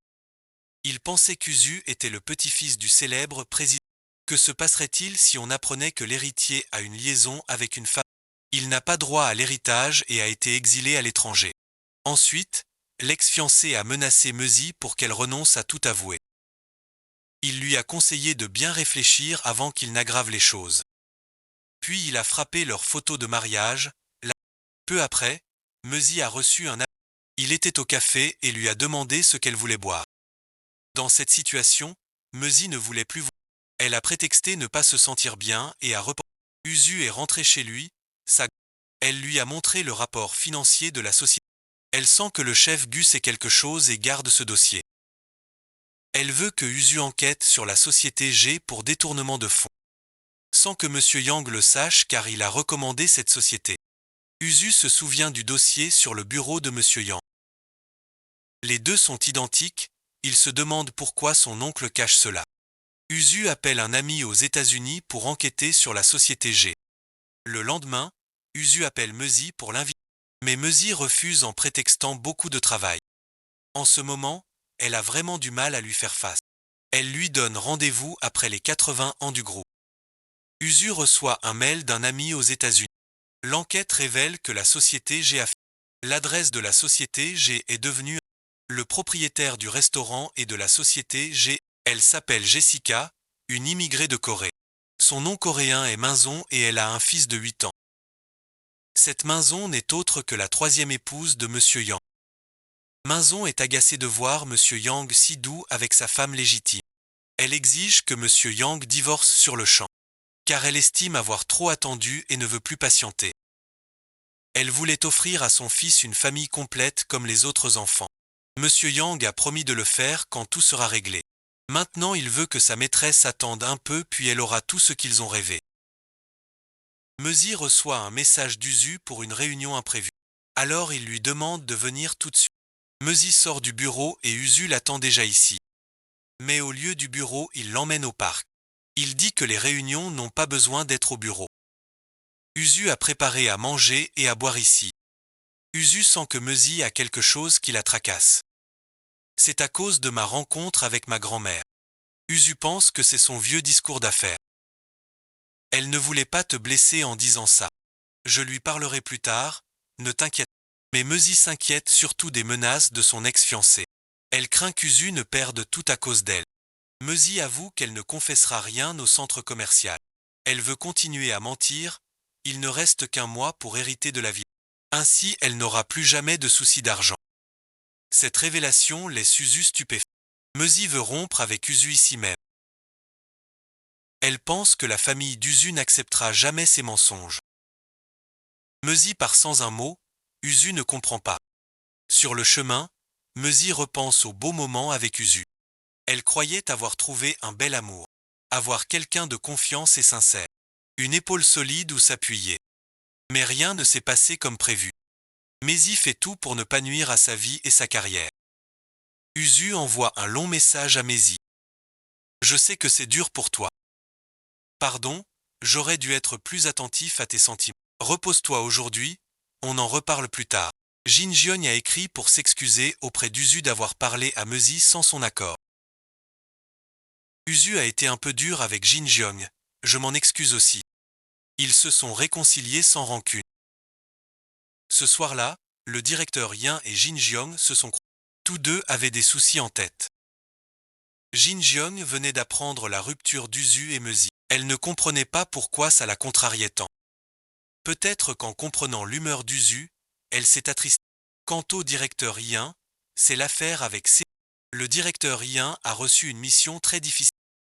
Il pensait qu'Usu était le petit-fils du célèbre président. Que se passerait-il si on apprenait que l'héritier a une liaison avec une femme? Il n'a pas droit à l'héritage et a été exilé à l'étranger. Ensuite, l'ex-fiancé a menacé Mezi pour qu'elle renonce à tout avouer. Il lui a conseillé de bien réfléchir avant qu'il n'aggrave les choses. Puis il a frappé leur photo de mariage. Peu après, Mezi a reçu un appel. Il était au café et lui a demandé ce qu'elle voulait boire. Dans cette situation, Mezi ne voulait plus voir. Elle a prétexté ne pas se sentir bien et a reporté. Usu est rentré chez lui. Elle lui a montré le rapport financier de la société. Elle sent que le chef Gus sait quelque chose et garde ce dossier. Elle veut que Usu enquête sur la société G pour détournement de fonds. Sans que M. Yang le sache car il a recommandé cette société. Usu se souvient du dossier sur le bureau de M. Yang. Les deux sont identiques, il se demande pourquoi son oncle cache cela. Usu appelle un ami aux États-Unis pour enquêter sur la société G. Le lendemain, Usu appelle Mezi pour l'inviter. Mais Mezi refuse en prétextant beaucoup de travail. En ce moment, elle a vraiment du mal à lui faire face. Elle lui donne rendez-vous après les 80 ans du groupe. Usu reçoit un mail d'un ami aux États-Unis. L'enquête révèle que la société G a... L'adresse de la société G est devenue... Le propriétaire du restaurant et de la société G. Elle s'appelle Jessica, une immigrée de Corée. Son nom coréen est Minzon et elle a un fils de 8 ans. Cette Minzon n'est autre que la troisième épouse de M. Yang. Minzon est agacée de voir M. Yang si doux avec sa femme légitime. Elle exige que M. Yang divorce sur le champ, car elle estime avoir trop attendu et ne veut plus patienter. Elle voulait offrir à son fils une famille complète comme les autres enfants. M. Yang a promis de le faire quand tout sera réglé. Maintenant il veut que sa maîtresse attende un peu puis elle aura tout ce qu'ils ont rêvé. Mezi reçoit un message d'Usu pour une réunion imprévue. Alors il lui demande de venir tout de suite. Mezi sort du bureau et Usu l'attend déjà ici. Mais au lieu du bureau, il l'emmène au parc. Il dit que les réunions n'ont pas besoin d'être au bureau. Usu a préparé à manger et à boire ici. Usu sent que Mezi a quelque chose qui la tracasse. C'est à cause de ma rencontre avec ma grand-mère. Usu pense que c'est son vieux discours d'affaires. Elle ne voulait pas te blesser en disant ça. Je lui parlerai plus tard, ne t'inquiète pas. Mais Mezi s'inquiète surtout des menaces de son ex-fiancé. Elle craint qu'Usu ne perde tout à cause d'elle. Mezi avoue qu'elle ne confessera rien au centre commercial. Elle veut continuer à mentir, il ne reste qu'un mois pour hériter de la vie. Ainsi elle n'aura plus jamais de soucis d'argent. Cette révélation laisse Usu stupéfait. Mezi veut rompre avec Usu ici même. Elle pense que la famille d'Usu n'acceptera jamais ses mensonges. Mezi part sans un mot, Usu ne comprend pas. Sur le chemin, Mezi repense au beau moment avec Usu. Elle croyait avoir trouvé un bel amour, avoir quelqu'un de confiance et sincère, une épaule solide où s'appuyer. Mais rien ne s'est passé comme prévu. Mezi fait tout pour ne pas nuire à sa vie et sa carrière. Usu envoie un long message à Mezi. Je sais que c'est dur pour toi. Pardon, j'aurais dû être plus attentif à tes sentiments. Repose-toi aujourd'hui, on en reparle plus tard. Jin Jeong a écrit pour s'excuser auprès d'Usu d'avoir parlé à Mezi sans son accord. Usu a été un peu dur avec Jin Jeong, je m'en excuse aussi. Ils se sont réconciliés sans rancune. Ce soir-là, le directeur Yin et Jin Jeong se sont croisés. Tous deux avaient des soucis en tête. Jin Jeong venait d'apprendre la rupture d'Usu et Mezi. Elle ne comprenait pas pourquoi ça la contrariait tant. Peut-être qu'en comprenant l'humeur d'Usu, elle s'est attristée. Quant au directeur Yin, c'est l'affaire avec C. Le directeur Yin a reçu une mission très difficile.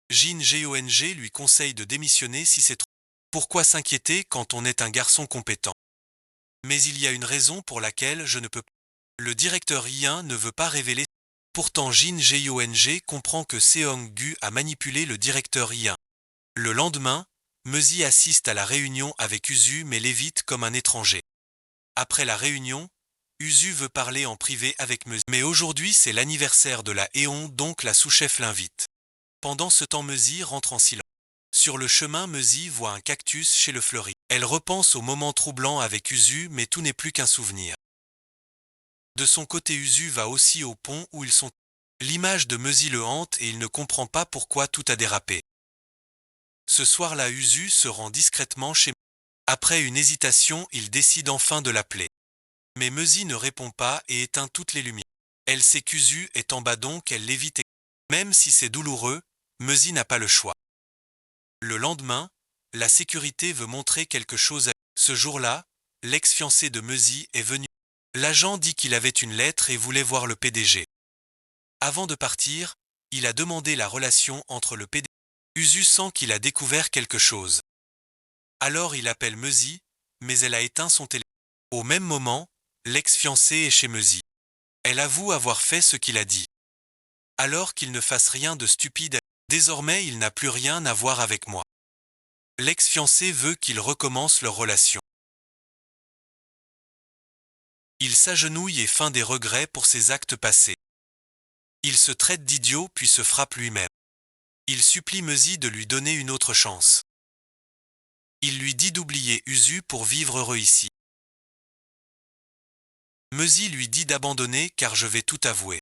Jin Jeong lui conseille de démissionner si c'est trop. Pourquoi s'inquiéter quand on est un garçon compétent? Mais il y a une raison pour laquelle je ne peux pas. Le directeur Yin ne veut pas révéler. Pourtant Jin Jeong comprend que Seong-gu a manipulé le directeur Yin. Le lendemain, Mezi assiste à la réunion avec Usu mais l'évite comme un étranger. Après la réunion, Usu veut parler en privé avec Mezi. Mais aujourd'hui c'est l'anniversaire de la Éon donc la sous-chef l'invite. Pendant ce temps Mezi rentre en silence. Sur le chemin Mezi voit un cactus chez le fleuri. Elle repense au moment troublant avec Usu mais tout n'est plus qu'un souvenir. De son côté Usu va aussi au pont où ils sont. L'image de Mezi le hante et il ne comprend pas pourquoi tout a dérapé. Ce soir-là Usu se rend discrètement chez Mezi. Après une hésitation il décide enfin de l'appeler. Mais Mezi ne répond pas et éteint toutes les lumières. Elle sait qu'Usu est en bas donc elle l'évite. Même si c'est douloureux, Mezi n'a pas le choix. Le lendemain, la sécurité veut montrer quelque chose à... Ce jour-là, l'ex-fiancé de Mezi est venu. L'agent dit qu'il avait une lettre et voulait voir le PDG. Avant de partir, il a demandé la relation entre le PDG. Usu sent qu'il a découvert quelque chose. Alors il appelle Mezi, mais elle a éteint son téléphone. Au même moment, l'ex-fiancé est chez Mezi. Elle avoue avoir fait ce qu'il a dit. Alors qu'il ne fasse rien de stupide, désormais il n'a plus rien à voir avec moi. L'ex-fiancé veut qu'ils recommencent leur relation. Il s'agenouille et feint des regrets pour ses actes passés. Il se traite d'idiot puis se frappe lui-même. Il supplie Mezi de lui donner une autre chance. Il lui dit d'oublier Usu pour vivre heureux ici. Mezi lui dit d'abandonner car je vais tout avouer.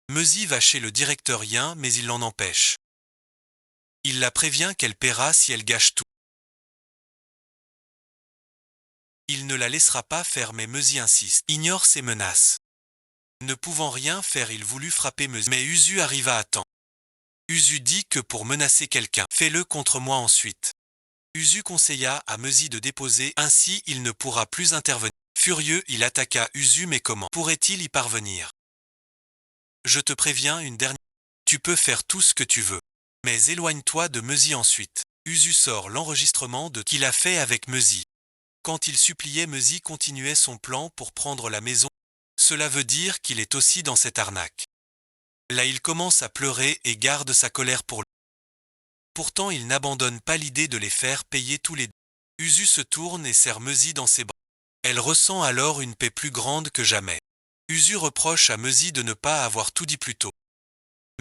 Mezi va chez le directeur Yin mais il l'en empêche. Il la prévient qu'elle paiera si elle gâche tout. Il ne la laissera pas faire mais Mezi insiste, ignore ses menaces. Ne pouvant rien faire il voulut frapper Mezi. Mais Usu arriva à temps. Usu dit que pour menacer quelqu'un, fais-le contre moi ensuite. Usu conseilla à Mezi de déposer, ainsi il ne pourra plus intervenir. Furieux, il attaqua Usu mais comment pourrait-il y parvenir? Je te préviens une dernière. Tu peux faire tout ce que tu veux. Mais éloigne-toi de Mezi ensuite. Usu sort l'enregistrement de qu'il a fait avec Mezi. Quand il suppliait Mezi continuait son plan pour prendre la maison. Cela veut dire qu'il est aussi dans cette arnaque. Là il commence à pleurer et garde sa colère pour lui. Pourtant il n'abandonne pas l'idée de les faire payer tous les deux. Usu se tourne et serre Mezi dans ses bras. Elle ressent alors une paix plus grande que jamais. Usu reproche à Mezi de ne pas avoir tout dit plus tôt.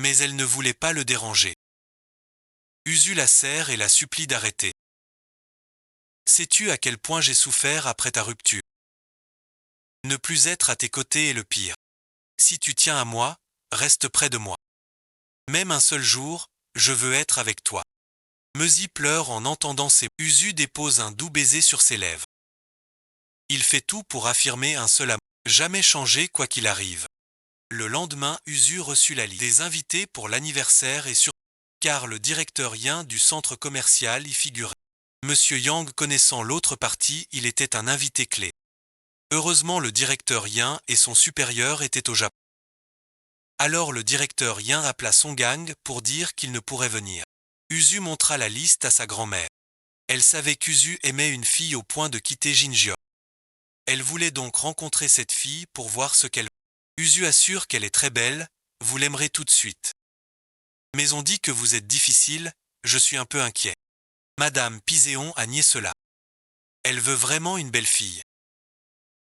Mais elle ne voulait pas le déranger. Usu la serre et la supplie d'arrêter. Sais-tu à quel point j'ai souffert après ta rupture? Ne plus être à tes côtés est le pire. Si tu tiens à moi, reste près de moi. Même un seul jour, je veux être avec toi. Mezi pleure en entendant ses... Usu dépose un doux baiser sur ses lèvres. Il fait tout pour affirmer un seul amour. Jamais changer quoi qu'il arrive. Le lendemain, Usu reçut la liste des invités pour l'anniversaire et sur... Car le directeur Yin du centre commercial y figurait. Monsieur Yang connaissant l'autre partie, il était un invité clé. Heureusement le directeur Yin et son supérieur étaient au Japon. Alors le directeur Yin appela son gang pour dire qu'il ne pourrait venir. Usu montra la liste à sa grand-mère. Elle savait qu'Usu aimait une fille au point de quitter Jinjeok. Elle voulait donc rencontrer cette fille pour voir ce qu'elle... Usu assure qu'elle est très belle, vous l'aimerez tout de suite. Mais on dit que vous êtes difficile, je suis un peu inquiet. Madame Piséon a nié cela. Elle veut vraiment une belle fille.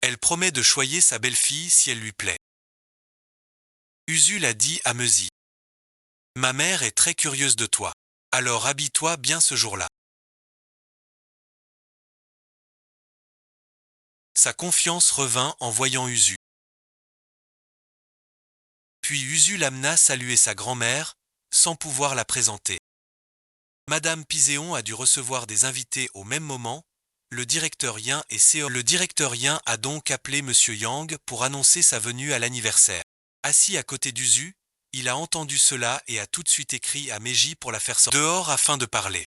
Elle promet de choyer sa belle-fille si elle lui plaît. Usu l'a dit à Meusi. Ma mère est très curieuse de toi. Alors habille-toi bien ce jour-là. Sa confiance revint en voyant Usu. Puis Usu l'amena saluer sa grand-mère, sans pouvoir la présenter. Madame Piséon a dû recevoir des invités au même moment. Le directeur Yin a donc appelé Monsieur Yang pour annoncer sa venue à l'anniversaire. Assis à côté d'Usu, il a entendu cela et a tout de suite écrit à Meiji pour la faire sortir dehors afin de parler.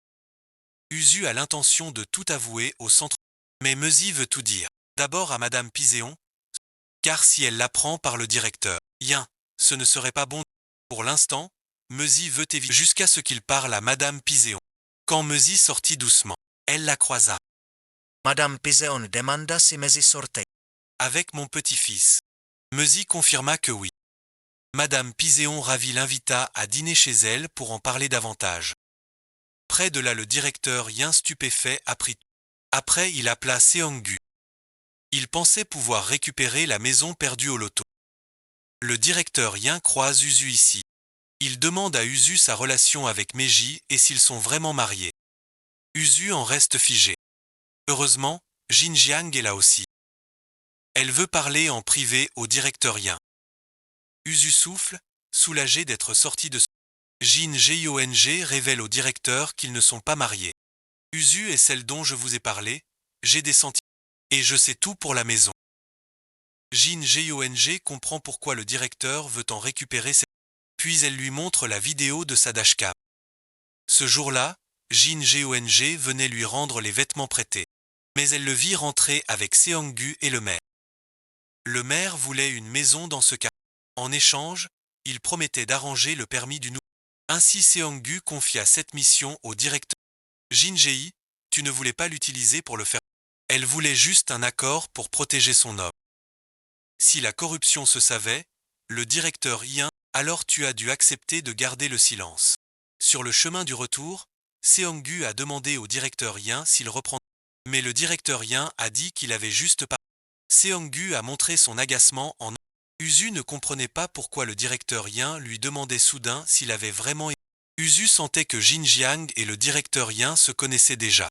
Usu a l'intention de tout avouer au centre. Mais Meusi veut tout dire. D'abord à Madame Piséon, car si elle l'apprend par le directeur Yin, ce ne serait pas bon. Pour l'instant, Meusi veut éviter jusqu'à ce qu'il parle à Madame Piséon. Quand Meusi sortit doucement, elle la croisa. Madame Piséon demanda si Meusi sortait. Avec mon petit-fils. Meusi confirma que oui. Madame Piséon ravie l'invita à dîner chez elle pour en parler davantage. Près de là le directeur Yin stupéfait apprit. Après il appela Seonggu. Il pensait pouvoir récupérer la maison perdue au loto. Le directeur Yin croise Usu ici. Il demande à Usu sa relation avec Meiji et s'ils sont vraiment mariés. Usu en reste figé. Heureusement, Jin Jiang est là aussi. Elle veut parler en privé au directeur Yin. Usu souffle, soulagé d'être sorti de... Jin Jiong révèle au directeur qu'ils ne sont pas mariés. Usu est celle dont je vous ai parlé, j'ai des sentiments. Et je sais tout pour la maison. Jin Jiong comprend pourquoi le directeur veut en récupérer ses... Puis elle lui montre la vidéo de sa dashcam. Ce jour-là, Jin Jiong venait lui rendre les vêtements prêtés. Mais elle le vit rentrer avec Seonggu et le maire. Le maire voulait une maison dans ce quartier. En échange, il promettait d'arranger le permis du nouveau. Ainsi Seonggu confia cette mission au directeur. Jin Ji, tu ne voulais pas l'utiliser pour le faire. Elle voulait juste un accord pour protéger son homme. Si la corruption se savait, le directeur Yin, alors tu as dû accepter de garder le silence. Sur le chemin du retour, Seonggu a demandé au directeur Yin s'il reprend. Mais le directeur Yin a dit qu'il avait juste pas. Seonggu a montré son agacement en... Usu ne comprenait pas pourquoi le directeur Yin lui demandait soudain s'il avait vraiment... Usu sentait que Jin Jiang et le directeur Yin se connaissaient déjà.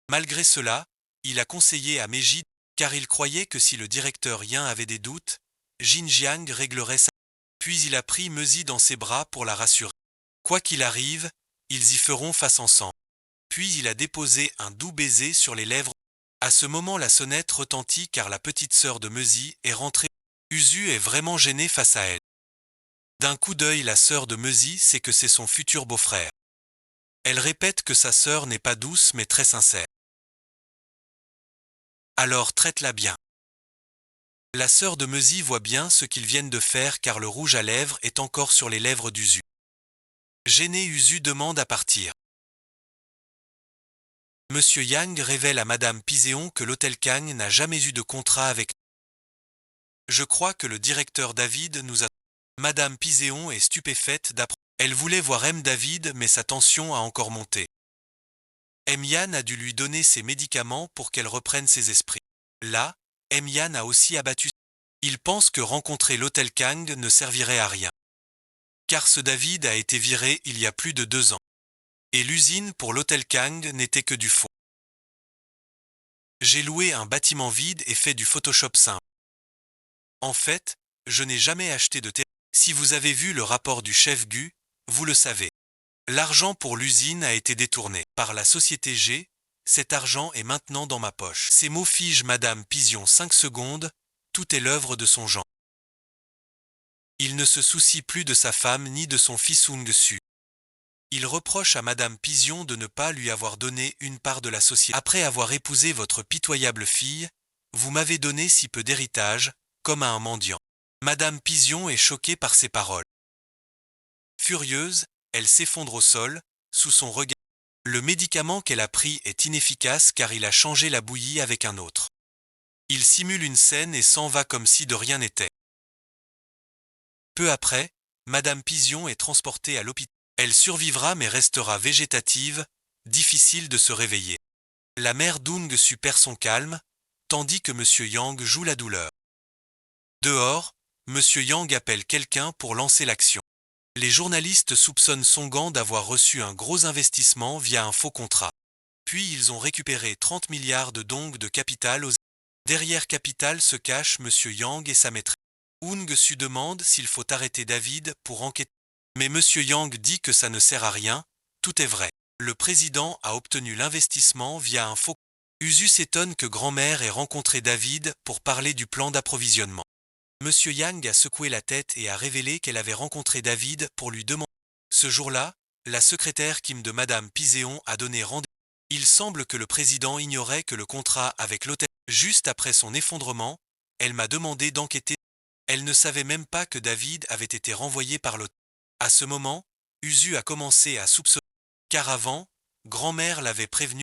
Malgré cela, il a conseillé à Meiji, car il croyait que si le directeur Yin avait des doutes, Jin Jiang réglerait ça. Puis il a pris Meusi dans ses bras pour la rassurer. Quoi qu'il arrive, ils y feront face ensemble. Puis il a déposé un doux baiser sur les lèvres. À ce moment la sonnette retentit car la petite sœur de Meusi est rentrée. Usu est vraiment gênée face à elle. D'un coup d'œil la sœur de Meusi sait que c'est son futur beau-frère. Elle répète que sa sœur n'est pas douce mais très sincère. Alors traite-la bien. La sœur de Meusi voit bien ce qu'ils viennent de faire car le rouge à lèvres est encore sur les lèvres d'Usu. Gêné, Usu demande à partir. Monsieur Yang révèle à Madame Piséon que l'hôtel Kang n'a jamais eu de contrat avec... Je crois que le directeur David nous a... Madame Piséon est stupéfaite d'apprendre. Elle voulait voir M. David mais sa tension a encore monté. M. Yan a dû lui donner ses médicaments pour qu'elle reprenne ses esprits. Là, M. Yan a aussi abattu. Il pense que rencontrer l'hôtel Kang ne servirait à rien. Car ce David a été viré il y a plus de 2 ans. Et l'usine pour l'hôtel Kang n'était que du fond. J'ai loué un bâtiment vide et fait du Photoshop simple. En fait, je n'ai jamais acheté de terrain. Si vous avez vu le rapport du chef Gu, vous le savez. L'argent pour l'usine a été détourné par la société G. Cet argent est maintenant dans ma poche. Ces mots figent Madame Piséon 5 secondes, tout est l'œuvre de son genre. Il ne se soucie plus de sa femme ni de son fils Ung-su. Il reproche à Madame Piséon de ne pas lui avoir donné une part de la société. Après avoir épousé votre pitoyable fille, vous m'avez donné si peu d'héritage, comme à un mendiant. Madame Piséon est choquée par ces paroles. Furieuse, elle s'effondre au sol, sous son regard. Le médicament qu'elle a pris est inefficace car il a changé la bouillie avec un autre. Il simule une scène et s'en va comme si de rien n'était. Peu après, Madame Pision est transportée à l'hôpital. Elle survivra mais restera végétative, difficile de se réveiller. La mère Dung Su perd son calme, tandis que Monsieur Yang joue la douleur. Dehors, Monsieur Yang appelle quelqu'un pour lancer l'action. Les journalistes soupçonnent Songan d'avoir reçu un gros investissement via un faux contrat. Puis ils ont récupéré 30 milliards de dong de capital aux... Derrière Capital se cachent Monsieur Yang et sa maîtresse. Ung Su demande s'il faut arrêter David pour enquêter. Mais Monsieur Yang dit que ça ne sert à rien, tout est vrai. Le président a obtenu l'investissement via un faux. Usu s'étonne que grand-mère ait rencontré David pour parler du plan d'approvisionnement. Monsieur Yang a secoué la tête et a révélé qu'elle avait rencontré David pour lui demander. Ce jour-là, la secrétaire Kim de Madame Piséon a donné rendez-vous. Il semble que le président ignorait que le contrat avec l'hôtel. Juste après son effondrement, elle m'a demandé d'enquêter. Elle ne savait même pas que David avait été renvoyé par l'hôtel. À ce moment, Usu a commencé à soupçonner. Car avant, grand-mère l'avait prévenu.